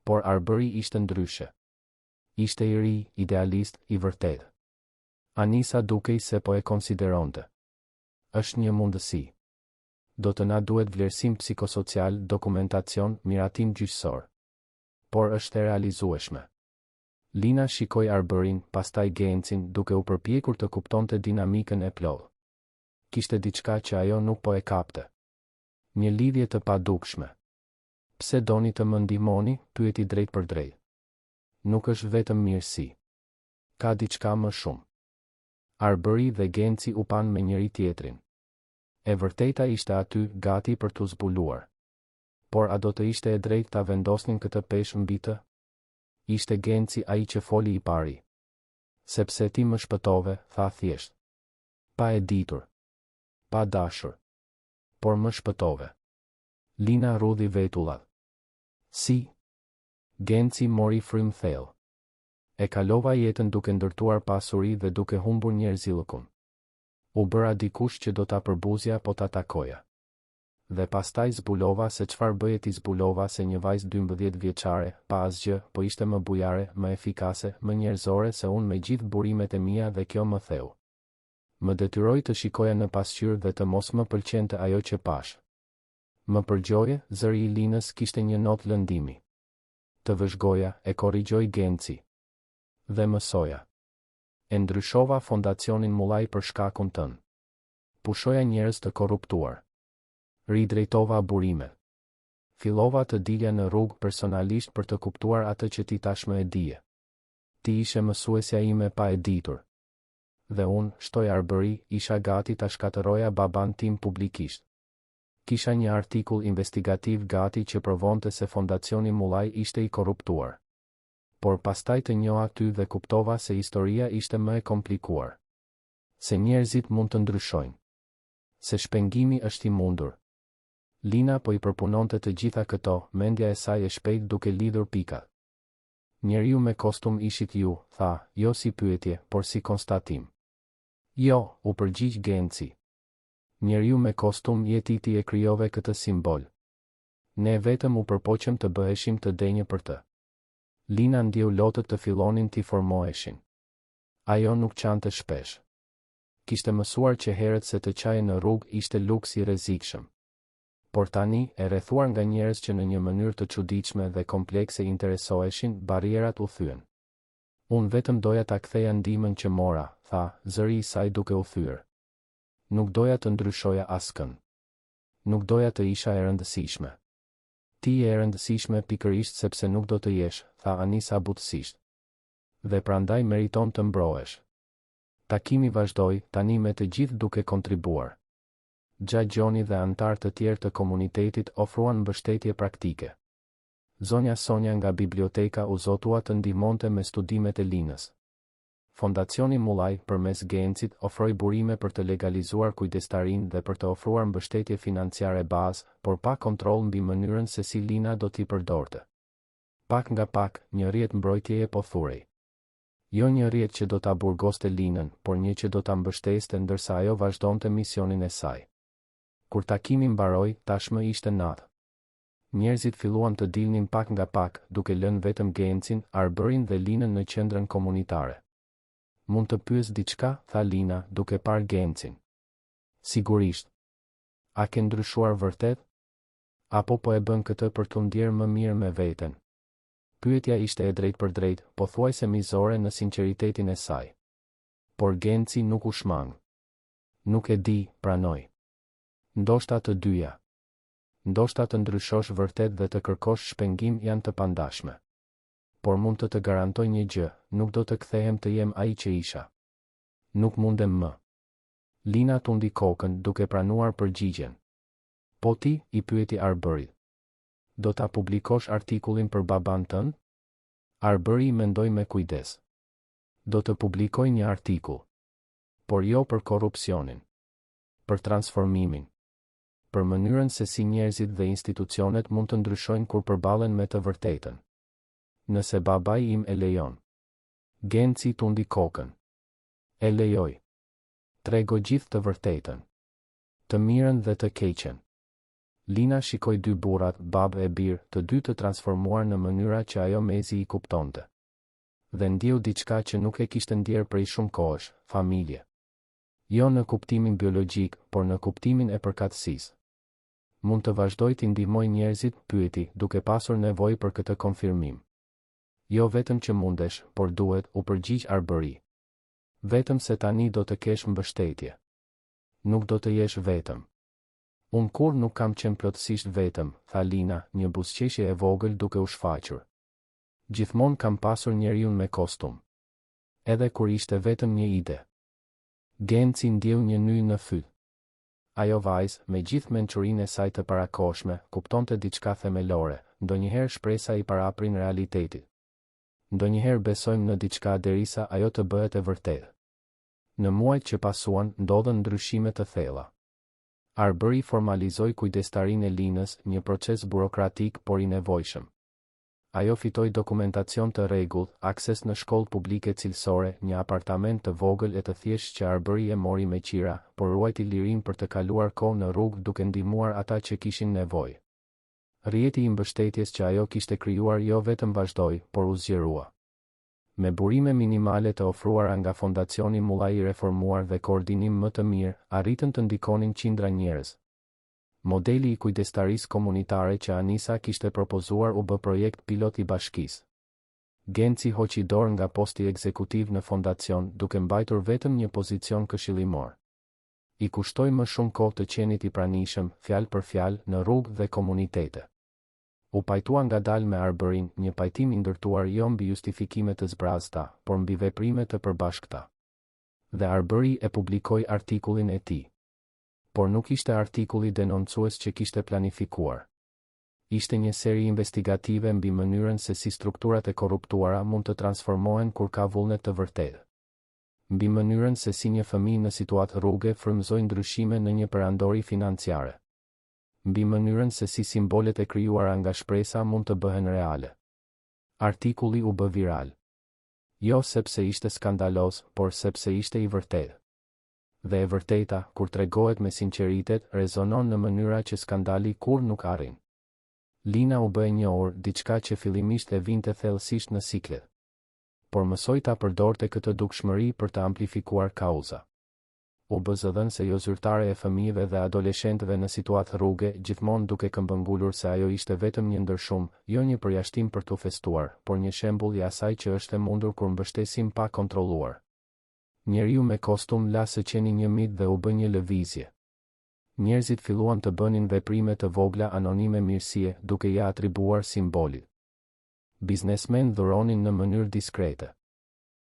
Por arbëri ishte ndryshe. Ishte i ri, idealist, i vërtet. Anisa dukej se po e konsideronte. Është një mundësi. Do të na duhet vlerësim psikosocial, dokumentacion, miratim gjyqësor. Por është e realizueshme. Lina shikoi arbërin, pastaj Gencin, duke u përpjekur të kuptonte dinamikën e plotë. Kishte diçka që ajo nuk po e kapte. Një lidhje të padukshme. Pse doni të më ndihmoni? Pyeti drejt për drejt. Nuk është vetëm mirësi. Ka diçka më shumë. Arbëri dhe Genci u pan me njëri tjetrin. E vërteta ishte aty, gati për t'u zbuluar. Por a do të ishte e drejtë ta vendosnin këtë peshë mbi të? Ishte Genci ai që foli i pari. Sepse ti më shpëtove, tha thjesht. Pa e ditur. Pa dashur. Por më shpëtove. Lina rudhi vetullat. Si? Genci mori frym thellë. E kalova jetën duke ndërtuar pasuri dhe duke humbur njerëzillëkun. U bëra dikush që do ta përbuzja po ta takoja. Dhe pastaj zbulova se çfarë bëhet i zbulova se një vajzë 12 vjeçare, pa asgjë, po ishte më bujare, më efikase, më njerëzore se unë me gjithë burimet e mia dhe kjo më theu. Më detyroi të shikoja në pasqyrë dhe të mos më pëlqente ajo që pash. Më përgjoje, zëri i Linës kishte një notë lëndimi. Të vëzhgoja, e korrigjoi Genci. Dhe mësoja. E ndryshova fondacionin Mullaj për shkakun tënë. Pushoja njerëz të korruptuar. Ridrejtova burimet. Fillova të dilja në rrugë personalisht për të kuptuar atë që ti tashmë e dije. Ti ishe mësuesja ime pa e ditur. Dhe unë, shtoj arbëri, isha gati ta shkatëroja baban tim publikisht. Kisha një artikull investigativ gati që provonte se fondacioni Mullaj ishte i korruptuar. Por pastaj të njoha ty dhe kuptova se historia ishte më e komplikuar. Se njerëzit mund të ndryshojnë. Se shpengimi është i mundur. Lina po i përpunonte të gjitha këto, mendja e saj e shpejt duke lidhur pikat. Njeriu me kostum ishit ju, tha, jo si pyetje, por si konstatim. Jo, u përgjigj Genci. Njeriu me kostum jeti ti e krijove këtë simbol. Ne vetëm u përpoqëm të bëheshim të denjë për të. Lina ndjeu lotët të fillonin t'i formoheshin. Ajo nuk qante shpesh. Kishte mësuar që herët se të qaje në rrugë ishte luks i rrezikshëm. Por tani, e rrethuar nga njerëz që në një mënyrë të çuditshme dhe komplekse interesoheshin, barrierat u thyen. Unë vetëm doja ta ktheja ndihmën që mora, tha, zëri i saj duke u thyer. Nuk doja të ndryshoja askënd. Nuk doja të isha e rëndësishme. Ti je e rëndësishme pikërisht sepse nuk do të jesh, tha Anisa butësisht. Dhe prandaj meriton të mbrohesh. Takimi vazhdoi, tani me të gjithë duke kontribuar. Xhaxhoni dhe antar të tjerë të komunitetit ofruan mbështetje praktike. Zonja Sonja nga biblioteka u zotua të ndihmonte me studimet e Linës. Fondacioni Mullaj, përmes Gencit, ofroi burime për të legalizuar kujdestarinë dhe për të ofruar mbështetje financiare bazë, por pa kontroll mbi mënyrën se si Lina do t'i përdorte. Pak nga pak, një rrjet mbrojtjeje po thurej. Jo një rjet që do ta burgoste Linën, por një që do ta mbështeste ndërsa ajo vazhdonte misionin e saj. Kur takimi mbaroi, tashmë ishte natë. Njerëzit filluan të dilnin pak nga pak, duke lënë vetëm Gencin, Arberin dhe Linën në qendrën komunitare. Mund të pyes diçka, tha Lina, duke parë Gencin. Sigurisht. A ke ndryshuar vërtet? Apo po e bën këtë për të ndjerë më mirë me veten? Pyetja ishte e drejtë për drejtë, pothuajse mizore në sinqeritetin e saj. Por Genci nuk u shmang. Nuk e di, pranoi. Ndoshta të dyja. Ndoshta të ndryshosh vërtet dhe të kërkosh shpengim janë të pandashme. Por mund të garantoj një gjë, nuk do të kthehem të jem ai që isha. Nuk mundem më. Lina tundi kokën duke pranuar përgjigjen. Po ti, i pyeti Arbëri. Do ta publikosh artikullin për baban tënd? Arbëri mendoi me kujdes. Do të publikoj një artikull. Por jo për korrupsionin. Për transformimin. Për mënyrën se si njerëzit dhe institucionet mund të ndryshojnë kur përballen me të vërtetën. Nëse babai im e lejon. Genci tundi kokën. E lejoj. Trego gjithë të vërtetën. Të mirën dhe të keqen. Lina shikoi dy burrat, babë e birë, të dy të transformuar në mënyra që ajo mezi i kuptonte. Dhe ndjeu diçka që nuk e kishte ndjer prej shumë kohësh, familje. Jo në kuptimin biologjik, por në kuptimin e përkatësisë. Mund të vazhdoj t'i ndihmoj njerëzit, pyeti, duke pasur nevojë për këtë konfirmim. Jo vetëm që mundesh, por duhet, u përgjigj Arbëri. Vetëm se tani do të kesh mbështetje. Nuk do të jesh vetëm. Unë kur nuk kam qenë plotësisht vetëm, tha Lina, një buzëqeshje e vogël duke u shfaqur. Gjithmonë kam pasur njeriun me kostum. Edhe kur ishte vetëm një ide. Genci ndjeu një ny në fyt. Ajo vajzë, me gjithë mençurinë e saj të parakoshme, kuptonte diçka themelore, ndonjëherë shpresa i paraprin realitetit. Ndonjëherë besojmë në diçka derisa ajo të bëhet e vërtetë. Në muajt që pasuan, ndodhen ndryshime të thella. Arbëri formalizoi kujdestarinë e Linës, një proces burokratik por i nevojshëm. Ajo fitoi dokumentacion të rregullt, akses në shkollë publike cilësore, një apartament të vogël e të thjeshtë që Arbëri e mori me qira, por ruajti lirinë për të kaluar kohë në rrugë duke ndihmuar ata që kishin nevojë. Rrjeti i mbështetjes që ajo kishte krijuar jo vetëm vazhdoi, por u zgjerua. Me burime minimale të ofruara nga fondacioni Mullai i reformuar dhe koordinim më të mirë, arritën të ndikonin qindra njerëz. Modeli i kujdestarisë komunitare që Anisa kishte propozuar u bë projekt pilot i bashkisë. Genci hoqi dorë nga posti ekzekutiv në fondacion, duke mbajtur vetëm një pozicion këshillimor. I kushtoi më shumë kohë të qenit i pranishëm, fjalë për fjalë, në rrugë dhe komunitete. U pajtua ngadalë me Arbërin, një pajtim i ndërtuar jo mbi justifikime të zbrazta, por mbi veprime të përbashkëta. Dhe Arbëri e publikoi artikullin e tij. Por nuk ishte artikulli denoncues që kishte planifikuar. Ishte një seri investigative mbi mënyrën se si strukturat e korruptuara mund të transformohen kur ka vullnet të vërtetë. Mbi mënyrën se si një fëmijë në situatë rruge frymëzoi ndryshime në një perandori financiare. Mbi mënyrën se si simbolet e krijuara nga shpresa mund të bëhen reale. Artikulli u bë viral. Jo sepse ishte skandalos, por sepse ishte i vërtetë. Dhe e vërteta, kur tregohet me sinqeritet, rezonon në mënyra që skandali kur nuk arrin. Lina u bë e njohur, diçka që fillimisht e vinte thellësisht në siklet. Por mësoi ta përdorte këtë dukshmëri për të amplifikuar kauza. U bë zëdhënëse jo zyrtare e fëmijëve dhe adoleshentëve në situatë rruge, gjithmonë duke këmbëngulur se ajo ishte vetëm një ndër shumë, jo një përjashtim për t'u festuar, por një shembull i asaj që është e mundur kur mbështesim pa kontrolluar. Njeriu me kostum la së qeni një mit dhe u bë një lëvizje. Njerëzit filluan të bënin veprime të vogla anonime mirësie, duke ja atribuar simbolit. Biznesmen dhuronin në mënyrë diskrete.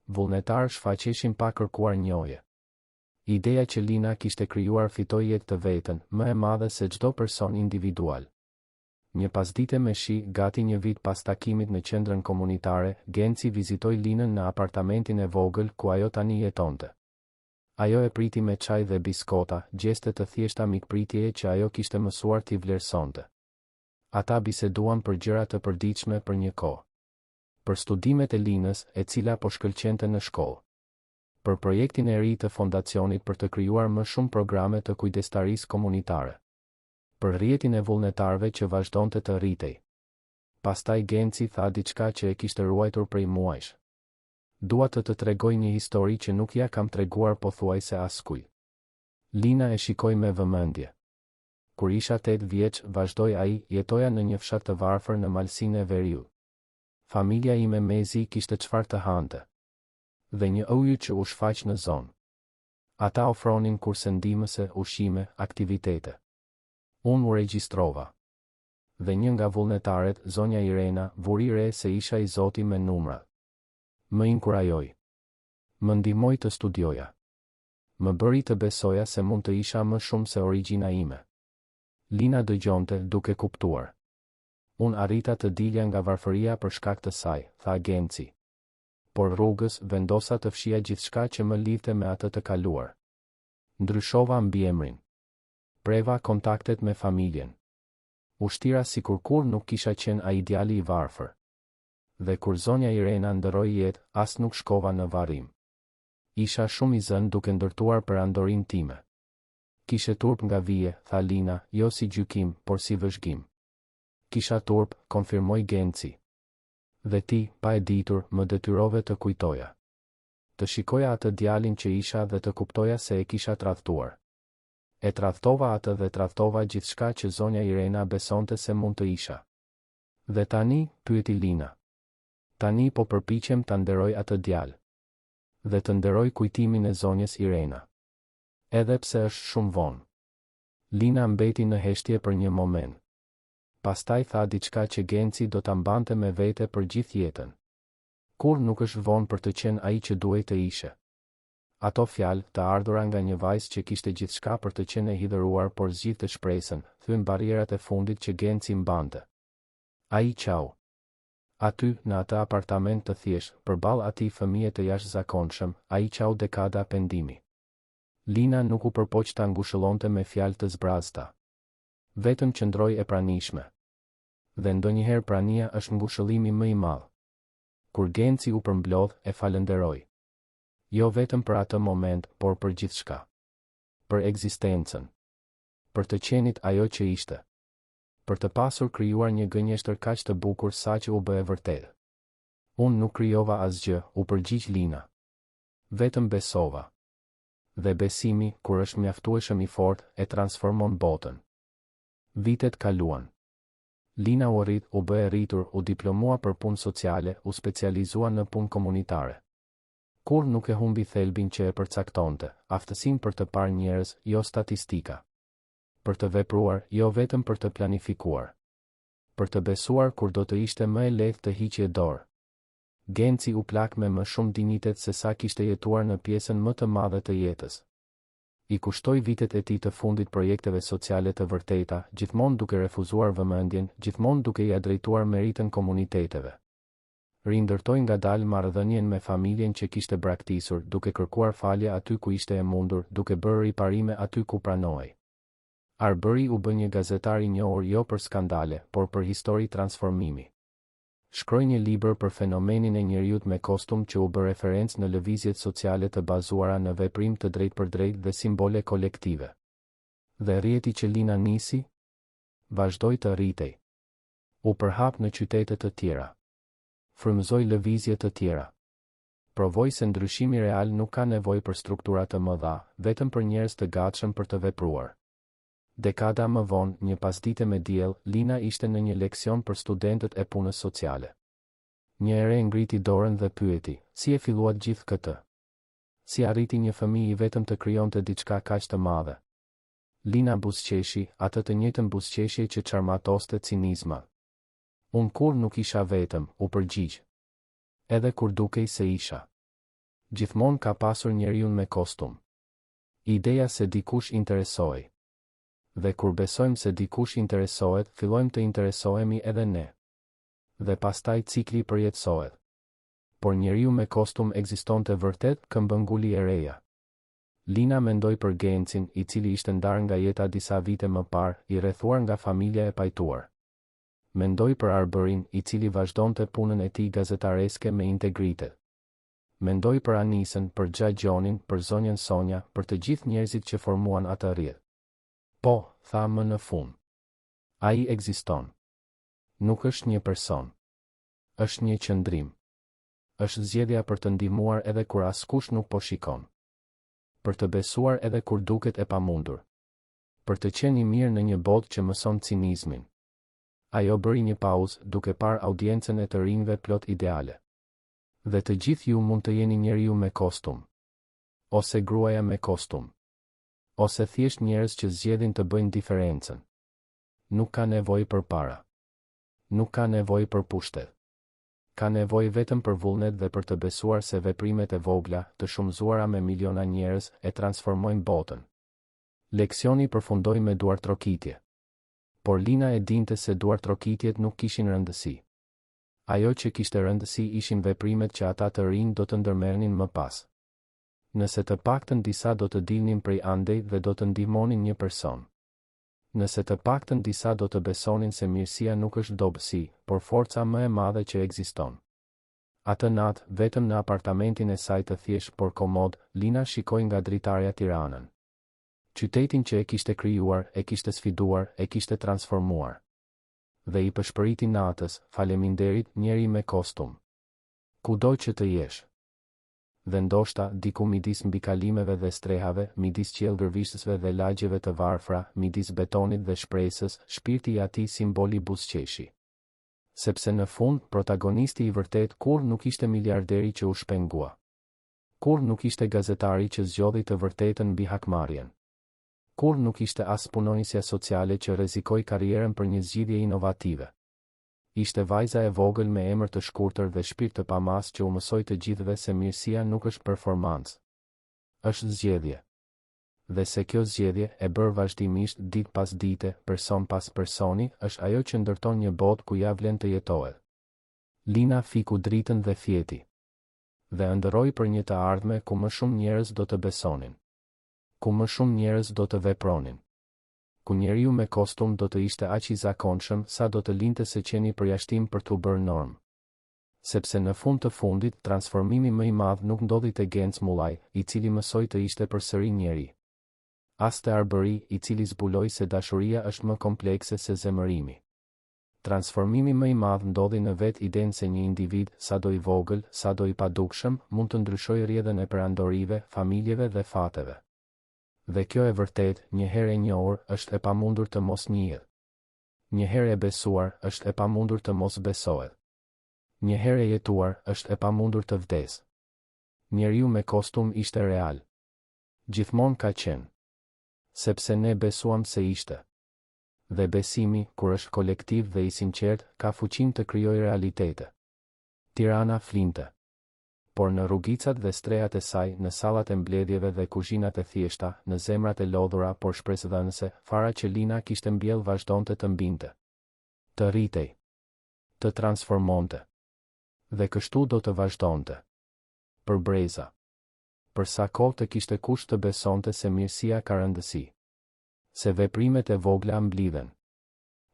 Vullnetar shfaqeshin pa kërkuar njohje. Ideja që Lina kishte krijuar fitoi jetë të vetën, më e madhe se çdo person individual. Një pasdite me shi, gati një vit pas takimit në qendrën komunitare, Genci vizitoi Linën në apartamentin e vogël ku ajo tani jetonte. Ajo e priti me çaj dhe biskota, gjeste të thjeshta mikpritjeje që ajo kishte mësuar t'i vlerësonte. Ata biseduan për gjëra të përditshme për një kohë. Për studimet e Linës, e cila po shkëlqente në shkollë. Për projektin e ri të fondacionit për të krijuar më shumë programe të kujdestarisë komunitare. Për rrjetin e vullnetarëve që vazhdonte të rritej. Pastaj Genci tha diçka që e kishte ruajtur prej muajsh. Dua të tregoj një histori që nuk ja kam treguar pothuajse askujt. Lina e shikoi me vëmendje. Kur isha 8 vjeç, vazhdoi ai, jetoja në një fshat të varfër në malsinë e veriut. Familja ime mezi kishte çfarë të hante. Dhe një ujë që u shfaq në zonë. Ata ofronin kurse ndihmëse, ushqime, aktivitete. Unë u regjistrova. Dhe një nga vullnetaret, zonja Irena, vuri re se isha i zoti me numrat. Më inkurajoi. Më ndihmoi të studioja. Më bëri të besoja se mund të isha më shumë se origjina ime. Lina dëgjonte, duke kuptuar. Unë arrita të dilja nga varfëria për shkak të saj, tha Genci. Por rrugës vendosa të fshija gjithçka që më lidhte me atë të kaluar. Ndryshova mbiemrin. Preva kontaktet me familjen. Ushtira sikur kur nuk kisha qenë ai ideali i varfër. Dhe kur zonja Irena ndërroi jetë, as nuk shkova në varrim. Isha shumë i zënë duke ndërtuar perandorin time. Kishe turp nga vije, tha Lina, jo si gjykim, por si vëzhgim. Kisha turp, konfirmoi Genci. Dhe ti, pa e ditur, më detyrove të kujtoja. Të shikoja atë djalin që isha dhe të kuptoja se e kisha tradhtuar. E tradhtova atë dhe tradhtova gjithçka që zonja Irena besonte se mund të isha. Dhe tani, pyeti Lina. Tani po përpiqem ta nderoj atë djalë. Dhe të nderoj kujtimin e zonjës Irena. Edhe pse është shumë vonë. Lina mbeti në heshtje për një moment. Pastaj tha diçka që Genci do ta mbante me vete për gjithë jetën. Kur nuk është vonë për të qenë ai që duhej të ishe. Ato fjalë, të ardhura nga një vajzë që kishte gjithçka për të qenë e hidhëruar por zgjidhte shpresën, thyn barrierat e fundit që Genci mbante. Ai qau. Aty, në atë apartament të thjesht, përballë atij fëmije të jashtëzakonshëm, ai qau dekada pendimi. Lina nuk u përpoq ta ngushëllonte me fjalë të zbrazta. Vetëm qëndroi e pranishme. Dhe ndonjëherë prania është ngushëllimi më i madh. Kur Genci u përmblodh, e falenderoi. Jo vetëm për atë moment, por për gjithçka. Për ekzistencën. Për të qenit ajo që ishte. Për të pasur krijuar një gënjeshtër kaq të bukur saqë u bë e vërtetë. Unë nuk krijova asgjë, u përgjigj Lina. Vetëm besova. Dhe besimi, kur është mjaftueshëm i fortë, e transformon botën. Vitet kaluan. Lina u rrit, u bë e rritur, u diplomua për punë sociale, u specializua në punë komunitare. Kur nuk e humbi thelbin që e përcaktonte, aftësinë për të parë njerëz, jo statistika. Për të vepruar, jo vetëm për të planifikuar. Për të besuar kur do të ishte më e lehtë të hiqje dorë. Genci u plak me më shumë dinitet se sa kishte jetuar në pjesën më të madhe të jetës. I kushtoi vitet e tij të fundit projekteve sociale të vërteta, gjithmonë duke refuzuar vëmendjen, gjithmonë duke ia drejtuar meritën komuniteteve. Rindërtoi ngadalë marrëdhënien me familjen që kishte braktisur, duke kërkuar falje aty ku ishte e mundur, duke bërë riparime aty ku pranohej. Arbery u bë një gazetar i njohur jo për skandale, por për histori transformimi. Shkroi një libër për fenomenin e njeriut me kostum që u bë referencë në lëvizjet sociale të bazuara në veprim të drejtpërdrejtë dhe simbole kolektive. Dhe rrjeti që Lina nisi, vazhdoi të rritej. U përhap në qytete të tjera. Frymëzoi lëvizje të tjera. Provoi se ndryshimi real nuk ka nevojë për struktura të mëdha, vetëm për njerëz të gatshëm për të vepruar. Dekada më vonë, një pasdite me diell, Lina ishte në një leksion për studentët e punës sociale. Një ere ngriti dorën dhe pyeti, si e filluat gjithë këtë? Si arriti një fëmijë i vetëm të krijonte diçka kaq të madhe? Lina buzëqeshi, atë të njëjtën buzëqeshje që çarmatoste cinizma. Unë kur nuk isha vetëm, u përgjigj. Edhe kur dukej se isha. Gjithmonë ka pasur njeriu me kostum. Ideja se dikush interesoi. Dhe kur besojmë se dikush interesohet, fillojmë të interesohemi edhe ne. Dhe pastaj cikli përjetësohet. Por njeriu me kostum ekzistonte vërtet, këmbënguli e reja. Lina mendoi për Gencin, i cili ishte ndarë nga jeta disa vite më parë, i rrethuar nga familja e pajtuar. Mendoj për Arberin, i cili vazhdonte punën e tij gazetareske me integritet. Mendoj për Anisën, për Xhaxhonin, për zonjën Sonja, për të gjithë njerëzit që formuan atë rrjet. Po, tha më në fund. Ai ekziston. Nuk është një person. Është një qëndrim. Është zgjedhja për të ndihmuar edhe kur askush nuk po shikon. Për të besuar edhe kur duket e pamundur. Për të qenë i mirë në një botë që mëson cinizmin. Ajo bëri një pauzë, duke parë audiencën e të rinjve plot ideale. Dhe të gjithë ju mund të jeni njeriu me kostum. Ose gruaja me kostum. Ose thjesht njerëz që zgjedhin të bëjnë diferencën. Nuk ka nevojë për para. Nuk ka nevojë për pushtet. Ka nevojë vetëm për vullnet dhe për të besuar se veprimet e vogla, të shumëzuara me miliona njerëz, e transformojnë botën. Leksioni përfundoi me duartrokitje. Por Lina e dinte se duartrokitjet nuk kishin rëndësi. Ajo që kishte rëndësi ishin veprimet që ata të rinj do të ndërmerrnin më pas. Nëse të paktën disa do të dilnin prej andej dhe do të ndihmonin një person. Nëse të paktën disa do të besonin se mirësia nuk është dobësi, por forca më e madhe që ekziston. Atë natë, vetëm në apartamentin e saj të thjesht por komod, Lina shikoi nga dritarja Tiranën. Qytetin që e kishte krijuar, e kishte sfiduar, e kishte transformuar. Dhe i pëshpëriti natës, faleminderit, njeri me kostum. Kudo që të jesh. Dhe ndoshta, diku midis mbikalimeve dhe strehave, midis qiellgërvishtësve dhe lagjeve të varfra, midis betonit dhe shpresës, shpirti i atij simboli buzëqeshi. Sepse në fund, protagonisti i vërtet kur nuk ishte miliarderi që u shpengua. Kur nuk ishte gazetari që zgjodhi të vërtetën mbi hakmarrjen. Kur nuk ishte as punonjësja sociale që rrezikoi karrierën për një zgjidhje inovative. Ishte vajza e vogël me emër të shkurtër dhe shpirt të pamas që u mësoi të gjithëve se mirësia nuk është performancë. Është zgjedhje. Dhe se kjo zgjedhje, e bërë vazhdimisht ditë pas dite, person pas personi, është ajo që ndërton një botë ku ja vlen të jetohet. Lina fiku dritën dhe fjeti. Dhe ëndërroi për një të ardhme ku më shumë njerëz do të besonin. Ku më shumë njerëz do të vepronin. Ku njeriu me kostum do të ishte aq i zakonshëm sa do të linte se qeni përjashtim për t'u bërë normë. Sepse në fund të fundit, transformimi më i madh nuk ndodhi te Genc Mullaj, i cili mësoi të ishte përsëri njeri. As te Arbëri, i cili zbuloi se dashuria është më komplekse se zemërimi. Transformimi më i madh ndodhi në vetë idenë se një individ, sado i vogël, sado i padukshëm, mund të ndryshojë rrjedhën e perandorive, familjeve dhe fateve. Dhe kjo e vërtet, një herë e njohur, është e pamundur të mos njihet. Një herë e besuar, është e pamundur të mos besohet. Një herë e jetuar, është e pamundur të vdes. Njeriu me kostum ishte real. Gjithmonë ka qenë. Sepse ne besuam se ishte. Dhe besimi, kur është kolektiv dhe i sinqert, ka fuqinë të krijojë realitete. Tirana flinte. Por në rrugicat dhe strehat e saj, në sallat e mbledhjeve dhe kuzhinat e thjeshta, në zemrat e lodhura por shpresëdhënëse, fara që Lina kishte mbjell vazhdonte të mbinte. Të rritej. Të transformonte. Dhe kështu do të vazhdonte. Për breza. Për sa kohë të kishte kush të besonte se mirësia ka rëndësi. Se veprimet e vogla mblidhen.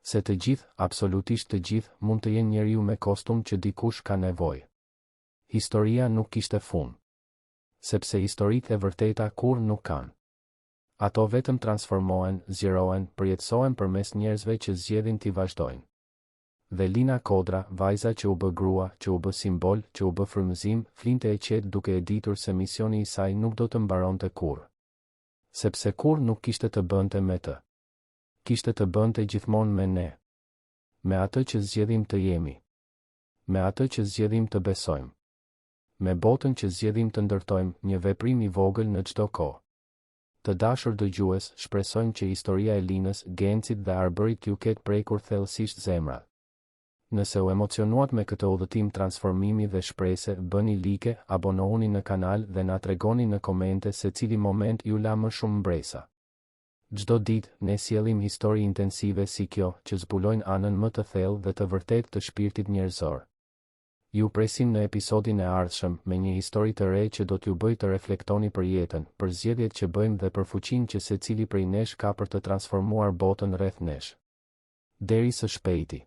Se të gjithë, absolutisht të gjithë, mund të jenë njeriu me kostum që dikush ka nevojë. Historia nuk kishte fund. Sepse historitë e vërteta kur nuk kanë. Ato vetëm transformohen, zgjerohen, përjetësohen përmes njerëzve që zgjedhin t'i vazhdojnë. Dhe Lina Kodra, vajza që u bë grua, që u bë simbol, që u bë frymëzim, flinte e qetë duke e ditur se misioni i saj nuk do të mbaronte kurrë. Sepse kurrë nuk kishte të bënte me të. Kishte të bënte gjithmonë me ne. Me atë që zgjedhim të jemi. Me atë që zgjedhim të besojmë. Me botën që zgjedhim të ndërtojmë, një veprim i vogël në çdo kohë. Të dashur dëgjues, shpresojmë që historia e Linës, Gencit dhe Arbërit t'ju ketë prekur thellësisht zemrat. Nëse u emocionuat me këtë udhëtim transformimi dhe shprese, bëni like, abonohuni në kanal dhe na tregoni në komente se cili moment ju la më shumë mbresa. Çdo ditë, ne sjellim histori intensive si kjo, që zbulojnë anën më të thellë dhe të vërtetë të shpirtit njerëzor. Ju presim në episodin e ardhshëm me një histori të re që do t'ju bëjë të reflektoni për jetën, për zgjedhjet që bëjmë dhe për fuqinë që secili prej nesh ka për të transformuar botën rreth nesh. Deri së shpejti.